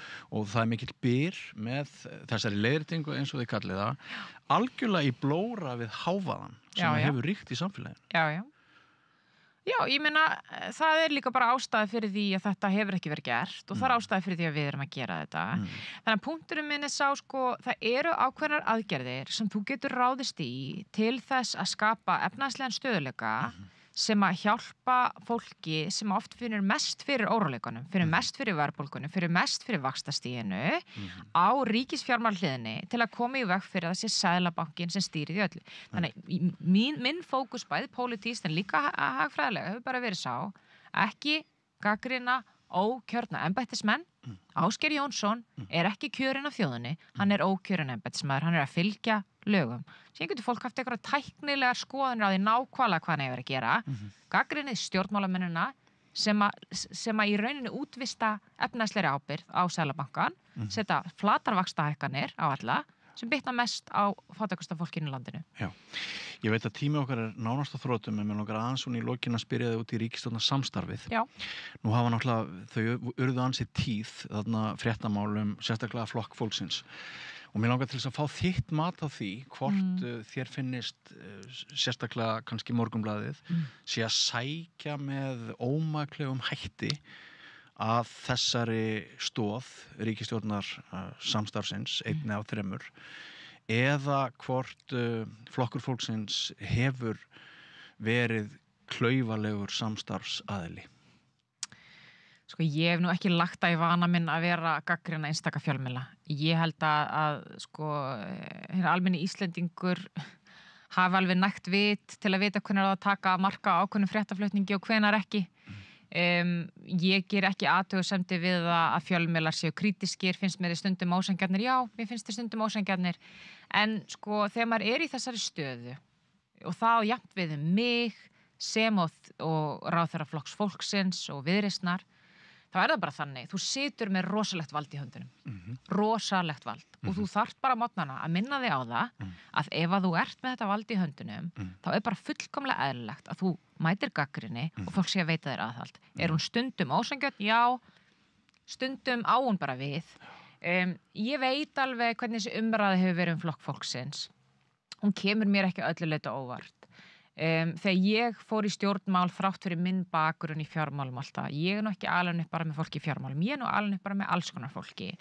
það er mikill byr með þessari leiðréttingu eins og þið kallið það algjörlega í blóra við hávaðan sem hefur ríkt í samfélaginu. Já, ég meina, það líka bara ástæði fyrir því að þetta hefur ekki verið gert og það ástæði fyrir því að við erum að gera þetta. Þannig að punkturinn minn sá, sko, það eru ákveðnar aðgerðir sem þú getur ráðist í til þess að skapa efnahagslegan stöðuleika sem að hjálpa fólki sem oft finnur mest fyrir óróleikunum, finnur mest fyrir verðbólgunum, finnur mest fyrir vaxtastiginu á ríkisfjármálahliðinni til að koma í veg fyrir að það sé Seðlabankinn sem stýrir því öllu. Þannig minn fókus bæði pólitískt en líka hagfræðilega hefur bara verið sá ekki gagnrýna ókjörna embættismenn. Ásgeir Jónsson ekki kjörinn af þjóðinni, hann ókjörinn embættismaður, hann að fylgja lögum. Síðan getur fólk haft einhverja tæknilegar skoðanir á því nákvæmlega hvað hann hefur að gera. Gagnrýnið stjórnmálamennina sem að í rauninni útvista efnahagslegri ábyrgð á Seðlabankann, setja flatar vaxtahækkanir á alla sem bitna mest á fátækustu fólkinu í landinu. Já, ég veit að tími okkar nánast á þrotum en mér langar aðeins í lokin að spyrja þig út í ríkisstjórnarsamstarfið. Já. Nú hafa náttúrulega þau urðu ansið tíð þarna fréttamálum, sérstaklega Flokk fólksins. Og mér langar til þess að fá þitt mat á því hvort þér finnist sérstaklega kannski Morgunblaðið sé að sækja með ómaklegum hætti að þessari stóð ríkisstjórnar samstarfsins, einni af þremur, eða hvort Flokkur fólksins hefur verið klaufalegur samstarfsaðili. Sko ég hef nú ekki lagt það í vana minn að vera gagnrýna einstaka fjölmiðla. Ég held að sko hinn almenni Íslendingur hafi alveg nægt vit til að vita hvenær það taka marka ákveðnum fréttaflutningi og hvenær ekki. Ég ger ekki athugasemdir við að fjölmiðlar séu krítiskir, finnst mér stundum ósanngjarnir, já, mér finnst þér stundum ósanngjarnir, en sko þegar maður í þessari stöðu og það á jafnt við mig sem og ráðherra Flokks fólksins og Viðreisnar, þá það bara þannig, þú situr með rosalegt vald í höndunum, rosalegt vald og þú þarft bara mótnana að minna þig á það að ef að þú ert með þetta vald í höndunum, þá bara fullkomlega eðlilegt að þú mætir gagnrýni og fólk sé að veita þér aðhald. Hún stundum ósanngjörn? Já, stundum á hún bara við. Ég veit alveg hvernig þessi umræða hefur verið Flokk fólksins. Hún kemur mér ekki öllu leyti á óvart. Þegar ég fór í stjórnmál þrátt fyrir minn bakgrunn í fjármálum alltaf, ég nú ekki alveg upp bara með fólki í fjármálum, ég nú alveg upp bara með alls konar fólki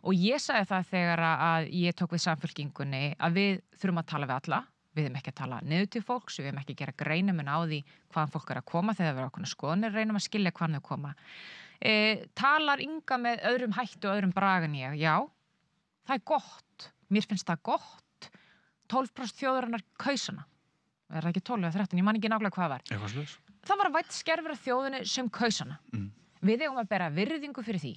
og ég sagði það þegar að ég tók við Samfylkingunni að við þurfum að tala við alla, við höfum ekki að tala niður til fólks, við höfum ekki að gera greinamun á því hvaðan fólk að koma þegar það verður ákveðnar skoðanir, reynum að skilja hvaðan þau koma. Talar Inga með öðrum hætti og öðrum brag en ég? Já, það gott, mér finnst það gott, 12% þjóðarinnar kaus hana. Það ekki 12 eða 13, ég man ekki nákvæmlega hvað var. Það var vætt skerfur af þjóðinni sem kaus hana. Við eigum að bera virðingu fyrir því.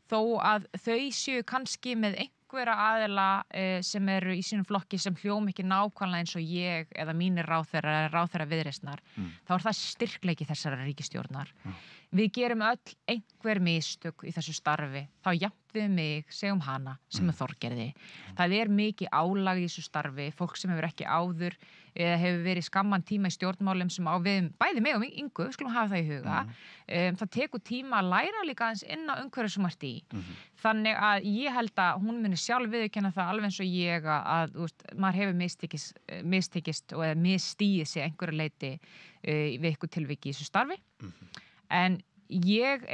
Þó að þau séu kannski með einhverja aðila sem eru í sínum flokki sem hljóm ekki nákvæmlega eins og ég eða mínir ráðherra Viðreisnar, þá það styrkleiki þessara ríkisstjórnar. Við gerum öll einhver mistök í þessu starfi, þá jafnt við mig, segjum hana, sem Þorgerði. Það mikið álag í þessu starfi, fólk sem hefur ekki áður eða hefur verið skamman tíma í stjórnmálum sem á við bæði mig og Ingu, skulum hafa það í huga. Það tekur tíma að læra líka aðeins inn á umhverju sem ert í. Þannig að ég held að hún muni sjálf viðurkenna það alveg eins og ég að maður hefur mistekist og eða misstigið sig einhverju leyti við eitthvað tilviki í þessu starfi. En ég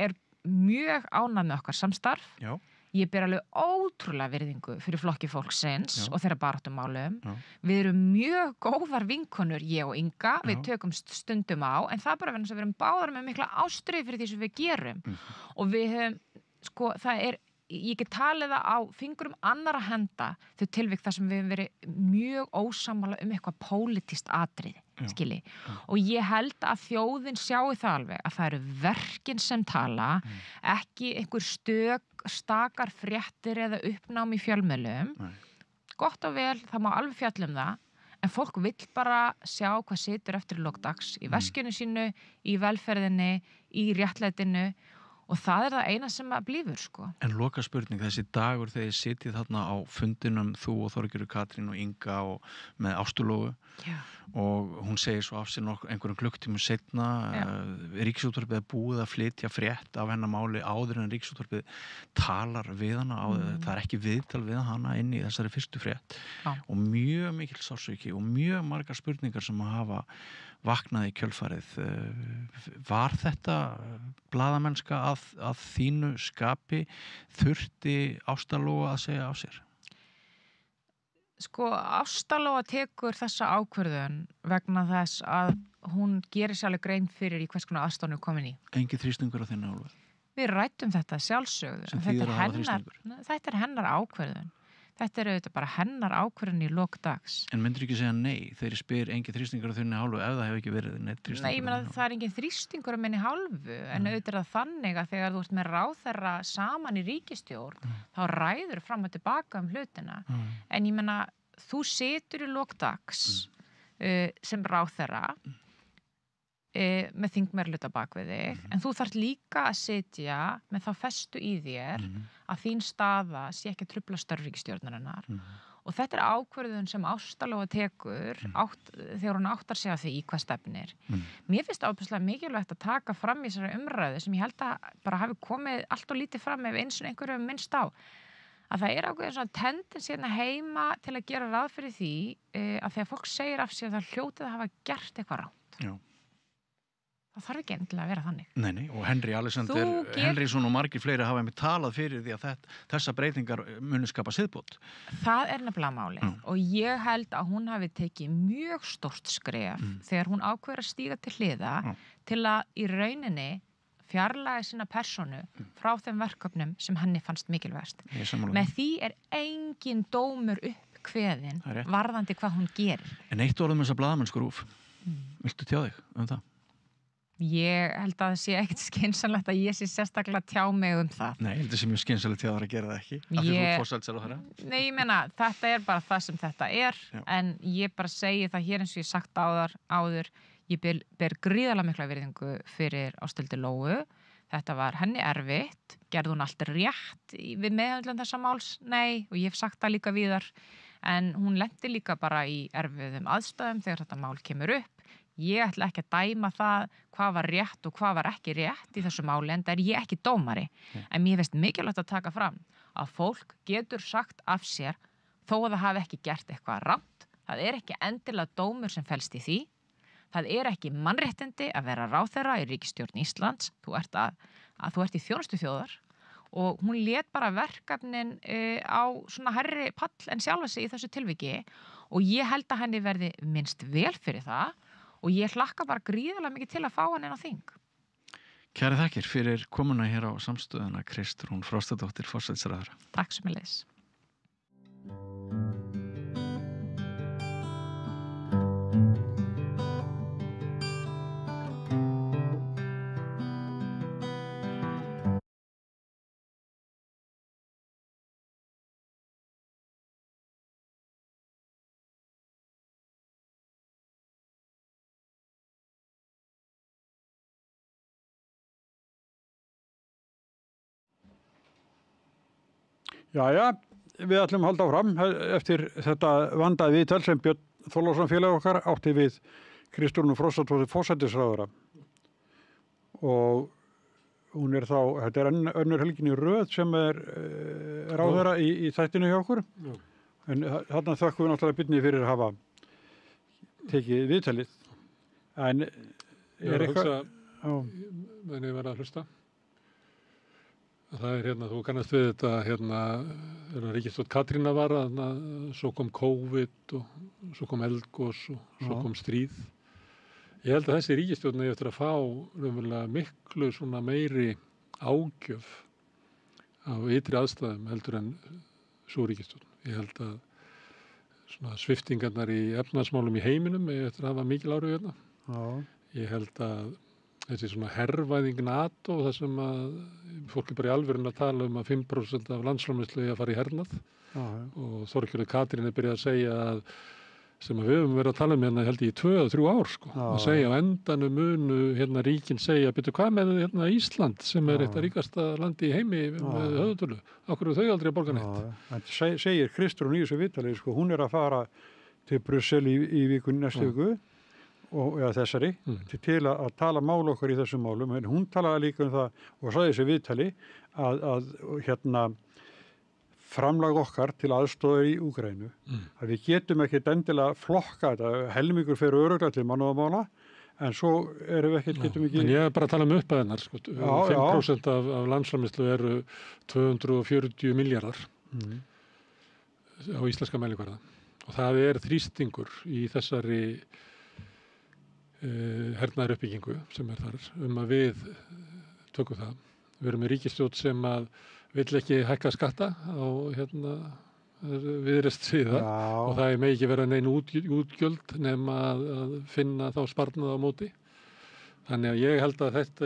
mjög ánægð með okkar samstarf. Já. Ég ber alveg ótrúlega virðingu fyrir Flokki fólksins og þeirra baráttumálum. Við erum mjög góðar vinkonur, ég og Inga, við tökumst stundum á, en það bara verður að við erum báðar með mikla ástríðu fyrir því sem við gerum. Og við höfum, sko, ég get talið það á fingrum annarra henda þau tilvik þar sem við höfum verið mjög ósammála eitthvað pólitískt atriði, skilji. Og ég held að þjóðin sjái það alveg að það eru verkin sem tala, ekki einhver stakar fréttir eða uppnám í fjölmiðlum. Gott og vel, það má alveg fjalla það, en fólk vill bara sjá hvað situr eftir í lok dags í veskinu sínu, í velferðinni, í réttlætinu. Og það það eina sem að blífur, sko. En loka spurning, þessi dagur þegar þið sitjið þarna á fundinum, þú og Þorgerður Katrín og Inga og með Ástu Lóu og hún segir svo af sér einhverjum klukktímum seinna, Ríkisútvarpið búið að flytja frétt af hennar máli áður en Ríkisútvarpið talar við hana, það ekki viðtal við hana inn í þessari fyrstu frétt og mjög mikil sársauki og mjög margar spurningar sem að hafa vaknaði í kjölfarið. Var þetta blaðamennska að þínu skapi? Þurfti Ásta Lóa að segja á sér? Sko, Ásta Lóa tekur þessa ákvörðun vegna þess að hún gerir sér alveg grein fyrir í hvers konar aðstæðan komin í. Engin þrýstingur á þinni hálfu? Við ræddum þetta sjálfsögðu. Sem þýðir að hafa þrýstingur? Þetta er hennar ákvörðun. Þetta er auðvitað bara hennar ákvörðun í lok dags. En myndir ekki segja nei þegar ég spyr engin þrýstingur á þinni hálfu ef það hefur ekki verið neitt þrýstingur? Nei, ég meina það er engin þrýstingur á minni hálfu, en auðvitað er það þannig að þegar þú ert með ráðherra saman í ríkisstjórn, þá ræður fram og tilbaka hlutina. En ég meina, þú situr í lok dags sem ráðherra með þingmeirihluta bak við þig, en þú þarft líka að sitja með þá festu í þér að þín staða sé ekki að trufla störf ríkisstjórnarinnar. Og þetta er ákvörðun sem Ásta Lóa tekur þegar hún áttar sig á því í hvað stefnir. Mér finnst ábæðslega mikilvægt að taka fram í þessari umræðu sem ég held að bara hafi komið allt og lítið fram ef eins og einhverjum minnst á. Að það er ákveðin svona tendens hérna heima til að gera ráð fyrir því að þegar fólk segir af sér það hljótið að hafa gert eitthvað rátt. Já. Það þarf ekki endilega að vera þannig. Nei, og Henry Alexander Henriksson og margir fleiri hafa einmitt talað fyrir því að þessa breytingar muni skapa siðbót. Það er nefnilega málið og ég held að hún hafi tekið mjög stórt skref þegar hún ákveður að stíga til hliða til að í rauninni fjarlæga sína persónu frá þeim verkefnum sem henni fannst mikilvægast. Með því er engin dómur uppkveðinn varðandi hvað hún gerir. En eitt orðum þessa blaðamennsku RÚV. Viltu tjá þig það? Ég held að það sé ekkert skynsamlegt að ég sé sérstaklega tjá mig það. Nei, ég held að það sé mjög skynsamlegt tjá þar að gera það ekki. Af því þú ert forsætisráðherra. Nei, ég meina, þetta er bara það sem þetta er. Já. En ég bara segi það hér eins og ég sagt áður, ég ber gríðarlega mikla virðingu fyrir Ásthildi Lóu. Þetta var henni erfitt, gerði hún allt rétt við meðhöndlun þessa máls? Nei, og ég hef sagt það líka víðar. En hún lenti líka bara í erfiðum aðstæðum þegar þetta mál kemur upp. Ég ætla ekki að dæma það hvað var rétt og hvað var ekki rétt í þessu máli, en það er ég ekki dómari. En mér finnst mikilvægt að taka fram að fólk getur sagt af sér þó að það hafi ekki gert eitthvað rangt. Það er ekki endilega dómur sem felst í því. Það er ekki mannréttindi að vera ráðherra í ríkisstjórn Íslands. Þú ert í þjónustu þjóðar og hún lét bara verkefnin á svona hærri pall en sjálfa sig í þessu tilviki og ég held að henni verði minnst vel fyrir það. Og ég hlakka bara gríðarlega mikið til að fá hann inn á þing. Kæri þakkir fyrir komuna hér á samstöðuna Kristrún Frostadóttir, forsætisráðherra. Takk sömuleiðis. Jæja, við ætlum að halda áfram eftir þetta vandaði viðtal sem Björn Þorláksson félag okkar átti við Kristrúnu Frostadóttir forsætisráðherra. Og hún er þá, þetta er önnur helgin í röð sem er ráðherra í þættinu hjá okkur. Já. En þarna þökkum við náttúrulega Byrni fyrir að hafa tekið viðtalið. En er eitthvað... Menni var að hlusta. Það er þú kannast við þetta ríkisstjórn Katrínar var svo kom COVID og svo kom eldgos og svo kom stríð. Ég held að þessi ríkisstjórn eigi eftir að fá miklu svona meiri ágjöf á ytri aðstæðum heldur en sú ríkisstjórn. Ég held að svona sviptingarnar í efnahagsmálum í heiminum eigi eftir að hafa mikil áhrif hérna. Ég held að þessi svona herrvæðing NATO, þar sem að fólk er bara í alvörun að tala um að 5% af landsframleiðslu eigi að fara í hernað. Og Þorgerður Katrín er byrjað að segja að sem að við höfum verið að tala um hérna held ég í 2-3 ár að segja á endanum munu ríkin segja byrju hvað með Ísland sem er eitt af ríkasta landi í heimi með höfðatölu. Akkur eru þau aldrei að borga neitt? En segir Kristrún í þessu viðtali, hún er að fara til Brussel í viku næstu viku og þessari til að tala mál okkar í þessum málum, en hún talaði líka um það og sagði þessi viðtali að framlag okkar til aðstoðar í Úkraínu að við getum ekkert endilega flokka þetta, helmingur fyrir örugglega til mannúðarmála En svo erum við ekkert, getum ekki... En ég er bara að tala um upphæðinar, sko. 5% af landsframleiðslu eru 240 milljarðar á íslenska mælikvarða. Og það er þrýstingur í þessari hernaðaruppbyggingu sem er þar að við tökum það. Við erum með ríkisstjórn sem að vill ekki hækka skatta á viðreist síða og það með ekki vera nein útgjöld nema að finna þá sparnað á móti. Þannig að ég held að þetta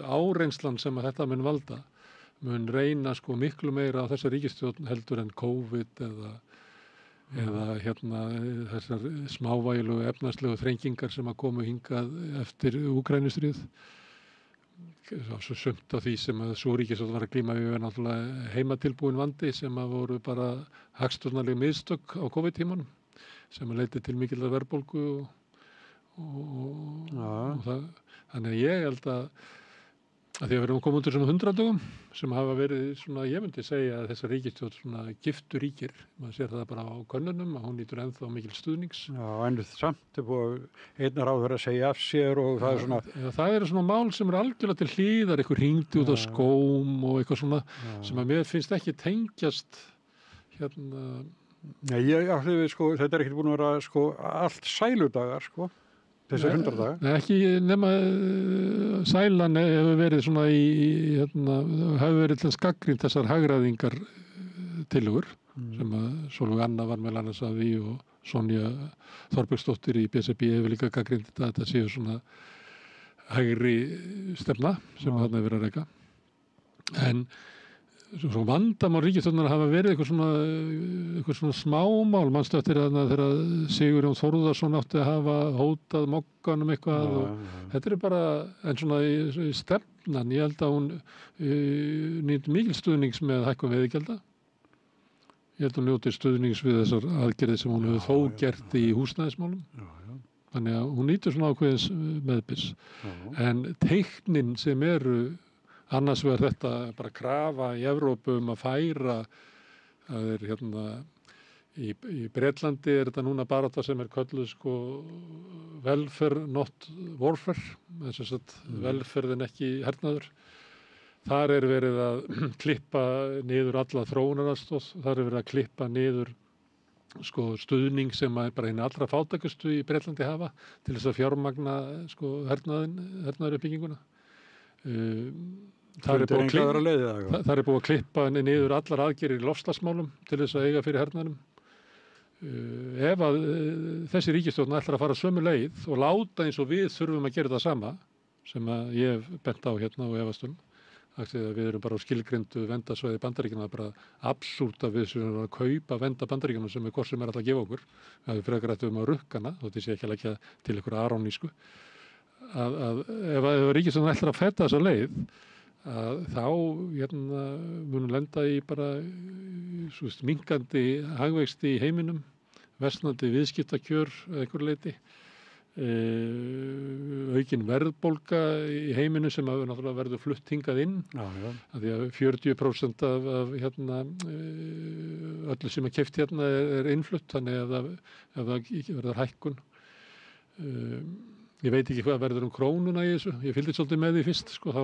áreynslan sem að þetta mun valda mun reyna sko miklu meira á þessa ríkisstjórn heldur en COVID eða þessar smávægilegu efnahagslegu þrengingar sem að komu hingað eftir Úkraínustríð. Svo sumt á því sem að svo ríkisstjórn var að glíma við náttúrulega heimatilbúin vandi sem að voru bara hagstjórnarleg mistök á COVID-tímanum sem að leiti til mikillar verðbólgu og það. Þannig að ég held að því að við erum komið undir svona 100 dögum sem hafa verið svona, ég myndi segja að þessa ríkisstjórn svona giftu ríkir. Maður sér það bara á könnunum að hún nýtur ennþá mikil stuðnings. Já, en samt er búið einn ráðherra að segja af sér og það er svona... Já, það eru svona mál sem eru algjörlega til hlýðar, eitthvað hringdi út á skóm og eitthvað svona sem að mér finnst ekki tengjast Nei, ég átti við sko, þetta er ekkert búin að vera sko allt sæludagar sko. Þessi 100 daga? Nei, ekki nema sælan hefur verið svona hefur verið til gagnrýnt þessar hagræðingar tillögur sem að Sólveig Anna var meðal annars að því og Sonja Þorbergsdóttir í BSRB hefur líka gagnrýnt þetta séu svona hægri stefna sem þarna hefur verið að reka. En svo vandamál ríkisstjórnar hafa verið eitthvað svona smámál, manstu eftir þegar Sigurjón Þórðarsson átti að hafa hótað mokkanum eitthvað og þetta er bara, en svona í stefnan, ég held að hún nýtt mikil stuðnings með hækkun veiðigjalda. Ég held að hún njóti stuðnings við þessar aðgerðir sem hún hefur þó gert í húsnæðismálum. Þannig að hún nýtur svona ákveðins meðbyrs. En teiknin sem eru annars verður þetta bara krafa í Evrópu að færa, það er í Bretlandi er þetta núna barátta sem er kölluð sko welfare not warfare, þess að velferð en ekki hernaður. Þar er verið að klippa niður alla þróunaraðstoð, þar er verið að klippa niður sko stuðning sem er bara hinn allra fátækustu í Bretlandi hafa til þess að fjármagna sko hernaðaruppbygginguna. Það er búið að klippa niður allar aðgerðir í loftslagsmálum til þess að eiga fyrir hernaðinum. Ef að þessi ríkisstjórn ætlar að fara sömu leið og láta eins og við þurfum að gera það sama sem að ég hef bent á og efastum, að við erum bara á skilgreindu verndarsvæði Bandaríkjanna, það er bara absúrt að við séum að kaupa vernda Bandaríkjanna sem er hvort sem er alltaf að gefa okkur. Það er frekar eftir að rukkana, þótt ég sé ekki að leggja til ykkur arónísku. Ef ríkisstjórn ætlar að feta þessa leið, þá munum lenda í bara minkandi hagvexti í heiminum, versnandi viðskiptakjör að einhverju leyti, aukin verðbólga í heiminu sem náttúrulega verður flutt hingað inn. Því að 40% af öllu sem er keypt er innflutt, þannig ef það verður hækkun. Ég veit ekki hvað verður krónuna í þessu. Ég fylgdi svolítið með því fyrst, sko, þá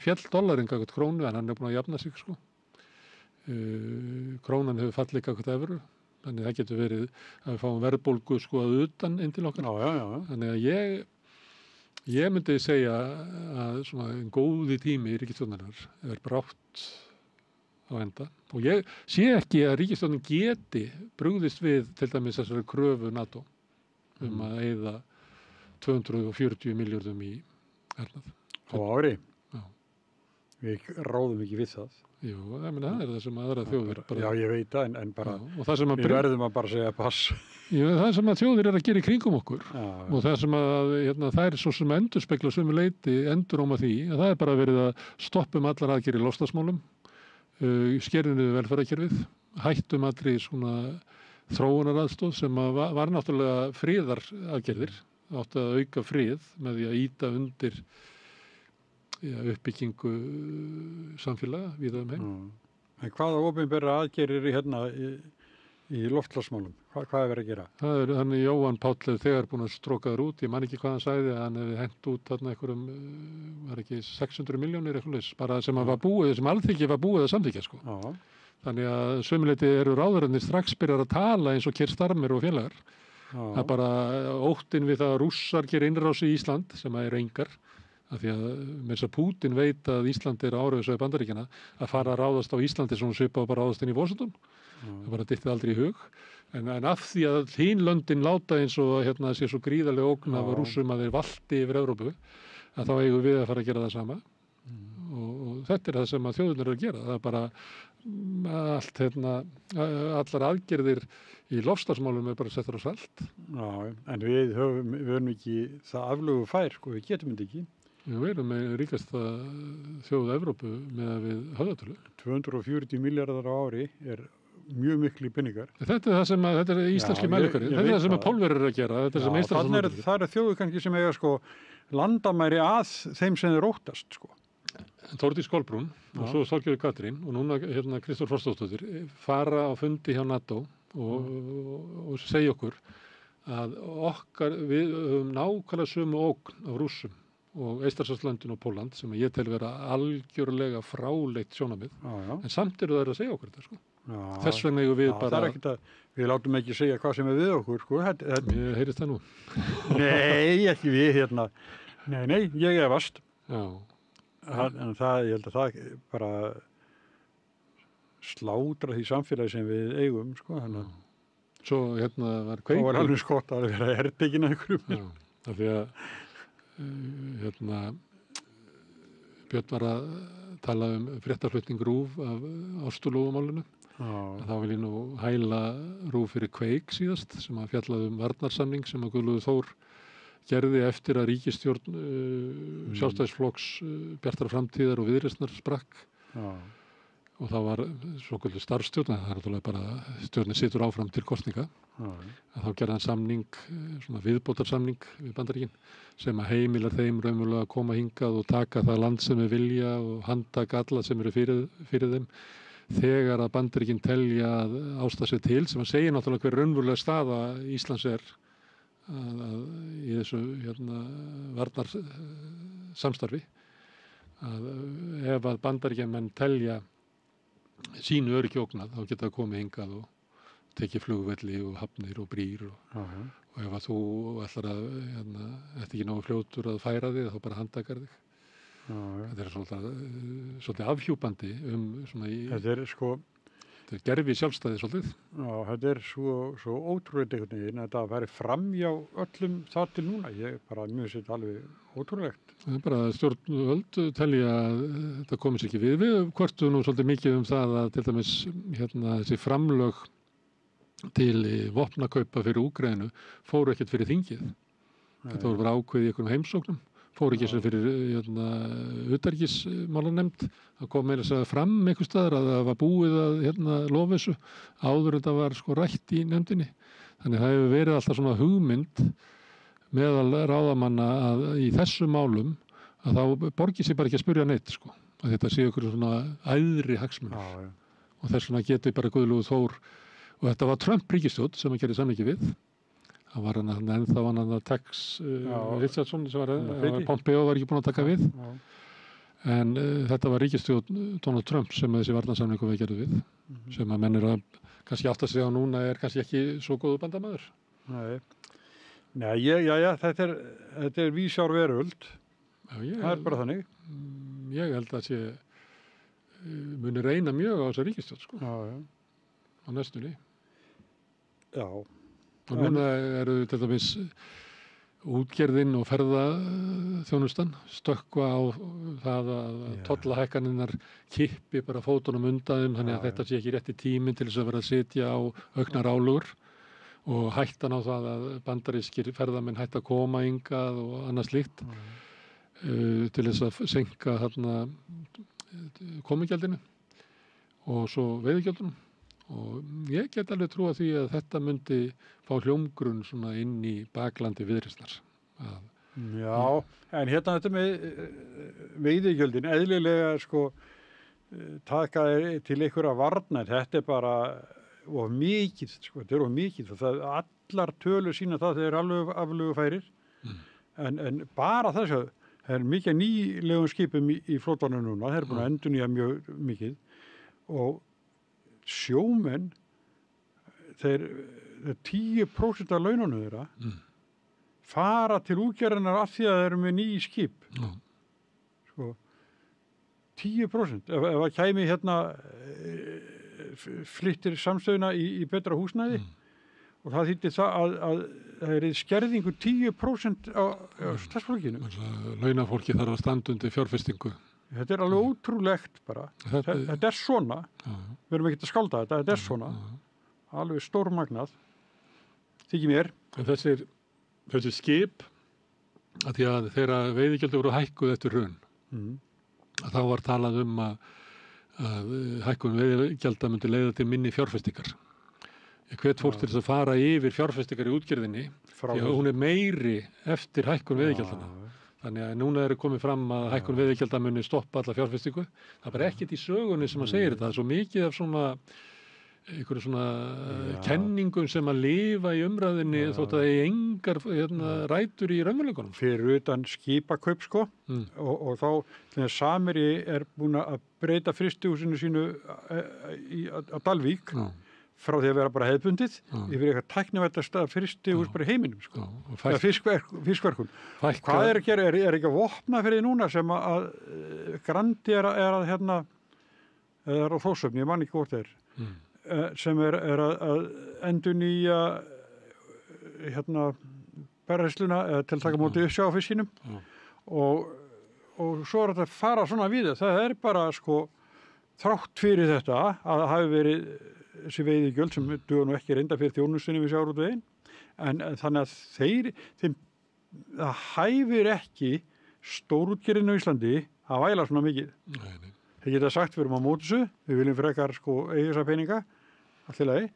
fjall dollarinn gagnvart krónu, en hann er búin að jafna sig, sko. Krónan hefur fallið gagnvart evru, þannig það getur verið að við fáum verðbólgu sko að utan inn til okkar. Þannig að ég myndi segja að svona en góði tími í ríkisstjórnarinnar er brátt á enda. Og ég sé ekki að ríkisstjórnin geti brugðist við til dæmis þessari kröfu NATO að eyða 240 milljörðum í hernað. Á ári? Já. Við ráðum ekki við það. Jú, það er það sem aðra þjóðir bara... Já, ég veit það, en bara... Við verðum að bara segja pass. Jú, það sem að þjóðir er að gera í kringum okkur. Og það sem að það er svo sem endurspegla sömu leyti enduróma því að það er bara verið að stoppum allar aðgerðir í loftslagsmálum, skerðum niður velferðarkerfið, hættum allri svona þróunaraðstoð sem var náttúrulega friðaraðgerðir, átti að auka frið með því að ýta undir uppbyggingu samfélaga víða heim. En hvaða opinbera aðgerðir í loftslagsmálum? Hvað er verið að gera? Þannig Jóhann Páll er þegar búin að stróka þar út, ég man ekki hvað hann sagði, hann hefði hent út þarna einhverjum, var ekki 600 milljónir eitthvað leys, bara sem var búið, sem alþingi var búið að samþykja, sko. Já. Þannig að sömuleyti eru ráðherrarnir strax byrjar að tala eins og Keir Starmer og félagar. Það er bara óttinn við það að Rússar gerir innrás í Ísland, sem eru engar, af því að með þess að Pútín veit að Ísland er áhrifasvæði Bandaríkjanna, að fara að ráðast á Íslandi sem hún svipað bara ráðast inn í Washington. Það bara dyttið aldrei í hug. En af því að hín löndin láta eins og hérna sé svo gríðarlega ógn af Rússum að þeir valdi yfir Evrópu, að þá eigum við að fara að gera það sama. Og þetta er það sem að þjóðirnar eru að gera. Það er bara allt, allar aðgerðir í loftslagsmálum er bara settar á salt. Já, en við höfum ekki það aflögu fær, sko, við getum þetta ekki. Við erum með ríkasta þjóð Evrópu með að við höfðatölu. 240 miljardar á ári er mjög miklu peningar. Þetta er það sem að, þetta er íslenski mælikvarði. Þetta er það sem að Pólverjar eru að gera. Þetta er sem Íslands. Það er þjóðu kannski sem eiga sko landamæri að þeim sem þeir óttast, sko. Þórdís Kolbrún og svo Þorgerður Katrín og núna Kristófer Frostadóttir fara á fundi hjá NATO og segja okkur að við höfum nákvæmlega sömu ógn af Rússum og Eystrasaltslöndin og Pólland sem ég tel vera algjörlega fráleitt sjónarmið. En samt eru þær að segja okkur þetta, sko. Þess vegna eigum við bara... Það er ekkert að við látum ekki segja hvað sem er við okkur, sko. Mér heyrist það nú. Nei, ekki við hérna. Nei, ég efast. Já. En það, ég held að það bara slátra því samfélagi sem við eigum, sko. Svo var Kveikur... Það var alveg skott að vera herbyggin að einhverjum. Já, af því að Björn var að tala fréttaflutning RÚV af Ástulófumálinu. Þá vil ég nú hæla RÚV fyrir Kveik síðast sem að fjallaði varnarsamning sem að Guðlaugur Þór gerði eftir að ríkisstjórn Sjálfstæðisflokks Bjartar framtíðar og Viðreisnar sprakk. Og það var svoköldu starfstjórn, það er náttúrulega bara stjórnin situr áfram til kosninga. Þá gerði hann samning, svona viðbótarsamning við Bandaríkin sem að heimilar þeim raunverulega að koma hingað og taka það land sem við vilja og handtaka alla sem eru fyrir þeim þegar að Bandaríkin telja að ástæða sér til sem að segja náttúrulega hver raunverulega staða Íslands er í þessu varnar samstarfi að ef að Bandaríkjamenn telja sínu öryggi ógnað þá geta það komið hingað og tekið flugvelli og hafnir og brýr og ef að þú ætlar að eftir ekki nógu fljótur að færa þig þá bara handtakar þig. Þetta er svolítið afhjúpandi þetta er sko þetta er gerfi sjálfstæði svolítið. Já, þetta er svo ótrúlegt einhvern veginn að það væri framhjá öllum þar til núna. Ég bara mjög sér alveg ótrúlegt. Það er bara stjórnvöld telja að þetta komist ekki við. Við kvörtum nú svolítið mikið það að til dæmis þessi framlög til vopnakaupa fyrir Úkraínu fóru ekkert fyrir þingið. Þetta voru bara ákveðið í einhverjum heimsóknum. Fóru ekki sem fyrir utanríkismálanefnd. Það kom meira að segja fram einhvers staðar að það var búið að lofa þessu áður en það var sko rætt í nefndinni. Þannig það hefur verið alltaf svona hugmynd meðal ráðamanna að í þessum málum að þá borgir sér bara ekki að spyrja neitt, sko. Að þetta sé ykkur svona æðri hagsmunir. Og þess vegna getur bara Guðlaugur Þór og þetta var Trump ríkisstjórn sem að gera samningi við. Það var ennþá hann Tex Richardson sem var Pompeo var ekki búin að taka við. En þetta var ríkisstjórn Donald Trump sem þessi varnarsamningu við gerðu við. Sem að menn eru að kannski átt að segja núna er kannski ekki svo góðu bandamaður. Nei, þetta er vísjár veröld. Það er bara þannig. Ég held að sé muni reyna mjög á þessa ríkisstjórn, sko. Á næstunni. Já. Og núna eru til dæmis útgerðin og ferðaþjónustan stökkva á það að tollahækkanirnar kippi bara fótunum undan þeim þannig að þetta sé ekki rétti tíminn til þess að vera að sitja á auknar álögur og hættan á það að bandarískir ferðamenn hætta að koma hingað og annað slíkt til þess að seinka komugjaldinu og svo veiðigjaldunum. Og ég get alveg trúa því að þetta myndi fá hljómgrunn svona inn í baklandi Viðreisnar. Já, en hérna þetta með veiðigjöldin, eðlilega sko taka til einhverja varnar, þetta er bara of mikið, sko, þetta of mikið og það allar tölur sína það þeir alveg aflögu færir en bara þess að það mikið nýlegum skipum í flótanum núna, þeir búin að endurnýja mjög mikið og sjómenn þeir 10% af laununum þeirra fara til útgerðarinnar af því að þeir eru með ný skip sko 10% ef það kæmi hérna flyttir samstöðuna í betra húsnæði og það þýtti það að það er skerðingu 10% á starfsfólkinu. Launafólki þarf að standa undir fjárfestingu. Þetta er alveg ótrúlegt bara. Þetta er svona. Við erum ekki að skálda þetta er svona. Alveg stórmagnað. Þykir mér. En þessi skip, að því að þeirra veiðigjaldi voru hækkuð eftir hrun, að þá var talað að hækkun veiðigjalda myndi leiða til minni fjárfestingar. Ég hvet fólk til þess að fara yfir fjárfestingar í útgerðinni því að hún er meiri eftir hækkun veiðigjaldana. Þannig að núna er komið fram að hækkun veiðigjalda muni stoppa alla fjárfestingu. Það er bara ekkert í sögunni sem að segir þetta. Það er svo mikið af einhverju svona kenningum sem að lifa í umræðinni þótt að það er engar rætur í raunveruleikunum. Fyrir utan skipakaup sko og þá þegar Samherji er búin að breyta frystihúsinu sínu á Dalvík frá því að vera bara hefðbundið yfir eitthvað tæknivættasta frystihús bara í heiminum sko. Fiskverkun. Hvað er að gera? Er ekki að vopna fyrir því núna sem að Grandi er að hérna eða á Þórshöfn, ég man ekki hvort þeir sem er að endurnýja hérna berræsluna til að taka móti uppsjáfiskinum og svo er þetta að fara svona við það er bara sko þrátt fyrir þetta að það hafi verið þessi veiðigjöld sem duga nú ekki reynda fyrir þjónustunni við sjávarútveginn en þannig að það hæfir ekki stórútgerðin á Íslandi að væla svona mikið. Þeir geta sagt við erum á móti þessu, við viljum frekar sko eiga þessa peninga allt í lagi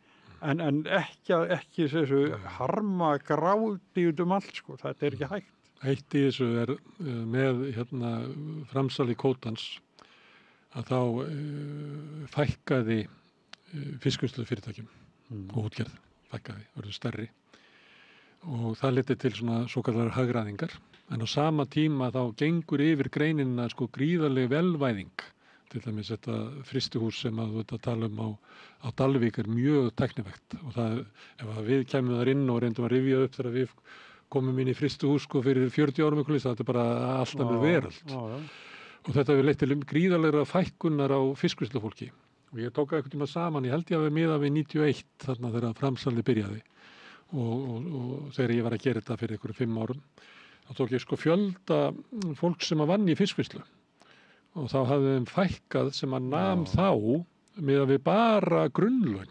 en ekki þessu harma gráti út allt sko, þetta er ekki hægt. Eitt í þessu er með framsali kvótans að þá fækkaði fiskvinnslufyrirtækjum og útgerð fækkaði, verður stærri og það leti til svona svokallar hagræðingar en á sama tíma þá gengur yfir greinina sko gríðarleg velvæðing til dæmis þetta frystihús sem að þú tala á Dalvík er mjög tæknivegt og það, ef við kemum þar inn og reyndum að rifja upp þegar við komum inn í frystihús sko fyrir 40 árum eitthvað þetta er bara allt annað veröld og þetta hefur leitt til gríðarlegra fækkunar á fiskvinnslufólki og ég tók eitthvað tíma saman, ég held ég að við miða við 91 þarna þegar framsalið byrjaði og þegar ég var að gera þetta fyrir einhverjum 5 árum þá tók ég sko fjölda fólk sem að vann í fiskvinnslu og þá hafði þeim fækkað sem að nam þá miða við bara grunnlaun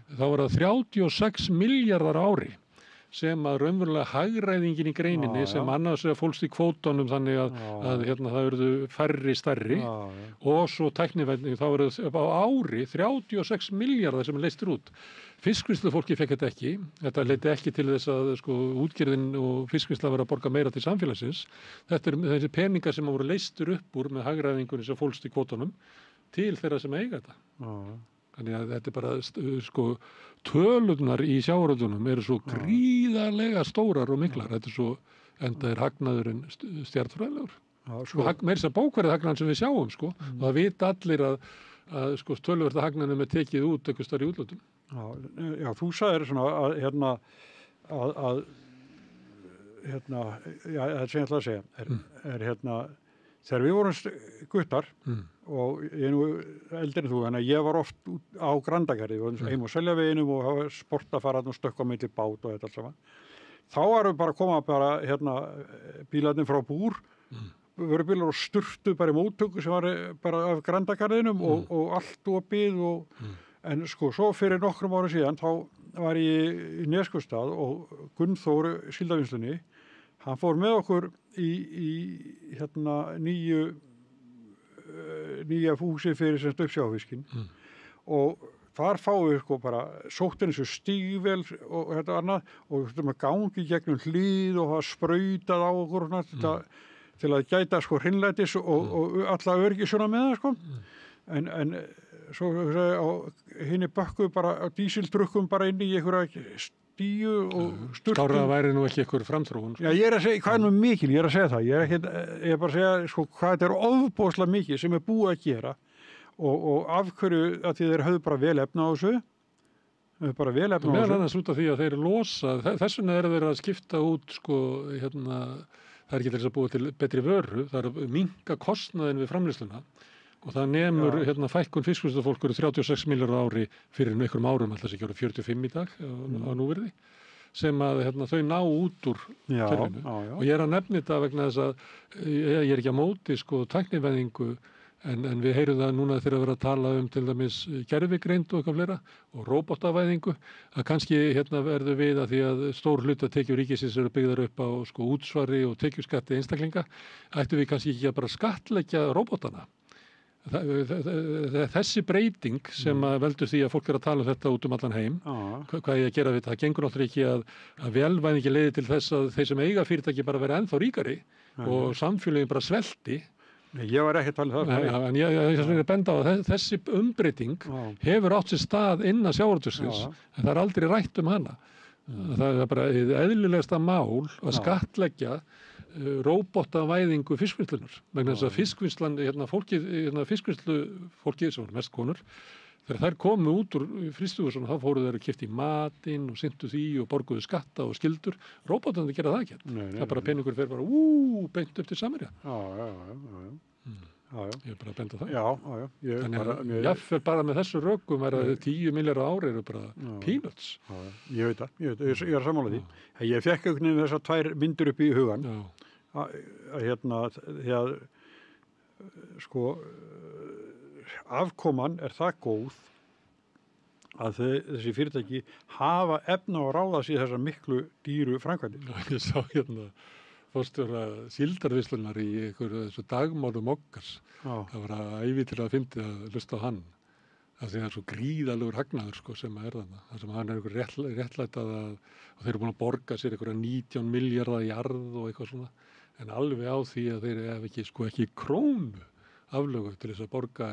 þá var það 36 milljarðar á ári sem að raunverulega hagræðingin í greininni sem annars fólst í kvótanum þannig að hérna það verður færri stærri og svo tæknivæðning þá verður á ári 36 milljarðar sem er leistur út. Fiskvinnslufólki fekk þetta leiti ekki til þess að sko útgerðin og fiskvinnsla var að borga meira til samfélagsins. Þetta er þessi peningar sem voru leistur upp úr með hagræðingunni sem fólst í kvótanum til þeirra sem eiga þetta. Þannig að þetta er bara sko tölurnar í sjávarútvegum eru svo gríðarlega stórar og miklar. Þetta er svo enda er hagnaðurinn stjarnfræðilegur. Meira þess að bókverðið hagnaðan sem við sjáum sko. Og það vita allir að sko tölverða hagnaðanum er tekið út einhvers staðar í útlöndum. Já, þú sagðir svona að það sem ég ætla að segja er þegar við vorum guttar og ég er nú eldri en þú, en ég var oft á Grandagarði, við vorum heim á Seljaveginum og hafa sport að fara og stökka á milli bát og þetta allt saman. Þá varum við bara að koma bílarnir frá búr, vörubílar og sturtu bara í móttöku sem var bara af Grandagarðinum og allt opið en sko svo fyrir nokkrum árum síðan þá var ég í Neskustad og Gunnþór síldavinnslunni, hann fór með okkur í nýja húsi fyrir sem uppsjáfiskin og þar fáum við sko bara sóttin eins og stígvél og þetta annað og þetta með gangi gegnum hlýð og það sprautað á okkur til að gæta sko hreinlætis og alla öryggi svona með það sko en svo á hinni bökku bara á dísildrukkum bara inn í einhverja stíu og sturtu. Skárra væri nú ekki einhver framþróun. Já, ég að segja, hvað er nú mikil, ég að segja það. Ég er bara að segja, sko, hvað þetta er ofboðslega mikið sem er búið að gera og af hverju að því þeir höfðu bara vel efna á þessu. Bara vel efna á þessu. Meðal annars út af því að þeir losa, þess vegna eru þeir að skipta út, sko, það er ekki til þess að búa til betri vöru, það er að minnka kostnaðin við framleiðsluna. Og það nemur fækkun fiskvinnslufólk 36 milljarðar á ári fyrir einhverjum árum, alltaf ekki ára 45 í dag á núvirði, sem að þau ná út úr kerfinu. Og ég er að nefna þetta vegna þess að ég er ekki að móti sko tæknivæðingu, en við heyrum það núna þegar að vera að tala til dæmis gervigreind og eitthvað fleira og róbótavæðingu, að kannski verður við að því að stór hluta tekjur ríkisins eru byggðar upp á sko útsvari og tekjuskatti einstaklinga, ættum við kannski ekki að bara skattleggja róbótana. Þessi breyting sem veldur því að fólk er að tala þetta út allan heim, hvað ég að gera við þetta, það gengur náttúrulega ekki að velvæðingi leiði til þess að þeir sem eiga fyrirtæki bara vera ennþá ríkari og samfélagin bara svelti. Ég var ekki að tala það. En ég er að benda á að þessi umbreyting hefur átt sér stað innan sjávarútvegsins, en það er aldrei rætt hana. Það er bara eðlilegasta mál að skattleggja róbótavæðingu fiskvinnslunar vegna þess að fiskvinnslan, fiskvinnslufólkið sem var mest konur, þegar þær komu út úr frystihúsunum þá fóru þeir að keypta í matinn og sinntu því og borguðu skatta og skildur. Róbótarnir gera það ekki. Það er bara peningur fer bara beint upp til Samherja. Ég er bara að benda það. Þannig jafnvel bara með þessu rökum er að 10 milljarðar á ári eru bara peanuts. Ég veit það, ég er sammála því. Ég fekk einhvern veginn þessar 2 myndir upp í hugan að sko afkoman er það góð að þessi fyrirtæki hafa efna og ráða sér þessar miklu dýru framkvæmdir. Ég sá forstjóra síldarvislunar í einhverju þessu dagmálum okkars. Það var að ævitilega fyndið að hlusta á hann. Af því það er svo gríðalegur hagnaður sko, sem er þarna. Það sem hann er einhver réttlætað og þeir eru búin að borga sér einhverja 19 milljarða í arð og eitthvað svona. En alveg á því að þeir hef ekki krónu aflögu til þess að borga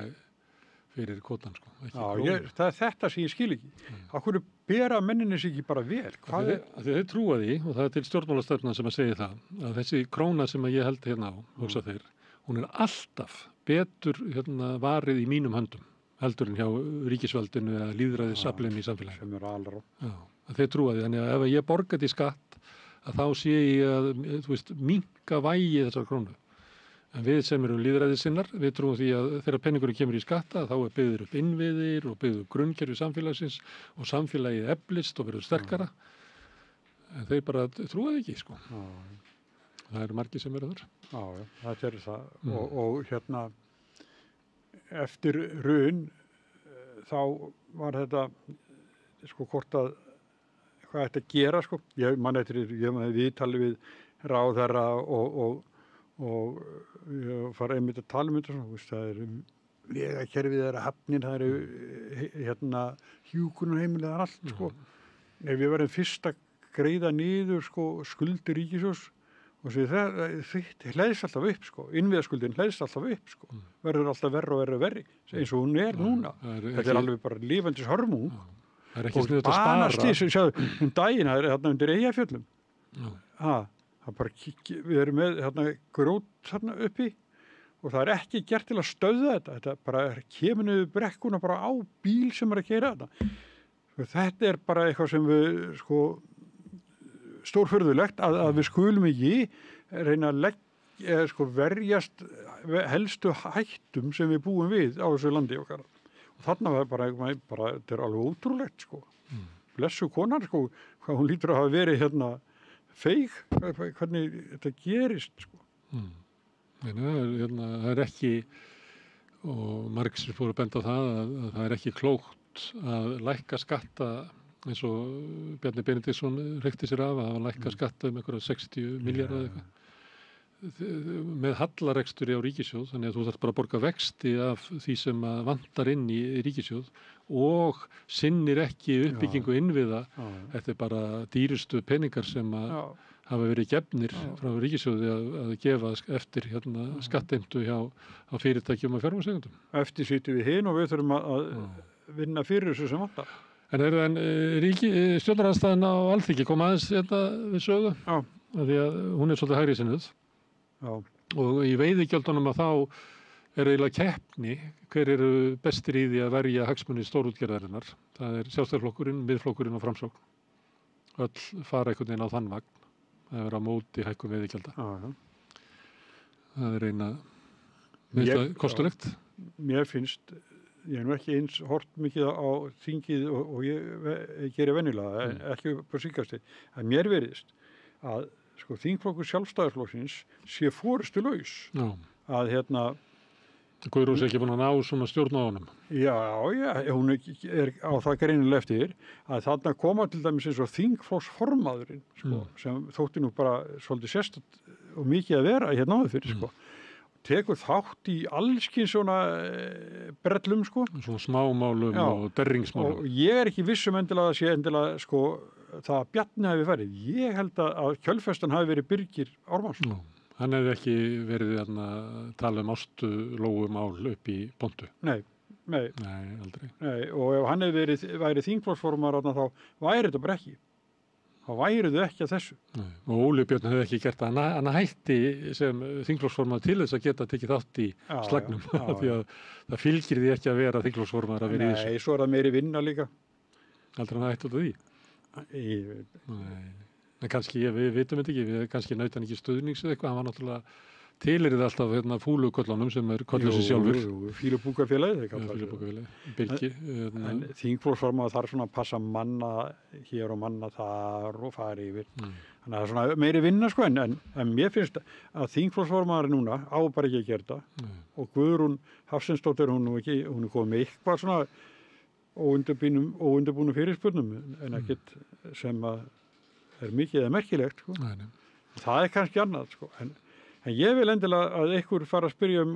fyrir kvotan sko. Það er þetta sem ég skil ekki. Af hverju bera menninni sig ekki bara vel? Þeir trúa því, og það er til stjórnmálastefnan sem að segja það, að þessi króna sem ég held hérna á, hugsa þeir, hún er alltaf betur varið í mínum höndum, heldur en hjá ríkisvaldinu eða lýðræðisaflinu í samfélaginu. Sem eru alveg. Þeir trúa því, þannig að ef ég borga því skatt, að þá sé ég að, minnka vægi þessar krónu. En við sem erum lýðræðissinnar, við trúum því að þegar peningurinn kemur í skatta, þá er byggður upp innviðir og byggður grunnkerfi samfélagsins og samfélagið eflist og verður sterkara. En þeir bara trúa því ekki, sko. Það eru margir sem eru þar. Þetta er það. Og eftir hrun, þá var þetta, sko, hvort að, hvað ætti að gera, sko. Ég man viðtali við ráðherra og fara einmitt að tala þetta svona, það eru vegakerfið, það eru hafnir, það eru hjúkrunarheimilið, það er allt sko. Ef við verðum fyrst að greiða niður sko skuldir ríkissjóðs og það hleðst alltaf upp sko, innviðaskuldin hleðst alltaf upp sko, verður alltaf verri og verri eins og hún er núna. Þetta er alveg bara lifandis hörmung og banastís, sjáðu, daginn það er undir Eyjafjöllum. Við erum með grót þarna uppi og það er ekki gert til að stöðva þetta bara kemur niður brekkuna bara á bíl sem er að keyra þetta. Þetta er bara eitthvað sem við sko stórfurðulegt að við skulum ekki reyna að verjast helstu hættum sem við búum við á þessu landi okkar. Og þarna var bara þetta er alveg ótrúlegt sko. Blessu konan sko, hvað hún lítur að hafa verið feig, hvernig þetta gerist sko. Það er ekki, og margir sem fóru að benda á það að það er ekki klókt að lækka skatta eins og Bjarni Benediktsson reykti sér af að lækka skatta einhverja 60 milljarða eða eitthvað með hallareksturi á ríkissjóð, þannig að þú þarf bara að borga vexti af því sem vantar inn í ríkissjóð og sinnir ekki uppbyggingu innviða. Þetta er bara dýrustu peningar sem hafa verið gefnir frá ríkissjóði að gefa eftir skattheimtu á fyrirtækjum og fjármagnseigendum. Eftir sýtum við hin og við þurfum að vinna fyrir þessu sem vantar. En stjórnarandstaðan á Alþingi kom aðeins við sögu, því að hún svolítið hægri sinnuð. Og í veiðigjöldunum að þá eiginlega keppni hver eru bestir í því að verja hagsmuni stórútgerðarinnar. Það Sjálfstæðisflokkurinn, Miðflokkurinn og Framsókn. Öll fara einhvern veginn á þann vagn. Það er á móti hækkun veiðigjalda. Það eina kostulegt. Mér finnst, ég nú ekki eins hort mikið á þingið og ég geri venjulega, ekki upp á síkasti. En mér veriðist að þingflokkur Sjálfstæðisflokksins sé forystulaus. Að Guðrún sé ekki búin að ná svona stjórn á honum. Já, hún á það greinilega eftir að þarna koma til dæmis eins og þingflokksformaðurinn, sem þótti nú bara svolítið sérstætt og mikið að vera áður fyrir, tekur þátt í allskins svona brellum, Svona smámálum og derringsmálum. Og ég er ekki viss endilega að sé endilega, það að Bjarni hafi farið. Ég held að kjölfestan hafi verið Birgir Ármannsson. Hann hefði ekki verið að tala Ástu Lóu mál upp í pontu. Nei, aldrei. Nei, og ef hann hefði væri þingflokksformaður þá væri þetta bara ekki. Þá væri þau ekki að þessu. Nei. Og Óli Björn hefði ekki gert það. Hann hætti sem þingflokksformaður til þess að geta tekið þátt í slagnum. Því að það fylgir því ekki að vera þingflokksformaður að vera í þessu. Nei, svo er það meiri vinna líka. Aldrei hann hætti út af því? Nei. En kannski, við vitum þetta ekki, við kannski naut hann ekki stuðnings eða eitthvað, hann var náttúrulega tilirið alltaf fúluköllunum sem kölluð sér sjálfur. Jú, fýlubúkafélagið. Birgir. En þingflokksformaður þarf svona að passa manna hér og manna þar og fara yfir. Þannig að það er svona meiri vinna, en mér finnst að þingflokksformaður núna á bara ekki að gera þetta. Og Guðrún Hafsteinsdóttir, hún er komið með eitthvað svona óundirbúnum fyrirspurnum, en ekkert sem að er mikið eða merkilegt. Það er kannski annað. En ég vil endilega að ykkur fara að spyrja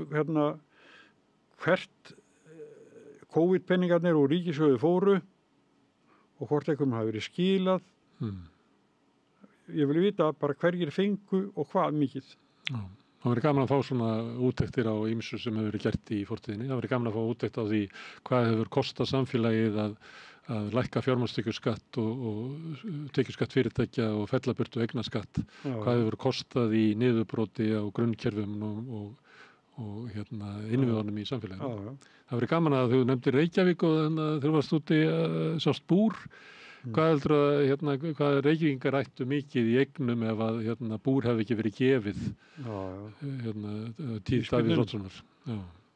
hvert COVID-penningarnir og ríkissjóði fóru og hvort einhverjum hafi verið skilað. Ég vil vita bara hverjir fengu og hvað mikið. Það verður gaman að fá svona úttektir á ýmsu sem hefur verið gert í fortíðinni. Það verður gaman að fá úttekt á því hvað hefur kostað samfélagið að lækka fjármagnstekjuskatt og tekjuskatt fyrirtækja og fellaburtu eignaskatt. Hvað hefur kostað í niðurbroti á grunnkerfum og innviðunum í samfélaginu. Það verður gaman að þú nefndir Reykjavík og þegar þú varst úti sást Búr. Hvað heldur hvað Reykjavíkingar ættu mikið í eignum ef að Búr hefði ekki verið gefið tíð Davíðs Oddssonar.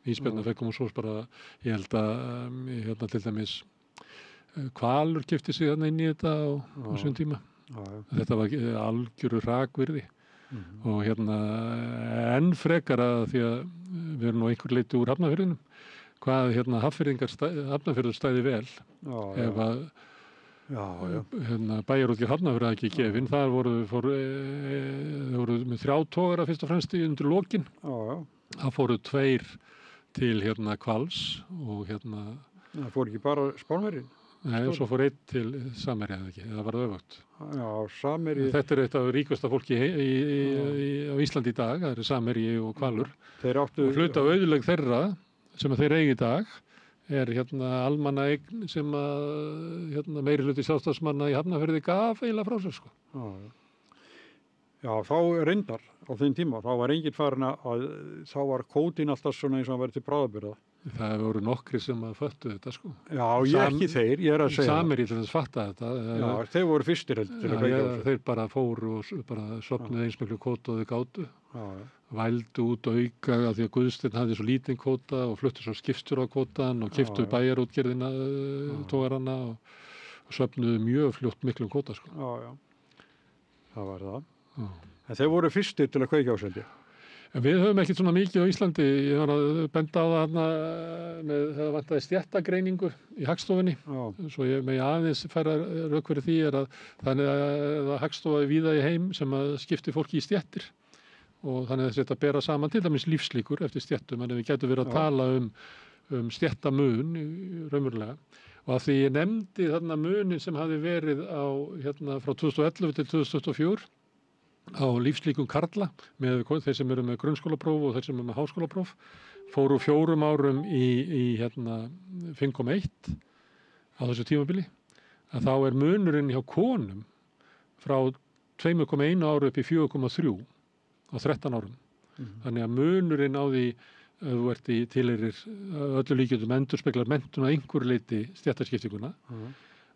Ísbjarnar fekkum og svo bara, ég held að til dæmis Hvalur keypti sig inn í þetta á þessum tíma. Þetta var algjöru rakvirði. Og enn frekara því að við erum nú einhver leyti úr Hafnarfirðinum. Hvað Hafnarfirður stæði vel ef að bæjarútgerð Hafnarfirði ekki gefin. Þar voru með 3 togara fyrst og fremst undir lokin. Það fóru 2 til Hvals og Það fór ekki bara Spánverjinn? Nei, og svo fór 1 til Samherja eða ekki, eða var það öfugt? Já, Samherji. Þetta eitt af ríkasta fólki á Íslandi í dag, það eru Samherji og Hvalur. Og hluta af auðlegð þeirra sem þeir eigi í dag er almannaeign sem meiri hluti sjálfstæðismanna í Hafnarfirði gaf eiginlega frá sér, Já, þá reyndar á þeim tíma, þá var enginn farin að þá var kvótinn alltaf svona eins og hann verið til bráðabirgða. Það voru nokkri sem að föttu þetta, Já, ekki þeir, ég er að segja. Samherji til þess fatta þetta. Já, þeir voru fyrstir til að kveikja á þessu. Þeir bara fóru og bara sopnuðu eins miklu kvóta og þau gátu. Vældu út auka af því að Guðsteinn hafði svo lítinn kvóta og fluttu svo skipstjóra kvótan og keyptu bæjarútgerðina togarana og sopnuðu mjög fljótt miklum kvóta, Já. Það var það. En þeir voru fyrstir til að kveikja á þessu. En við höfum ekkert svona mikið á Íslandi. Ég var að benda á það það vantaði stéttagreiningu í Hagstofunni. Svo ég megi aðeins færa rök fyrir því að þannig að Hagstofa er víða í heim sem að skipti fólki í stéttir. Og þannig að þetta bera saman til dæmis lífslíkur eftir stéttum. En við getum verið að tala um stéttamun raunverulega. Og af því ég nefndi þarna munin sem hafi verið á frá 2011 til 2024 á lífslíkum karla með þeir sem eru með grunnskólapróf og þeir sem eru með háskólapróf fóru 4 árum í 5,1 á þessu tímabili að þá er munurinn hjá konum frá 2,1 ára upp í 4,3 á 13 árum. Þannig að munurinn á því ef þú ert tilheyrir öllu líkjum endurspeglar menntun að einhverju leyti stéttaskiptinguna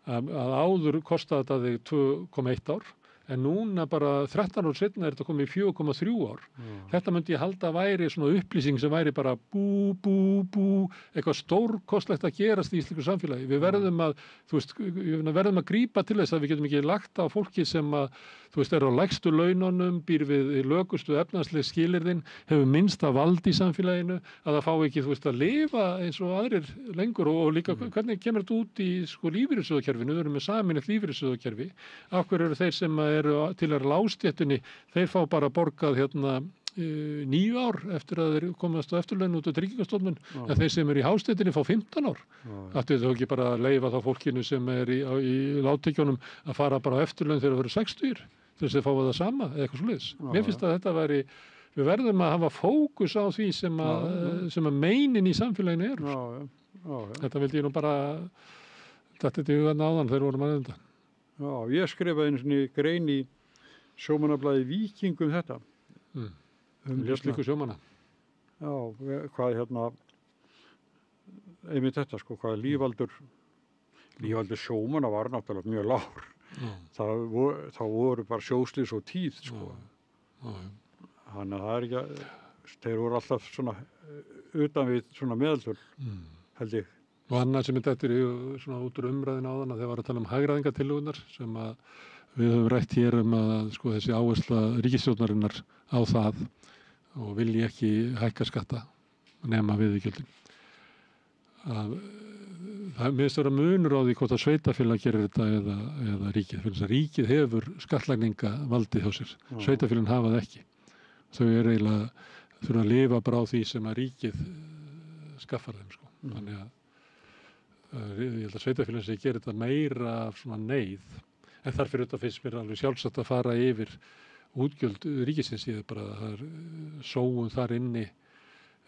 að áður kostaði þetta þig 2,1 ár en núna bara 13 ár setna er þetta komið í 4,3 ár. Þetta myndi ég halda að væri svona upplýsing sem væri bara eitthvað stórkostlegt að gerast í íslensku samfélagi. Við verðum að, verðum að grípa til þess að við getum ekki lagt á fólki sem að, er á lægstu laununum, býr við lögustu efnahagsleg skilyrðin, hefur minnsta vald í samfélaginu, að það fá ekki, að lifa eins og aðrir lengur og líka hvernig kemur þetta út í lífeyrissjóðakerfinu, við erum með sameiginlegt lífeyrissjóðakerfi, af hverju eru þeir sem eru til að lágstéttunni, þeir fá bara borgað 9 ár eftir að þeir komast á eftirlaun út á Tryggingastofnun, en þeir sem eru í hástéttinni fá 15 ár. Ættu þau ekki bara að leyfa þá fólkinu sem er í lágtekjunum að fara bara á eftirlaun þegar það verður 60 til þess að fá það sama eða eitthvað svoleiðis. Mér finnst að þetta væri, við verðum að hafa fókus á því sem að meinin í samfélaginu eru. Þetta vildi ég nú bara þetta í hugan áðan þegar vorum að nefnda. Já, ég skrifaði einu svona grein í sjómannablaði Víking þetta. Ljóslíku sjómanna. Já, hvað einmitt þetta hvað lífaldur sjómanna var náttúrulega mjög lágur. Það voru bara sjóslys og tíð Þannig að það er ekki þeir voru alltaf svona utan við svona meðaltöl held ég. Og annað sem þetta svona út úr umræðin áðan að þeir var að tala hagræðingatillögunar sem að við höfum rætt hér að þessi áhersla ríkisstjórnarinnar á það og vilji ekki hækka skatta nema viðurgjöldin. Það minnst vera munur á því hvort að sveitarfélag gerir þetta eða ríkið. Fyrir þess að ríkið hefur skattlagningavaldi hjá sér. Sveitarfélagin hafa það ekki. Þau eru eiginlega þurfa að lifa bara á því sem að ríkið skaffar þeim. Þannig að ég held að sveitarfélagin sem gerir þetta meira af svona neyð. En þar fyrir þetta finnst mér alveg sjálfsagt að fara yfir útgjöld ríkisins í það bara það sóun þar inni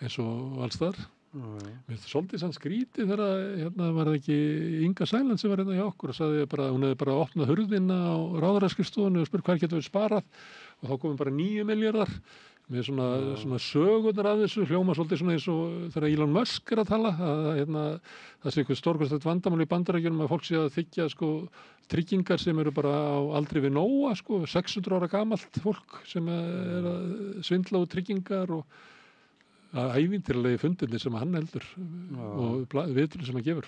eins og alls þar. Mér finnst svolítið sann skrítið þegar var það ekki Inga Sæland sem var hjá okkur og sagði bara, hún hefði bara opnað hurðina á ráðherraskrifstofunni og spurt hvað getur við sparað og þá komum bara 9 milljarðar með svona sögurnar af þessu hljóma svolítið svona eins og þegar Elon Musk er að tala það sé eitthvað stórkostlegt vandamál í Bandaríkjunum að fólk sé að þiggja tryggingar sem eru bara á aldri við nóa 600 ára gamalt fólk sem er að svindla út tryggingar og ævintýralegi fundirnir sem hann heldur og viðtölu sem hann gefur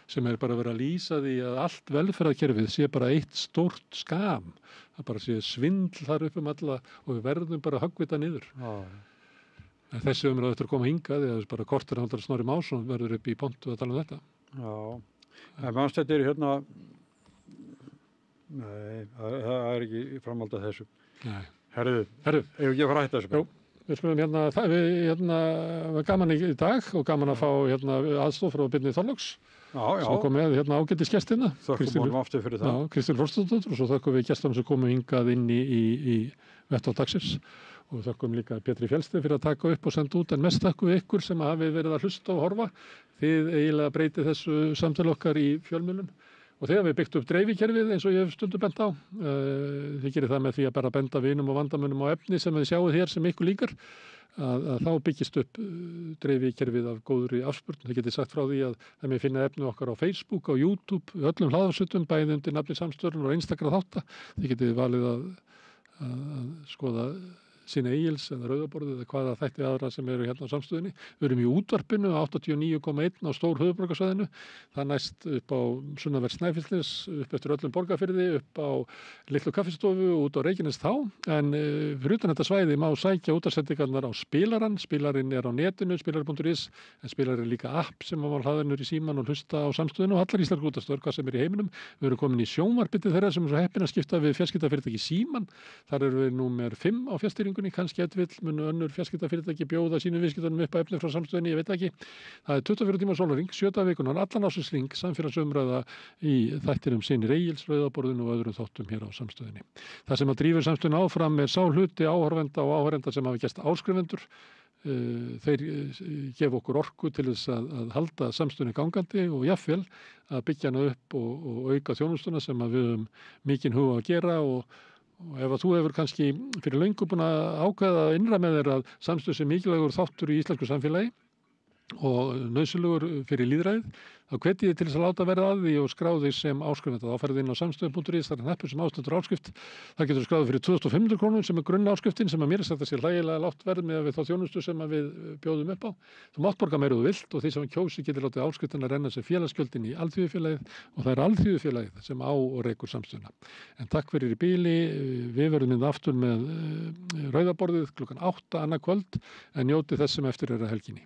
sem er bara að vera að lýsa því að allt velferðarkerfið sé bara eitt stórt skam það bara sé svindl þar upp alla og við verðum bara að höggvita niður en þessi umræðu eftir að koma hingað eða bara kortur Halldór Snorri Másson verður upp í pontu að tala þetta en mannst þetta nei, það er ekki framhald að þessu Herðu, ef ekki að fara að hætta þessu Jú. Við skulum var gaman í dag og gaman að fá aðstoð frá Birni Þorláks sem kom með ágætis gestina. Þökkum honum aftur fyrir það. Já, Kristín Þórsdóttir og svo þökkum við gestunum sem komu hingað inn í vettvang dagsins og þökkum líka Pétri Fjellstein fyrir að taka upp og senda út en mest þökkum við ykkur sem hafi verið að hlusta og horfa. Þið eiginlega breytið þessu samtal okkar í fjölmiðlun. Og þegar við byggt upp dreifikerfið eins og ég hef stundum bent á, þið gerir það með því að bara benda vinum og vandamunum á efni sem þið sjáuð hér sem ykkur líkar, að þá byggist upp dreifikerfið af góðri afspurn. Þið getið sagt frá því að það með finna efni okkar á Facebook, á YouTube, öllum hlaðarsuttum, bæði undir nafni Samstöðurinn og einstakra þátta. Þið getið valið að skoða sína Egils eða Rauðaborðið eða hvaða þætti aðra sem eru hérna á Samstöðinni. Við erum í útvarpinu á 89,1 á stór höfuðborgarsvæðinu. Það næst upp á sunnanvert Snæfellsnes, upp eftir öllum Borgarfirði, upp á litlu kaffistofu og út á Reykjanes þá. En fyrir utan þetta svæði má sækja útvarpssendingarnar á spilarann. Spilarinn er á netinu, spilar.is, en spilarinn er líka app sem má hlaða í síman og hlusta á Samstöðinu og allar íslenskar útvarpsstöðvar hvað sem er í heiminum. Við erum komin í sjónvarpið þeirra sem er svo heppin að skipta við fjarskiptafyrirtæki Síman. Þar erum við númer 5 á fjarstýringu dreifingunni, kannski vill munu önnur fjarskiptafyrirtæki bjóða sínum viðskiptunum upp að efni frá samstöðinni, ég veit ekki. Það er 24 tíma sólarhring, 7 daga vikunnar, allan ásins hring, samfélagsumræða í þættinum Synir Egils, Rauðaborðinu og öðrum þáttum hér á samstöðinni. Það sem að drífur samstöðin áfram er sá hluti áhorfenda og áhorfenda sem hafa gerst áskrifendur. Þeir gefa okkur orku til þess að halda samstöðinni gangandi og jafnvel að byggja hana upp og auka þjónustuna sem að við höfum mikinn hug að gera og ef að þú hefur kannski fyrir löngu búin að ákveða að innra með þér að samstöð sem mikilvægur þáttur í íslensku samfélagi og nauðsynlegur fyrir lýðræðið, þá hvet ég til þess að láta verða að því og skrá þig sem áskrifenda. Þá ferðu inn á samstöðum.is, það er hneppur sem ástendur áskrift. Það getur skráð fyrir 2.500 krónur sem er grunn áskriftin sem að mér er sagt að sé hlægilega lágt verð með við þá þjónustu sem að við bjóðum upp á. Þú mátt borga meira þú vilt og því sem kjósi getur látið áskriftina renna sem félagsgjöldin í Alþýðufélagið og það er Alþýðufélagið sem á og rekur samstöðuna. En takk fyrir í bili, við verðum aftur með Rauðaborðið klukkan 8 annað kvöld en njótið þess sem eftir er að helginni.